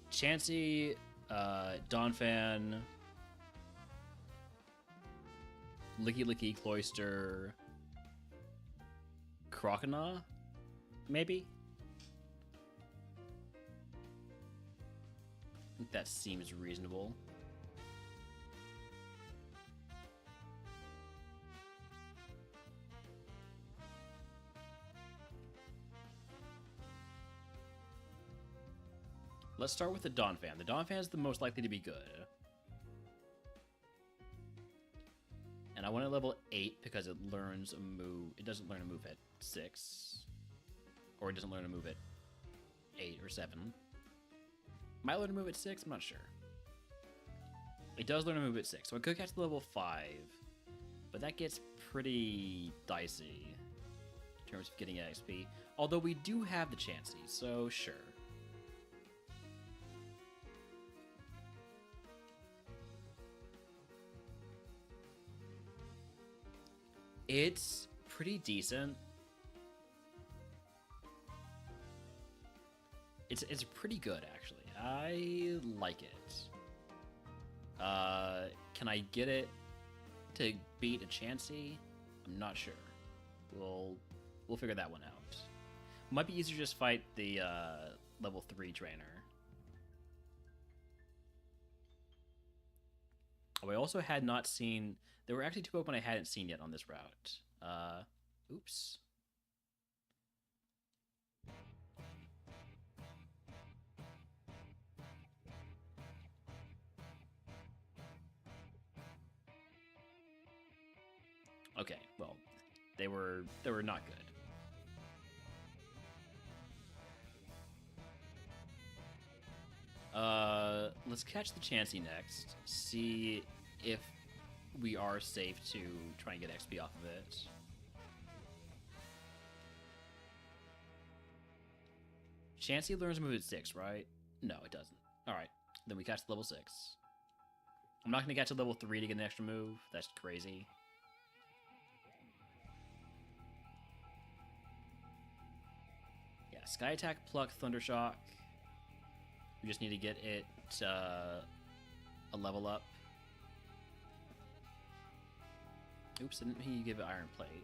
Chansey, Donphan, Licky Licky, Cloyster, Croconaw, maybe? I think that seems reasonable. Let's start with the Donphan. The Donphan is the most likely to be good. And I want to level 8 because it learns a move. It doesn't learn a move at 6. Or it doesn't learn a move at 8 or 7. Might learn a move at 6? I'm not sure. It does learn a move at 6. So I could catch the level 5. But that gets pretty dicey in terms of getting XP. Although we do have the Chansey, so sure. It's pretty decent. It's pretty good, actually. I like it. Can I get it to beat a Chansey? I'm not sure. We'll figure that one out. Might be easier to just fight the level 3 trainer. Oh, I also had not seen... There were actually 2 Pokemon I hadn't seen yet on this route. Oops. Okay, well, they were not good. Let's catch the Chansey next. See if we are safe to try and get XP off of it. Chansey learns a move at 6, right? No, it doesn't. Alright, then we catch level 6. I'm not going to catch a level 3 to get an extra move. That's crazy. Yeah, Sky Attack, Pluck, Thundershock. We just need to get it a level up. Oops, didn't he give it Iron Plate?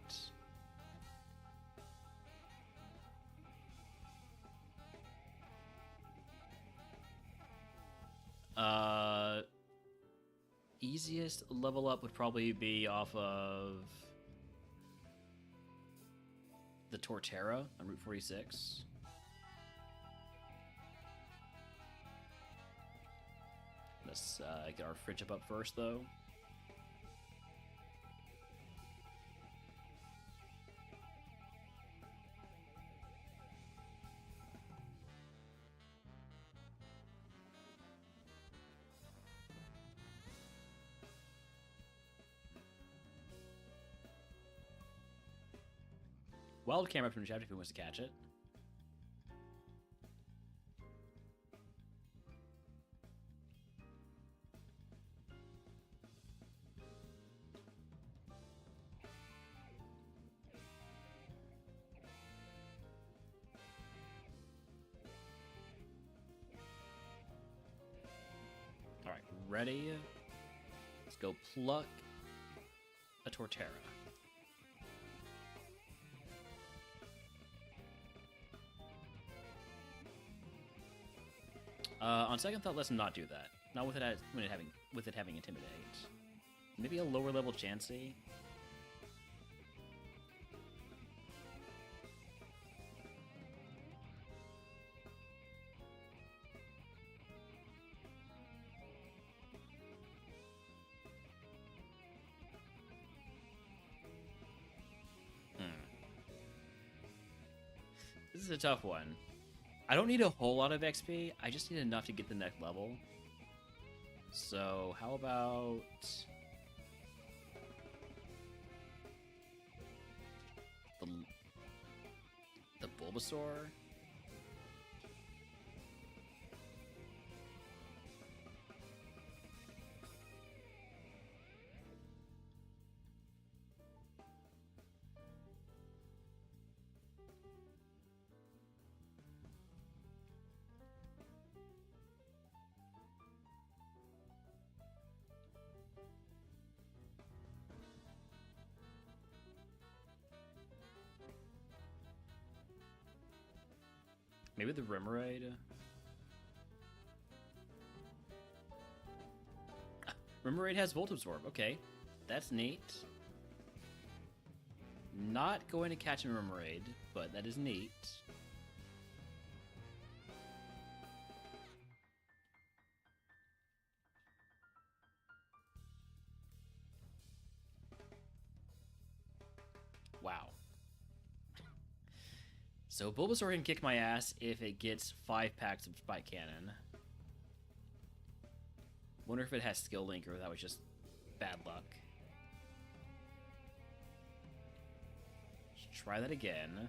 Easiest level up would probably be off of the Torterra on Route 46. Let's get our Friendship up first, though. Wild Camera from the chapter if he wants to catch it. Alright, ready? Let's go pluck a Torterra. On second thought, let's not do that. Not with it having Intimidate. Maybe a lower level Chansey. This is a tough one. I don't need a whole lot of XP. I just need enough to get the next level. So, how about... The Bulbasaur? Maybe the Remoraid? Remoraid has Volt Absorb. Okay, that's neat. Not going to catch a Remoraid, but that is neat. Wow. So Bulbasaur can kick my ass if it gets 5 packs of Spike Cannon. Wonder if it has Skill Link or that was just bad luck. Let's try that again.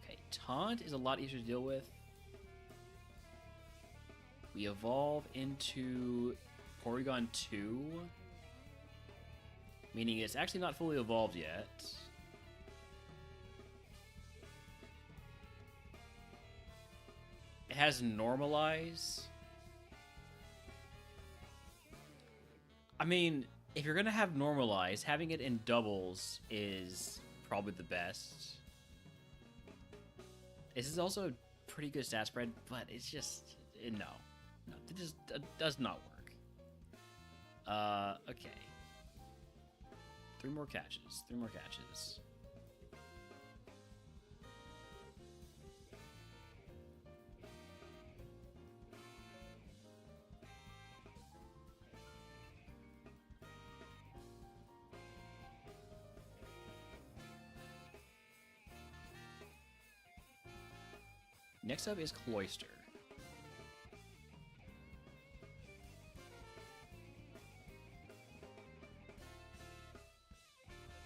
Okay, Taunt is a lot easier to deal with. We evolve into Porygon 2. Meaning it's actually not fully evolved yet. It has Normalize. I mean, if you're gonna have Normalize, having it in doubles is probably the best. This is also a pretty good stat spread, but it's just... No, it just does not work. Okay. 3 more catches. 3 more catches. Next up is Cloyster.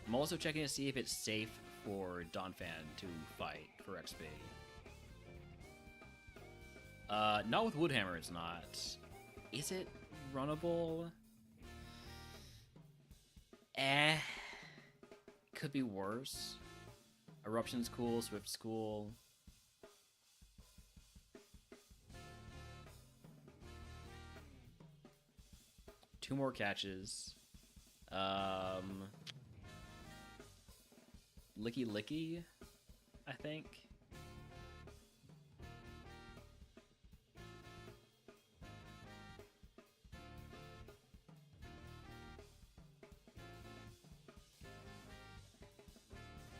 I'm also checking to see if it's safe for Donphan to fight for XP. Not with Woodhammer, it's not. Is it runnable? Could be worse. Eruption's cool, Swift's cool. Two more catches. Licky Licky, I think.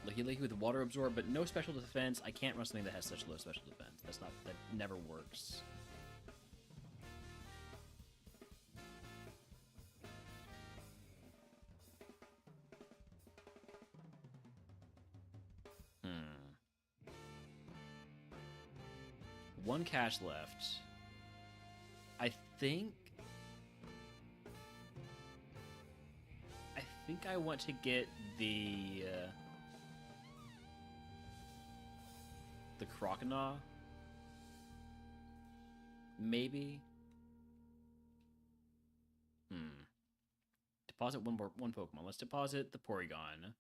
Licky Licky with Water Absorb, but no special defense. I can't run something that has such low special defense. That never works. One cache left. I think I want to get the Croconaw. Maybe. Deposit one Pokemon. Let's deposit the Porygon.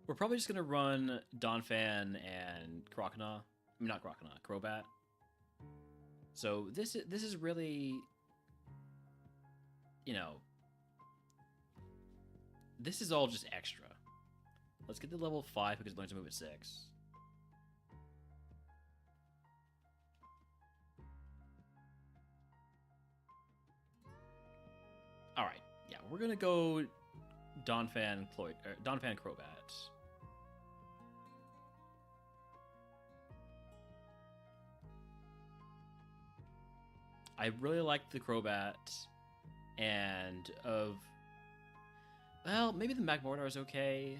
We're probably just gonna run Donphan and Croconaw. I mean, not Croconaw, Crobat. So this is really, you know, this is all just extra. Let's get to level 5 because it learns to move at 6. All right, yeah, we're gonna go Donphan Crobat. I really like the Crobat, and well, maybe the Magmortar is okay.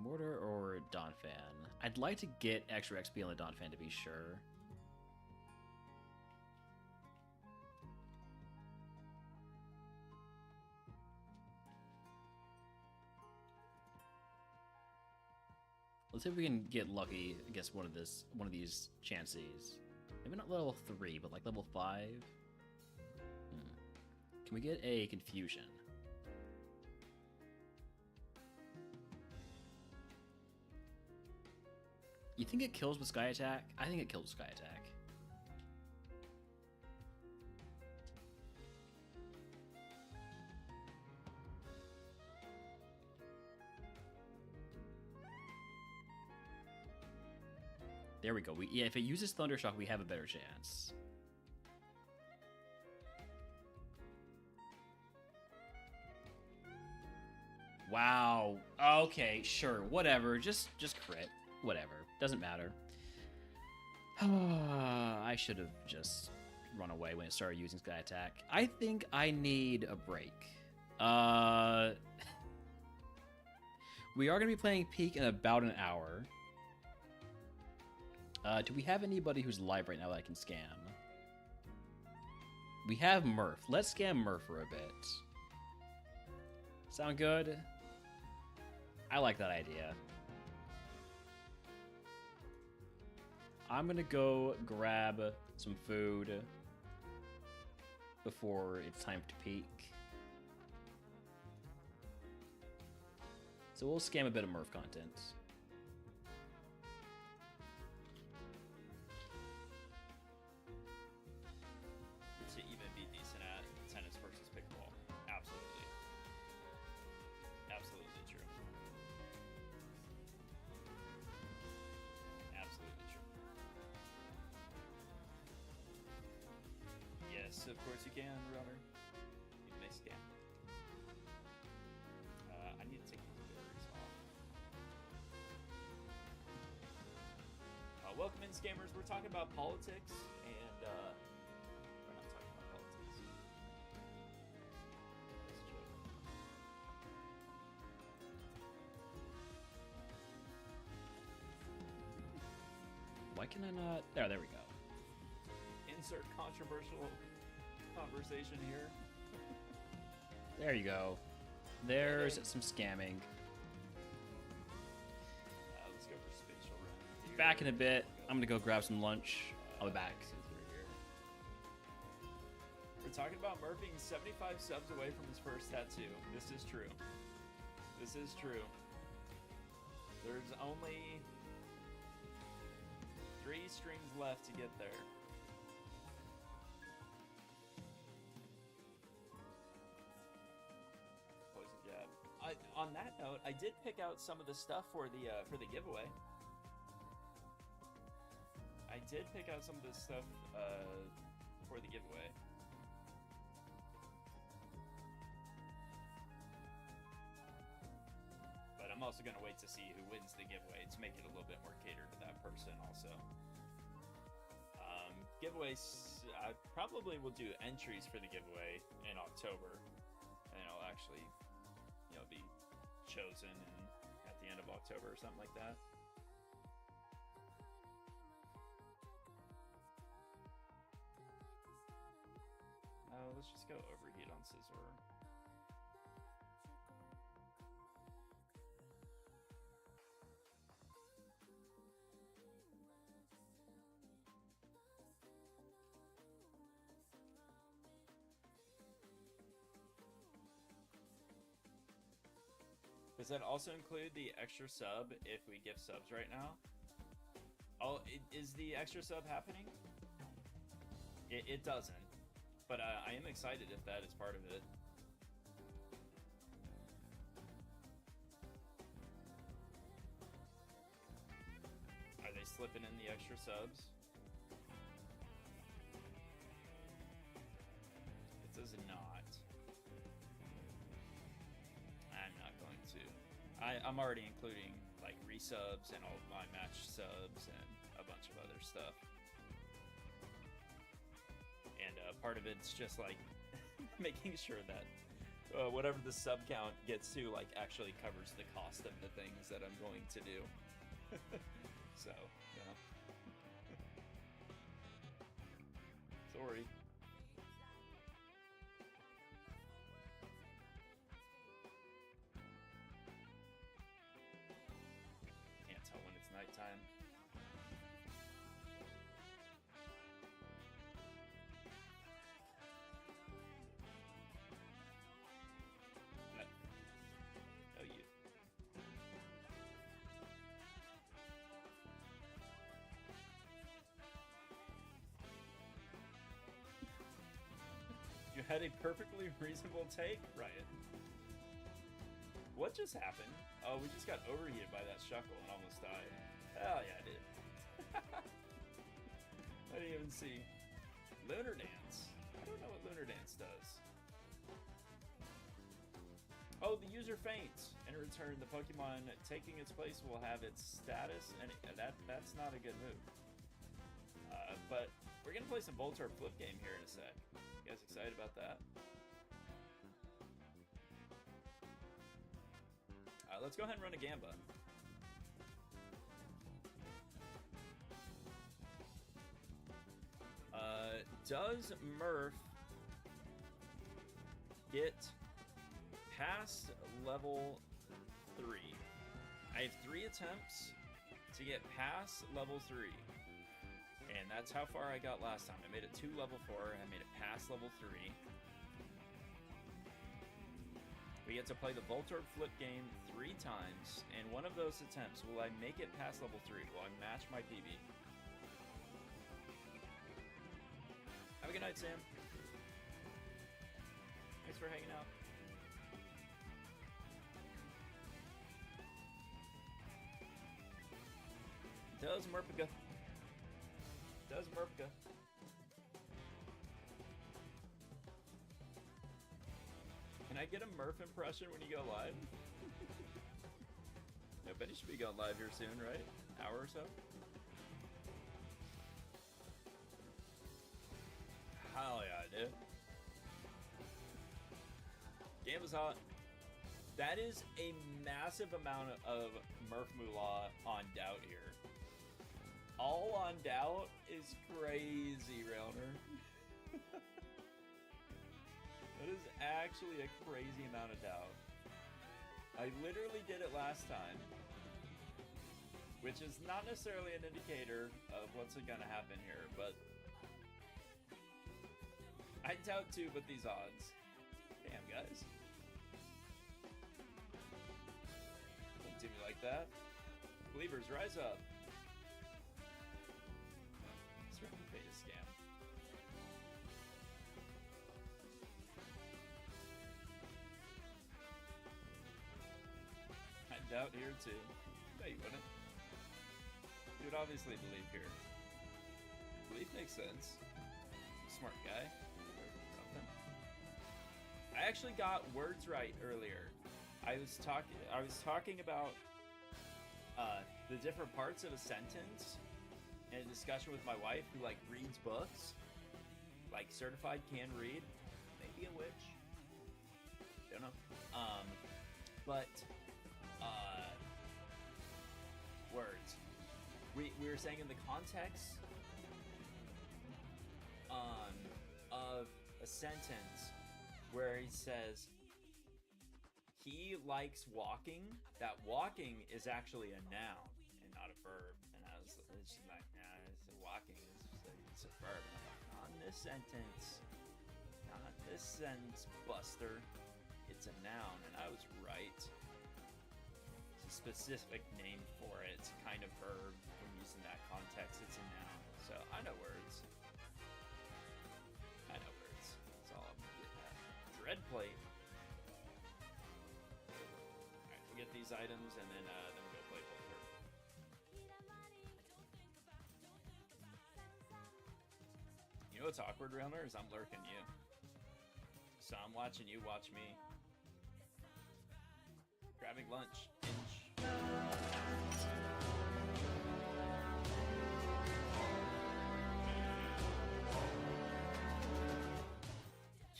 Magmortar or Donphan? I'd like to get extra XP on the Donphan to be sure. Let's see if we can get lucky against one of these chances. Maybe not level 3, but like level 5. Can we get a confusion? You think it kills with Sky Attack? I think it kills with Sky Attack. There we go. Yeah, if it uses Thunder Shock, we have a better chance. Wow. Okay, sure. Whatever. Just crit. Whatever. Doesn't matter. I should have just run away when it started using Sky Attack. I think I need a break. We are going to be playing Peak in about an hour. Do we have anybody who's live right now that I can scam? We have Murph. Let's scam Murph for a bit. Sound good? I like that idea. I'm gonna go grab some food before it's time to peak. So we'll scam a bit of Murph content. To even be decent at tennis versus pickleball. Absolutely. Absolutely true. Absolutely true. Yes, of course you can, Runner. You may scam. I need to take these batteries off. Welcome in, scammers. We're talking about politics, and we're not talking about politics. That's a joke. Why can I not? There we go. Insert controversial conversation here. There you go. There's some scamming. Let's go for spatial run. Back in a bit. I'm gonna go grab some lunch. I'll be back. We're talking about Murph being 75 subs away from his first tattoo. This is true. This is true. There's only 3 strings left to get there. Poison jab. On that note, I did pick out some of the stuff for the giveaway. I did pick out some of the stuff for the giveaway. But I'm also going to wait to see who wins the giveaway to make it a little bit more catered to that person also. Giveaways, I probably will do entries for the giveaway in October. And it'll actually, be chosen at the end of October or something like that. Let's just go overheat on Scizor. Does that also include the extra sub if we gift subs right now? Oh, is the extra sub happening? It doesn't. But I am excited if that is part of it. slipping in the extra subs. It does not. I'm not going to. I'm already including like resubs and all of my match subs and a bunch of other stuff. And part of it's just like making sure that whatever the sub count gets to like actually covers the cost of the things that I'm going to do. So, yeah. Sorry. Can't tell when it's nighttime. Oh, you. You had a perfectly reasonable take, Riot. What just happened? Oh, we just got overheated by that shuckle and almost died. Hell yeah, I did. I didn't even see. Lunar Dance. I don't know what Lunar Dance does. Oh, the user faints. In return, the Pokemon taking its place will have its status, and that's not a good move. But we're gonna play some Voltorb flip game here in a sec. You guys excited about that? Let's go ahead and run a Gamba. Does Murph get past level 3? I have 3 attempts to get past level 3. And that's how far I got last time. I made it to level 4. I made it past level 3. We get to play the Voltorb flip game 3 times. And one of those attempts, will I make it past level 3? Will I match my PB? Have a good night, Sam. Thanks for hanging out. Does Murpica. Does Murpica. Can I get a Murph impression when you go live? I bet he should be going live here soon, right? Hour or so? Hell yeah, dude. Game was hot. That is a massive amount of Murph Moolah on Doubt here. All on Doubt is crazy, Realner. That is actually a crazy amount of Doubt. I literally did it last time, which is not necessarily an indicator of what's gonna happen here, but I doubt too with these odds. Damn, guys. Don't do me like that. Believers, rise up. It's really a beta scam. I doubt here too. No, you wouldn't. You would obviously believe here. Belief makes sense. Smart guy. Something. I actually got words right earlier. I was talking about the different parts of a sentence in a discussion with my wife, who like reads books, like certified can read, maybe a witch, don't know. But words. We were saying in the context of a sentence where he says he likes walking, that walking is actually a noun and not a verb. And I was just like, nah, it's a walking, it's a verb. And I'm like, not in this sentence, not in this sentence, Buster. It's a noun, and I was right. It's a specific name for it. It's a kind of verb. When using that context, it's a noun. So I know words. I know words. That's all I'm getting at. Dread plate. Alright, we'll get these items and then we'll go play Voltorb. know what's awkward, Realmer, is I'm lurking you. So I'm watching you watch me. Grabbing lunch. Inch.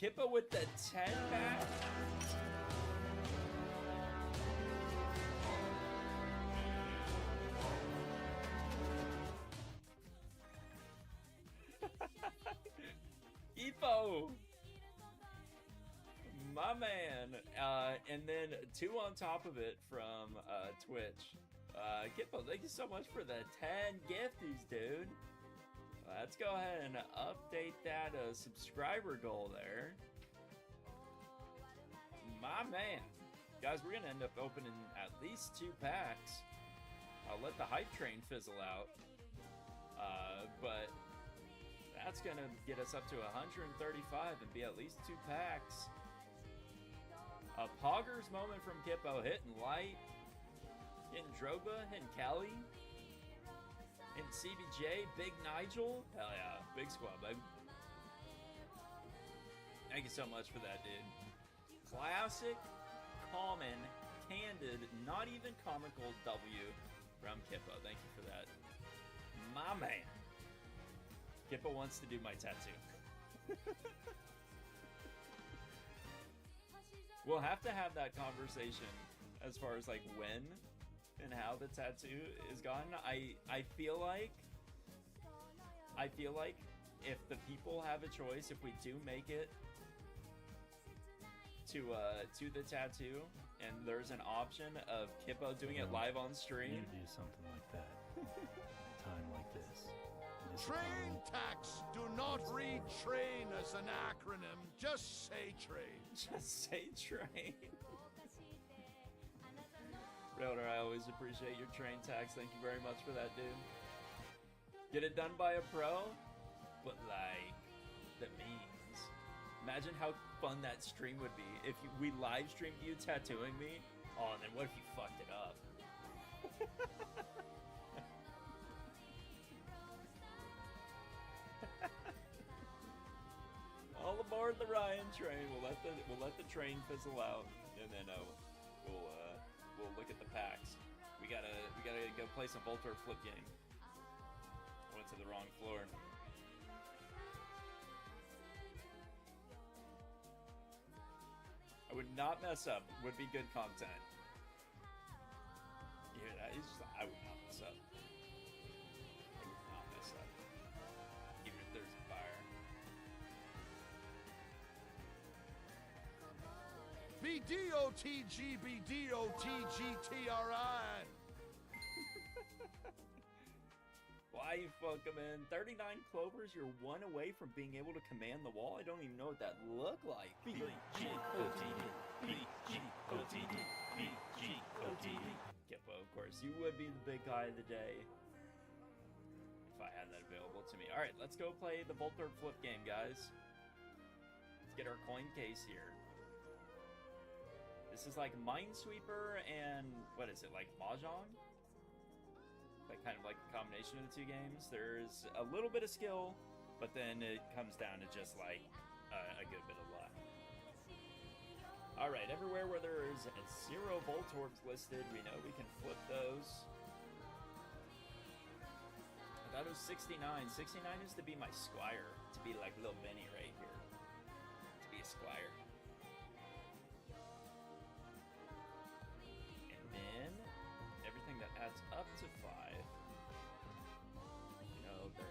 Kippa with the 10 back. Epo! My man. And then 2 on top of it from Twitch. Kippo, thank you so much for the 10 gifties, dude. Let's go ahead and update that subscriber goal there. My man. Guys, we're going to end up opening at least 2 packs. I'll let the hype train fizzle out. But that's going to get us up to 135 and be at least 2 packs. A Poggers moment from Kippo. Hitting Light. Hitting Drogba. Hitting Cali. And CBJ, Big Nigel. Hell yeah, big squad, baby. Thank you so much for that, dude. Classic, common, candid, not even comical W from Kippo. Thank you for that. My man. Kippo wants to do my tattoo. We'll have to have that conversation as far as like when and how the tattoo is gone. I feel like if the people have a choice, if we do make it to the tattoo and there's an option of Kippo doing it live on stream. You need to do something like that. At a time like this. Train tax. Do not read train as an acronym. Just say train. Just say train. Realtor, I always appreciate your train tax. Thank you very much for that, dude. Get it done by a pro? But like, the memes. Imagine how fun that stream would be if we live streamed you tattooing me. Oh, and then what if you fucked it up? All aboard the Ryan train. We'll let the train fizzle out, and then we'll look at the packs. We gotta go play some Voltor flip game. I went to the wrong floor. I would not mess up. Would be good content. You hear that? He's just like, I would not mess up. I would not mess up. Even if there's a fire. BDOTGBDOTGTRI. Why you fuck him in? 39 clovers, you're 1 away from being able to command the wall? I don't even know what that looked like. B-G-O-T-D, B-G-O-T-D, B-G-O-T-D. Kippo, of course. You would be the big guy of the day if I had that available to me. Alright, let's go play the Voltor flip game, guys. Let's get our coin case here. This is like Minesweeper and, what is it, like Mahjong? Like kind of like a combination of the 2 games. There's a little bit of skill, but then it comes down to just like a good bit of luck. Alright, everywhere where there's 0 Voltorbs listed, we know we can flip those. I thought it was 69. 69 is to be my Squire, to be like little Benny right here. To be a Squire. And then everything that adds up to 5. You know, the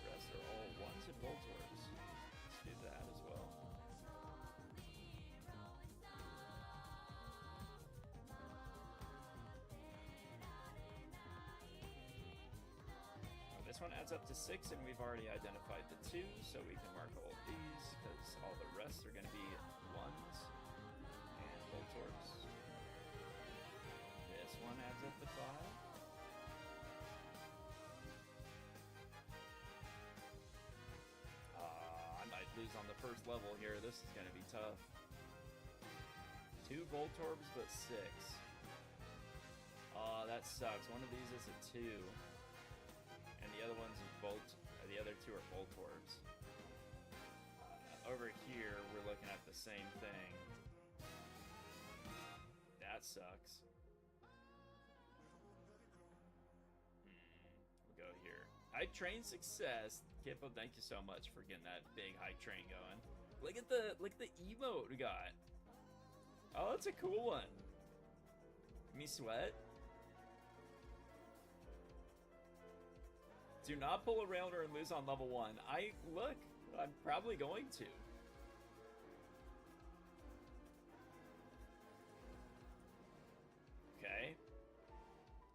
rest are all 1s and Voltorbs. Let's do that as well. This one adds up to 6, and we've already identified the 2, so we can mark all of these, because all the rest are going to be 1s and Voltorbs. This one adds up to 5. I might lose on the first level here. This is going to be tough. 2 Voltorbs, but 6. That sucks. One of these is a 2. And the other one's the other 2 are Voltorbs. over here, we're looking at the same thing. That sucks. We'll go here. Hype train success. Kippo, thank you so much for getting that big hype train going. Look at the emote we got. Oh, that's a cool one. Me sweat. Do not pull a Railner and lose on level 1. I'm probably going to. Okay.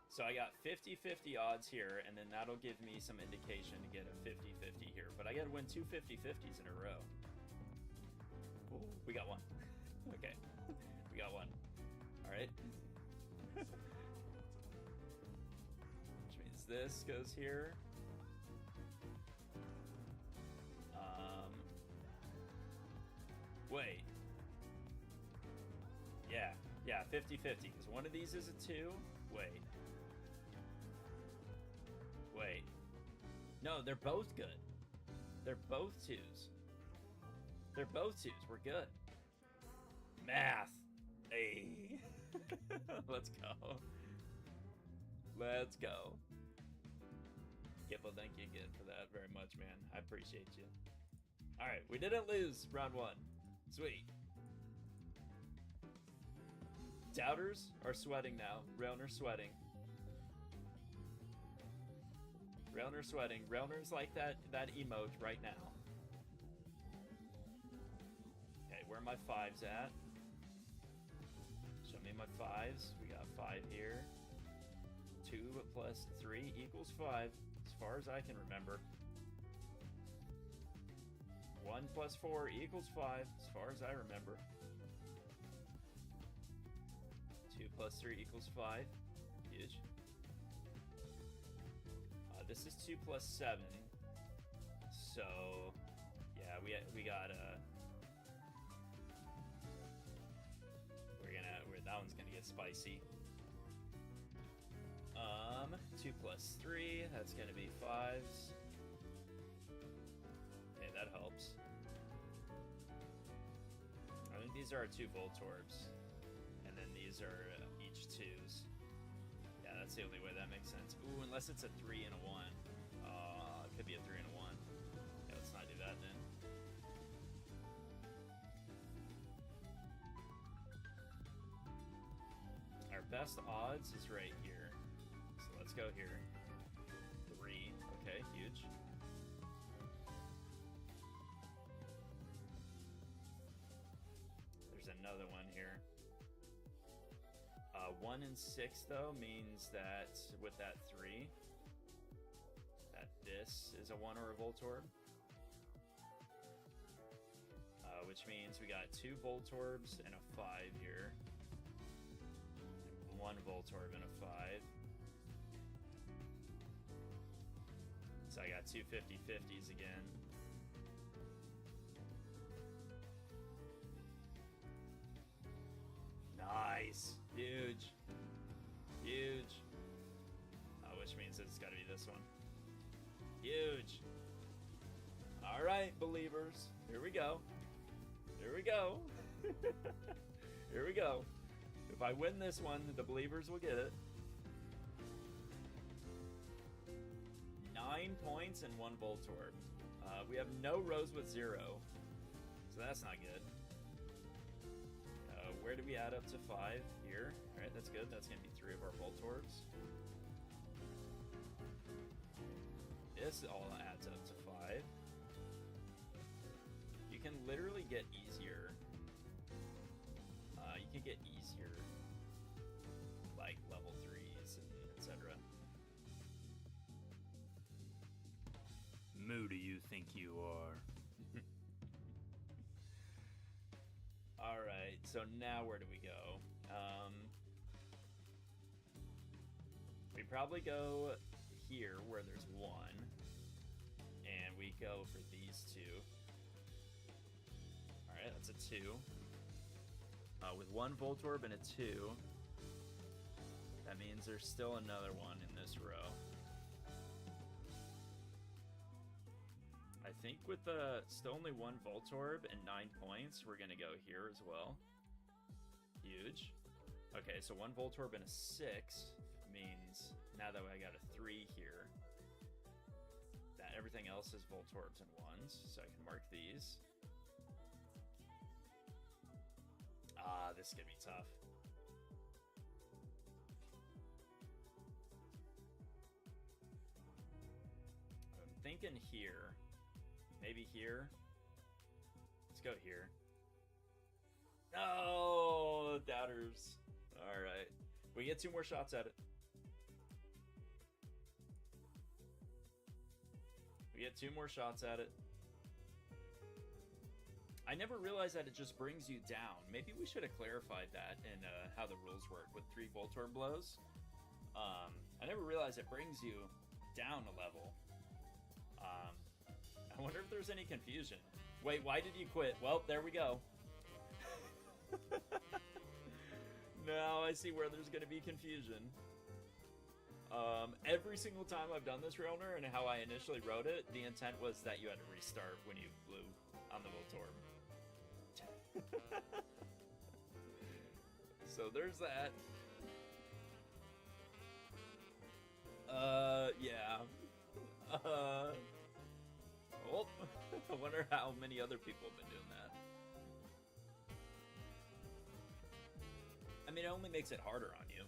So I got 50-50 odds here, and then that'll give me some indication to get a 50-50 here. But I gotta win two 50-50s in a row. Ooh, we got one. Okay. We got one. Alright. Which means this goes here. Wait. Yeah, 50-50, because one of these is a 2. Wait. No, they're both good. They're both 2s. They're both 2s. We're good. Math. Hey. Let's go. Let's go. Kippo, thank you again for that very much, man. I appreciate you. Alright, we didn't lose round 1. Sweet. Doubters are sweating now. Railner's sweating. Railner's sweating. Railner's like that emote right now. Okay, where are my 5s at? Show me my 5s. We got 5 here. 2 plus 3 equals 5, as far as I can remember. 1 plus 4 equals 5, as far as I remember. 2 plus 3 equals 5. Huge. This is 2 plus 7. So, yeah, we got that one's gonna get spicy. 2 plus 3, that's gonna be 5s. Okay, that helps. I think these are our 2 Voltorbs. And then these are each 2s. Yeah, that's the only way that makes sense. Ooh, unless it's a 3 and a 1. It could be a 3 and a 1. Yeah, let's not do that then. Our best odds is right here. So let's go here. 3. Okay, huge. There's another one here. 1 and 6 though means that with that 3, that this is a 1 or a Voltorb. Which means we got 2 Voltorbs and a 5 here. 1 Voltorb and a 5. So I got 2 50-50s again. Nice. Huge. Huge. Which means it's got to be this one. Huge. All right, believers. Here we go. Here we go. Here we go. If I win this one, the believers will get it. 9 points and 1 Voltorb. We have no rows with 0. So that's not good. Where do we add up to 5? Here. Alright, that's good. That's going to be 3 of our Voltorbs. This all adds up to 5. You can literally get easier. You can get easier, like level 3s and etc. Who do you think you are? Alright, so now where do we go? We probably go here where there's 1. And we go for these 2. Alright, that's a 2. With 1 Voltorb and a 2, that means there's still another one in this row. I think with the still only 1 Voltorb and 9 points, we're gonna go here as well. Huge. Okay, so 1 Voltorb and a 6 means now that I got a 3 here, that everything else is Voltorbs and 1s, so I can mark these. Ah, this is gonna be tough. I'm thinking here. Maybe here. Let's go here. No, doubters. All right, we get 2 more shots at it. We get 2 more shots at it. I never realized that it just brings you down. Maybe we should have clarified that in how the rules work with 3 Voltorb blows. I never realized it brings you down a level. I wonder if there's any confusion. Wait, why did you quit? Well, there we go. Now I see where there's going to be confusion. Every single time I've done this Realner and how I initially wrote it, the intent was that you had to restart when you blew on the Voltorb. So there's that. Yeah. Oh, I wonder how many other people have been doing that. I mean, it only makes it harder on you.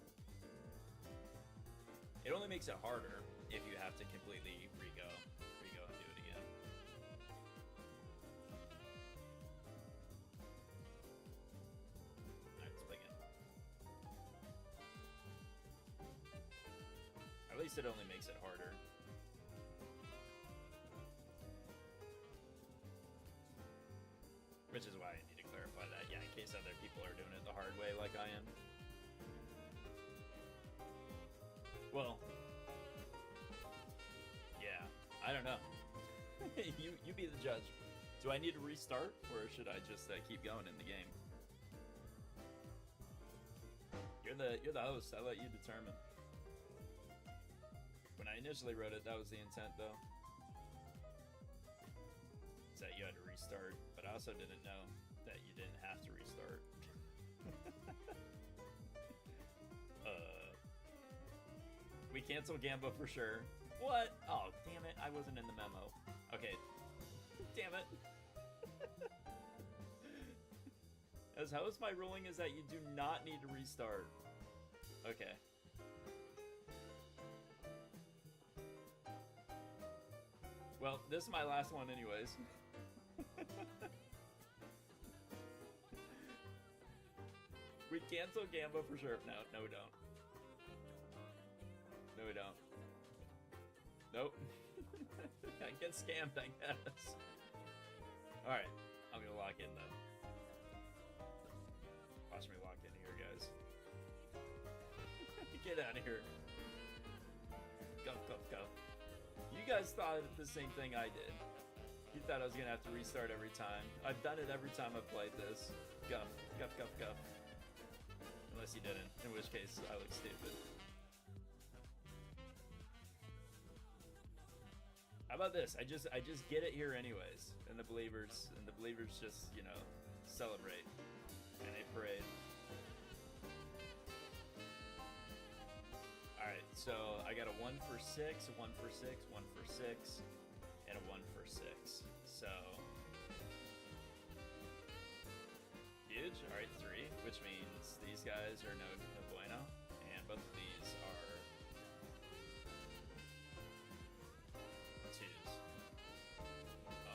It only makes it harder if you have to completely re-go and do it again. Alright, let's play again. At least it only makes it harder. Which is why I need to clarify that, yeah, in case other people are doing it the hard way like I am. Well, yeah, I don't know. you be the judge. Do I need to restart, or should I just keep going in the game? You're the host. I let you determine. When I initially wrote it, that was the intent, though. Is that you had to restart, but I also didn't know that you didn't have to restart. We cancel Gamba for sure. What? Oh, damn it. I wasn't in the memo. Okay. Damn it. As host, my ruling is that you do not need to restart. Okay. Well, this is my last one anyways. We cancel Gamba for sure. No, we don't. No, we don't. Nope. I get scammed, I guess. Alright, I'm gonna lock in though. Watch me lock in here, guys. Get out of here. Go, go, go. You guys thought the same thing I did. You thought I was gonna have to restart every time. I've done it every time I've played this. Guff, guff, guff, guff. Unless you didn't, in which case I look stupid. How about this? I just get it here anyways, and the believers just, you know, celebrate and they parade. All right, so I got a 1 for 6, a 1 for 6, 1 for 6, and a 1 for 6. So huge. All right, 3, which means these guys are no bueno, and both of these are 2s.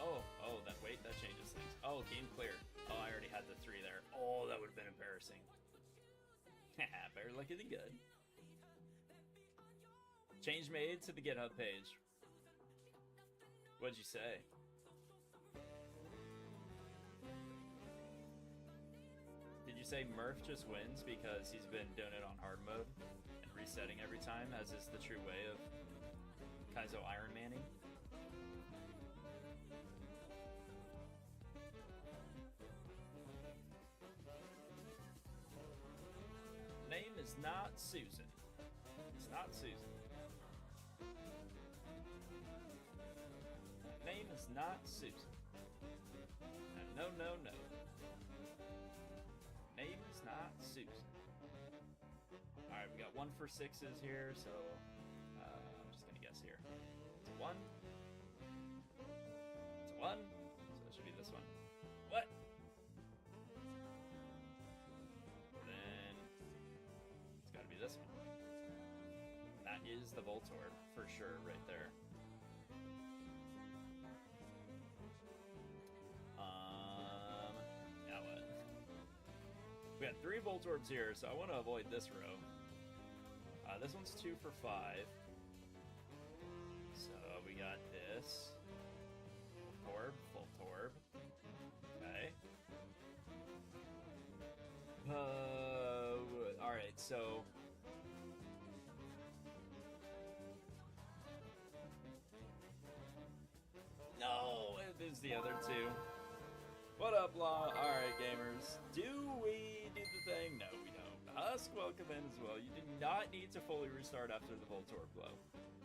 Oh, that changes things. Oh, game clear. Oh, I already had the 3 there. Oh, that would have been embarrassing. Better lucky than good. Change made to the GitHub page. What'd you say? Did you say Murph just wins because he's been doing it on hard mode and resetting every time, as is the true way of Kaizo Iron Manning? Name is not Susan. It's not Susan. Name is not Susan. No, no, no. Name is not Susan. Alright, we got 1 for 6s here, so I'm just gonna guess here. It's a 1. It's a 1. So it should be this one. What? Then it's gotta be this one. That is the Voltorb for sure, right there. Now what? We got 3 Voltorbs here, so I want to avoid this row. This one's 2 for 5. So we got this. Voltorb. Okay. Alright, so no, it is the other 2. What up, Law? Alright, gamers. Do we do the thing? No, we don't. Husk, welcome in as well. You do not need to fully restart after the Voltorb blow.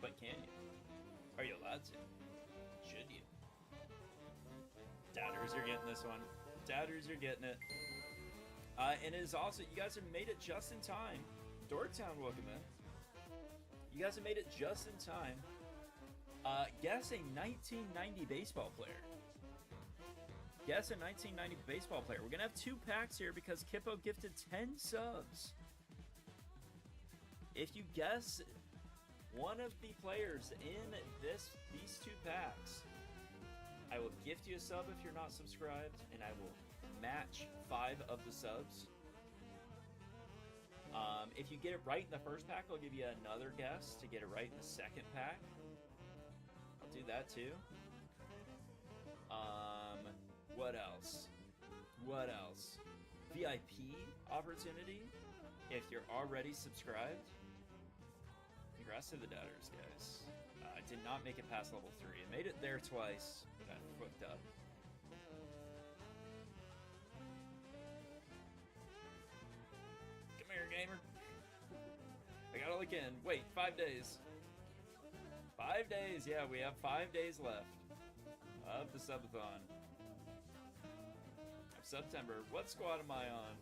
But can you? Are you allowed to? Should you? Doubters, you're getting this one. Doubters, you're getting it. And it is also, you guys have made it just in time. Dorktown, welcome in. You guys have made it just in time. Guess a 1990 baseball player. Guess a 1990 baseball player. We're gonna have 2 packs here because Kippo gifted 10 subs. If you guess one of the players in these 2 packs, I will gift you a sub if you're not subscribed, and I will match 5 of the subs. If you get it right in the first pack, I'll give you another guess to get it right in the second pack. I'll do that too. What else? What else? VIP opportunity if you're already subscribed. Congrats to the doubters, guys. I did not make it past level 3. I made it there twice, but I fucked up. Come here, gamer. I gotta look in. Wait, 5 days. 5 days, yeah, we have 5 days left of the subathon. Of September. What squad am I on?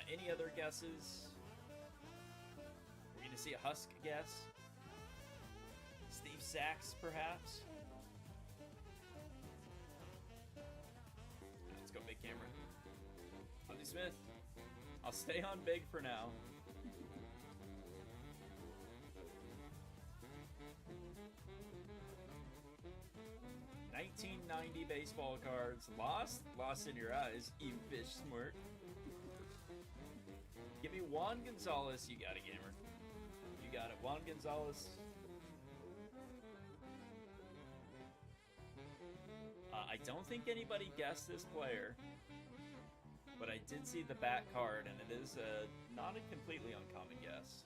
Any other guesses? We're gonna see a Husk guess. Steve Sachs, perhaps? Let's go big camera. Ozzy Smith. I'll stay on big for now. $19.90 baseball cards. Lost? Lost in your eyes, you fish smirk. Give me Juan Gonzalez. You got it, gamer. You got it. Juan Gonzalez. I don't think anybody guessed this player, but I did see the back card, and it is not a completely uncommon guess.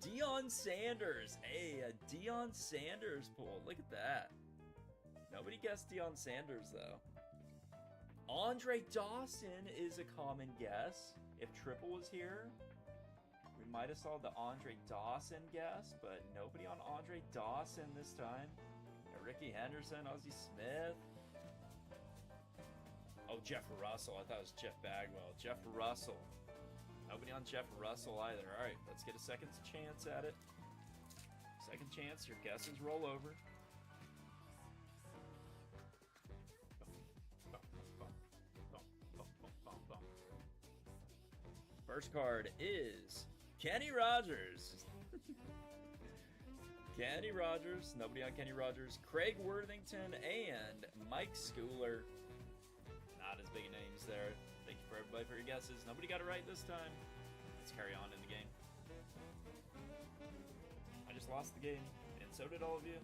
Deion Sanders. Hey, a Deion Sanders pull. Look at that. Nobody guessed Deion Sanders, though. Andre Dawson is a common guess. If Triple was here, we might have saw the Andre Dawson guess, but nobody on Andre Dawson this time. Ricky Henderson, Ozzy Smith. Oh, Jeff Russell. I thought it was Jeff Bagwell. Jeff Russell. Nobody on Jeff Russell either. All right, let's get a second chance at it. Second chance. Your guesses roll over. First card is Kenny Rogers. Kenny Rogers. Nobody on Kenny Rogers. Craig Worthington and Mike Schooler. Not as big names there. Thank you for everybody for your guesses. Nobody got it right this time. Let's carry on in the game. I just lost the game, and so did all of you.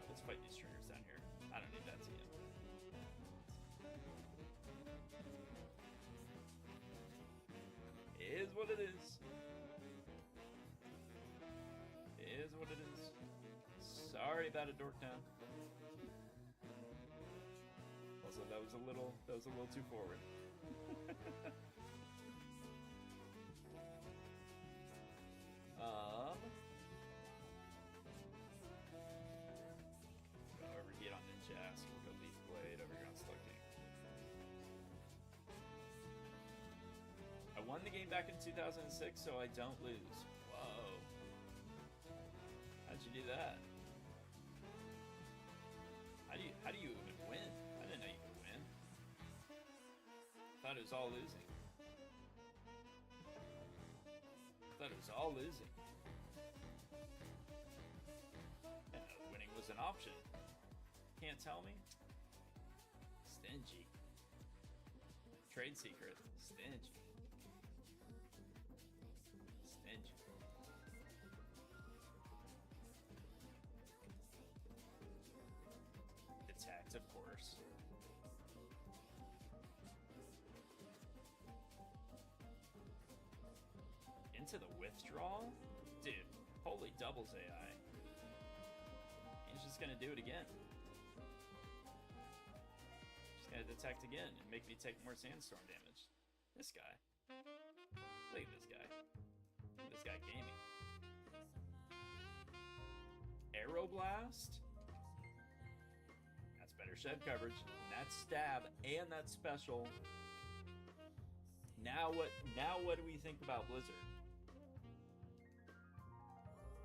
Let's fight these triggers down here. I don't need that to you. It is what it is. It is what it is. Sorry about it, Dorktown. Also, that was a little too forward. Go overheat on Ninja Ass. We'll go Leaf Blade over here on Slug King. I won the game back in 2006, so I don't lose. Whoa. How'd you do that? How do you even win? I didn't know you could win. Thought it was all losing. Thought it was all losing. And winning was an option. Can't tell me? Stingy. Trade secret. Stingy. Stingy. Detect, of course. Into the withdrawal? Dude, holy doubles AI. He's just gonna do it again. Just gonna detect again and make me take more sandstorm damage. This guy. Look at this guy. Look at this guy gaming. Aeroblast? That's better shed coverage. And that's stab and that's special. Now what do we think about Blizzard?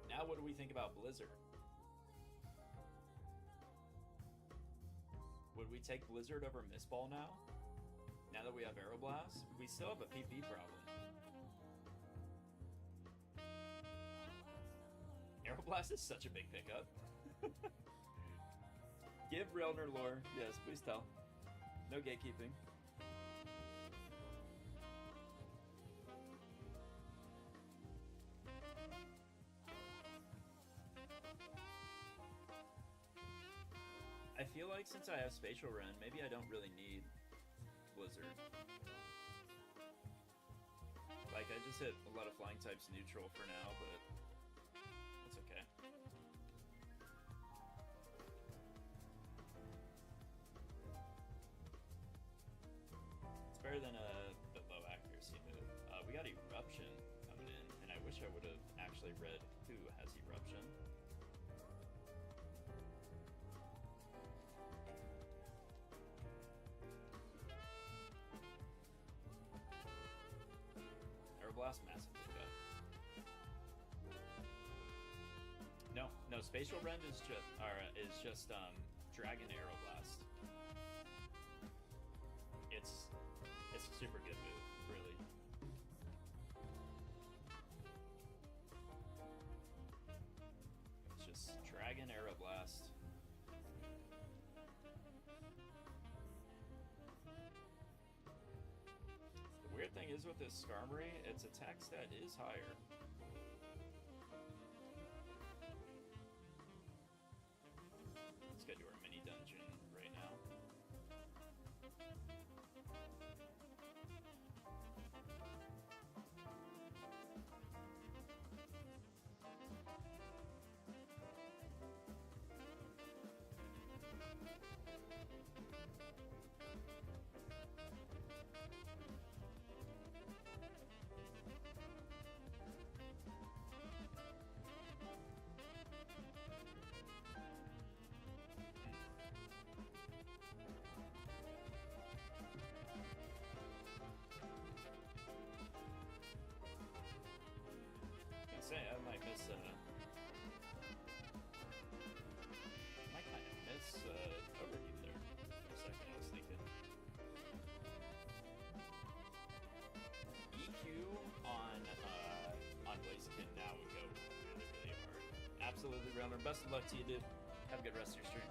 Now what do we think about Blizzard? Would we take Blizzard over Mistball now? Now that we have Aeroblast? We still have a PP problem. Aeroblast is such a big pickup. Give Relner lore. Yes, please tell. No gatekeeping. I feel like since I have Spatial Run, maybe I don't really need Blizzard. Like, I just hit a lot of flying types neutral for now, but that's okay. It's better than a low accuracy move. We got Eruption coming in, and I wish I would have actually read who has Eruption. Aeroblast, massive pickup. No, Spatial Rend is just Dragon Aeroblast. It's a super good move, really. It's just Dragon Aeroblast. The weird thing is with this Skarmory, its attack stat is higher. Let's go to our mini dungeon right now. Say I might miss might kind of miss overheat there for a second. I was thinking EQ on Blaziken now would go really, really hard. Absolutely, Realmer. Best of luck to you, dude. Have a good rest of your stream.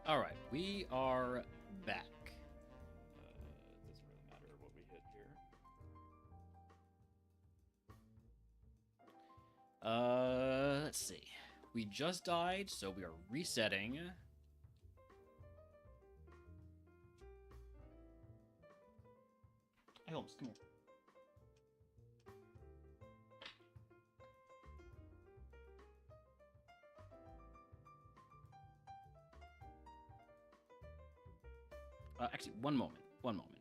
All right, we are back. It doesn't really matter what we hit here. Let's see. We just died, so we are resetting. Hey, Holmes, come here. Actually, one moment. One moment.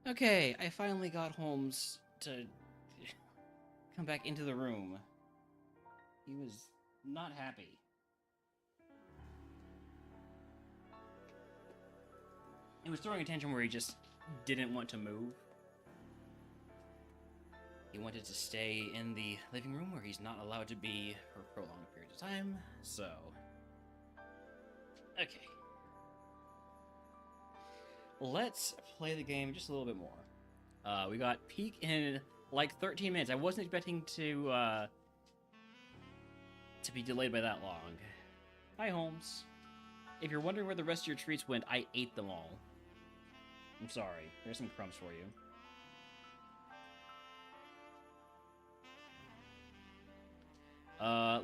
Okay, I finally got Holmes to come back into the room. He was not happy. He was throwing a tantrum where he just didn't want to move. He wanted to stay in the living room where he's not allowed to be for prolonged periods of time, so... Okay. Let's play the game just a little bit more. We got peak in like 13 minutes. I wasn't expecting to be delayed by that long. Hi, Holmes. If you're wondering where the rest of your treats went, I ate them all. I'm sorry. There's some crumbs for you.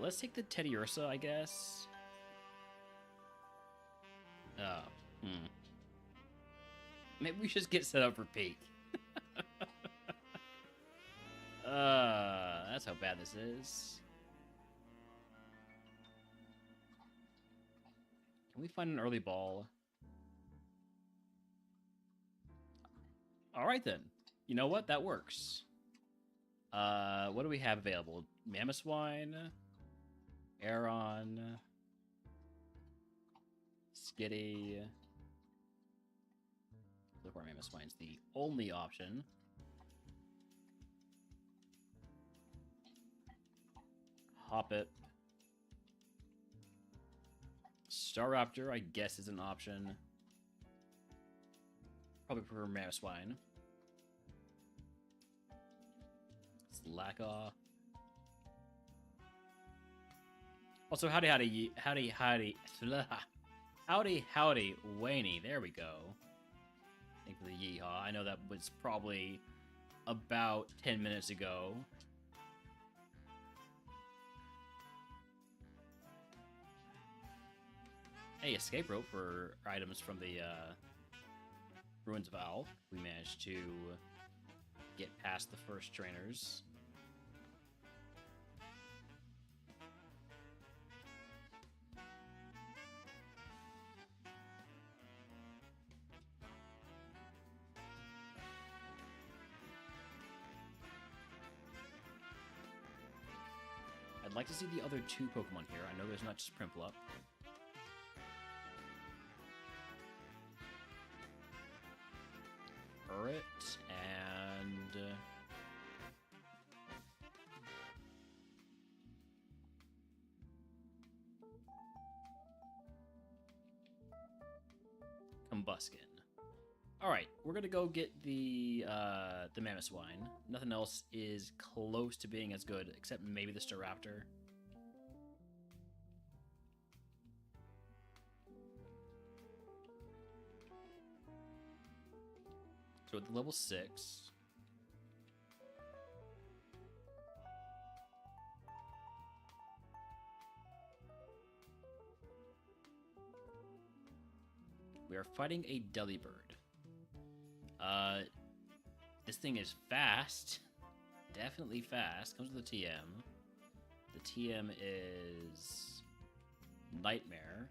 Let's take the Teddy Ursa, I guess. Maybe we should get set up for peak. That's how bad this is. Can we find an early ball? Alright then. You know what? That works. What do we have available? Mamoswine, Aeron, Skitty. Look where Mamoswine's the only option. Hoppip. Staraptor, I guess, is an option. Probably prefer Mamoswine. Slackaw. Also, howdy, Waney. There we go. Thank you for the yeehaw. I know that was probably about 10 minutes ago. Hey, escape rope for items from the Ruins of Alf. We managed to get past the first trainers. I'd like to see the other two Pokemon here. I know there's not just Prinplup. Urret and... Combuskin. Alright, we're gonna go get the Mamoswine. Nothing else is close to being as good, except maybe the Staraptor. So at the level 6... we are fighting a Delibird. This thing is fast. Definitely fast. Comes with a TM. The TM is... Nightmare.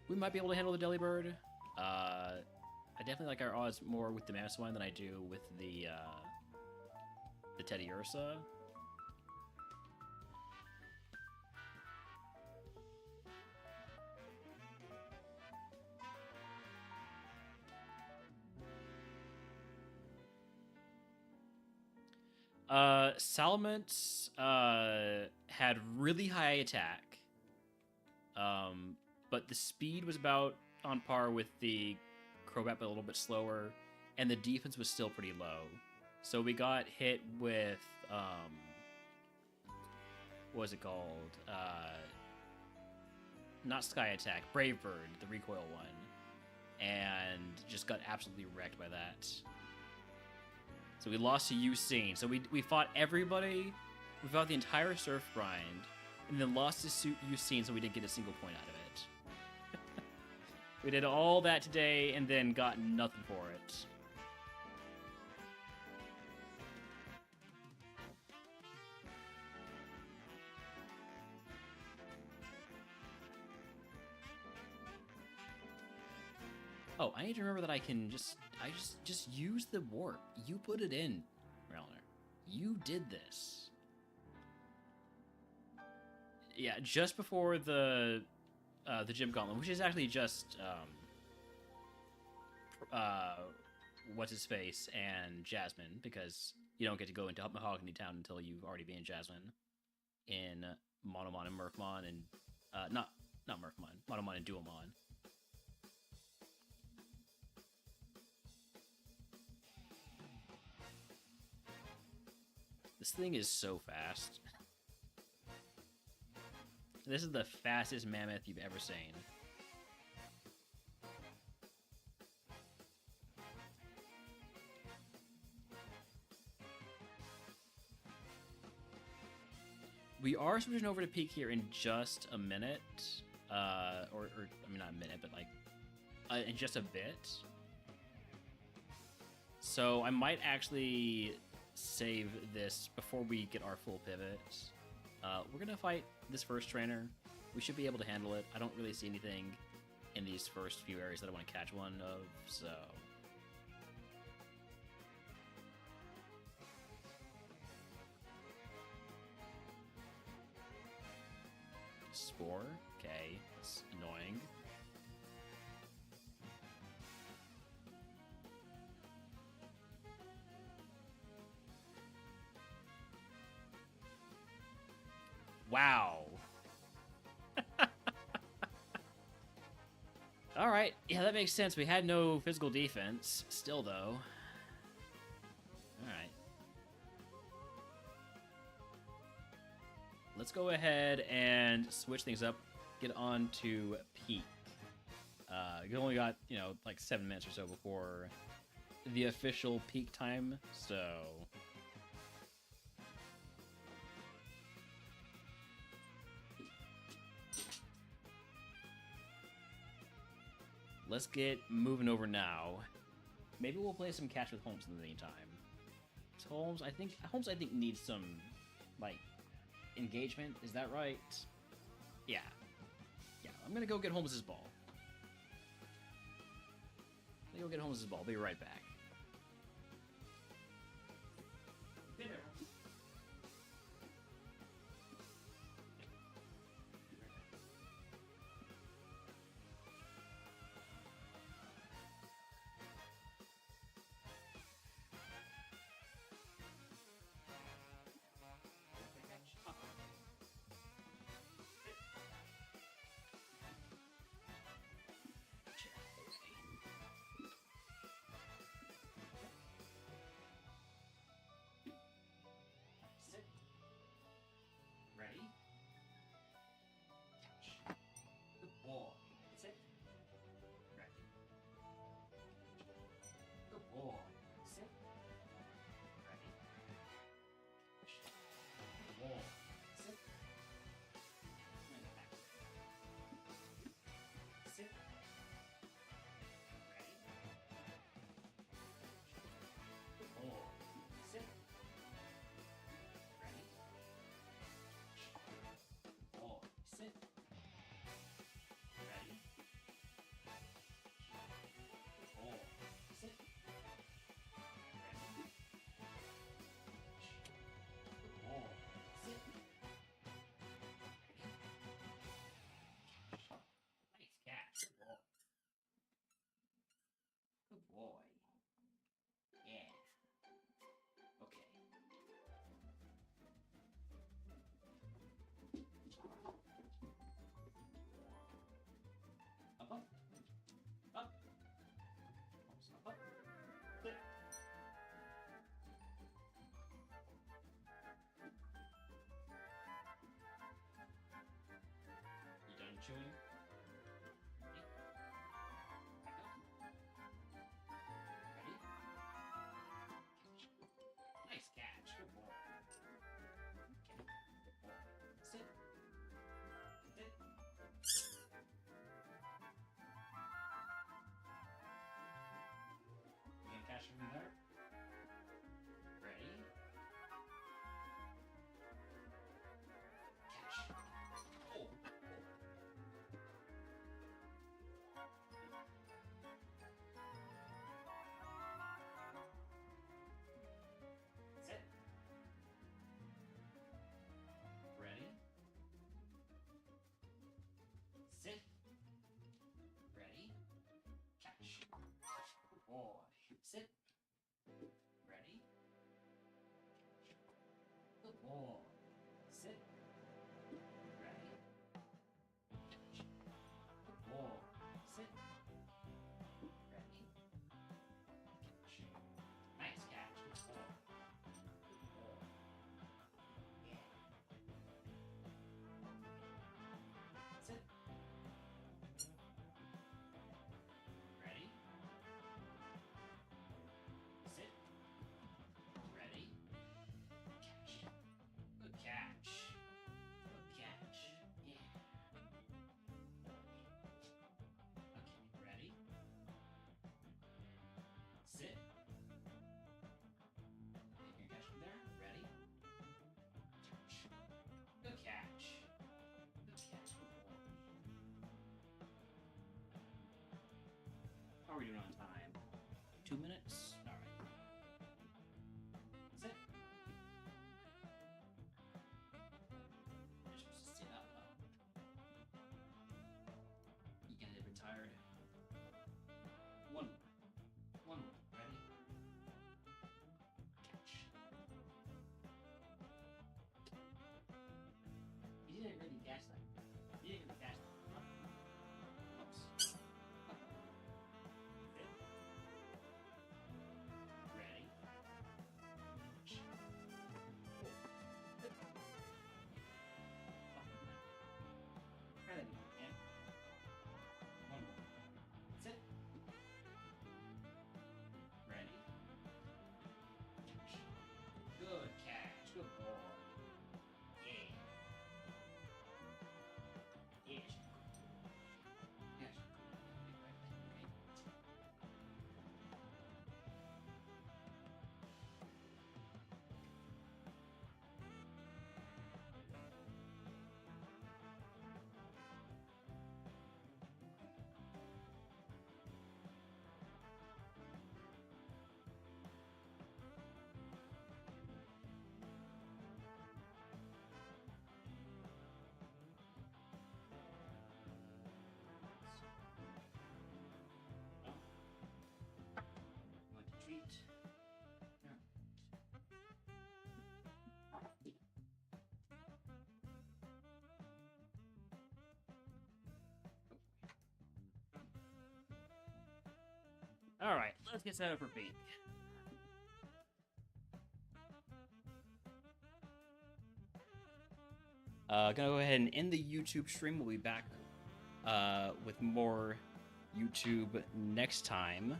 We might be able to handle the Delibird. I definitely like our odds more with the Mamoswine than I do with the Teddy Ursa. Salamence had really high attack, but the speed was about on par with the Crobat, but a little bit slower, and the defense was still pretty low. So we got hit with, what was it called? Not Sky Attack, Brave Bird, the recoil one, and just got absolutely wrecked by that. So we lost to Usain. So we fought everybody. We fought the entire Surf Grind. And then lost to Usain, so we didn't get a single point out of it. We did all that today and then got nothing for it. Oh, I need to remember that I just use the warp. You put it in, Rellner. You did this. Yeah, just before the gym gauntlet, which is actually just what's his face and Jasmine, because you don't get to go into Mahogany Town until you've already been Jasmine in Monomon and Murkmon and not Murkmon, Monomon and DuoMon. This thing is so fast. This is the fastest mammoth you've ever seen. We are switching over to peak here in just a minute. Or I mean, not a minute, but like in just a bit. So I might actually save this before we get our full pivot. We're gonna fight this first trainer. We should be able to handle it. I don't really see anything in these first few areas that I want to catch one of, so... Spore? Okay, that's annoying. Wow. Alright, yeah, that makes sense. We had no physical defense. Still, though. Alright. Let's go ahead and switch things up. Get on to peak. You only got, you know, like 7 minutes or so before the official peak time, so... Let's get moving over now. Maybe we'll play some Catch with Holmes in the meantime. Holmes, I think needs some, like, engagement. Is that right? Yeah. Yeah, I'm gonna go get Holmes's ball. Be right back. boy. Sit. Ready. Catch. Good boy. Sit. Ready. Catch. Nice catch. Good boy. Good boy. Yeah. Sit. Ready. Sit. Ready. Catch. Good catch. Good catch. Yeah. Okay, ready? Sit. You can catch from there. Ready? Catch. Good catch. Good catch. Good boy. How are we doing on time? 2 minutes? Alright. Sit. You're supposed to sit up though. You can get retired. One more. One more. Ready? Catch. You didn't really catch that. You didn't really catch that. Oops. Sit. Ready? Catch. Good. Try that again. And one more. Sit. Ready? Catch. Good catch. Good boy. Yeah. Yes. Yes. Okay. Want to treat? Yeah. All right, let's get set up for pink. Gonna go ahead and end the YouTube stream. We'll be back with more YouTube next time.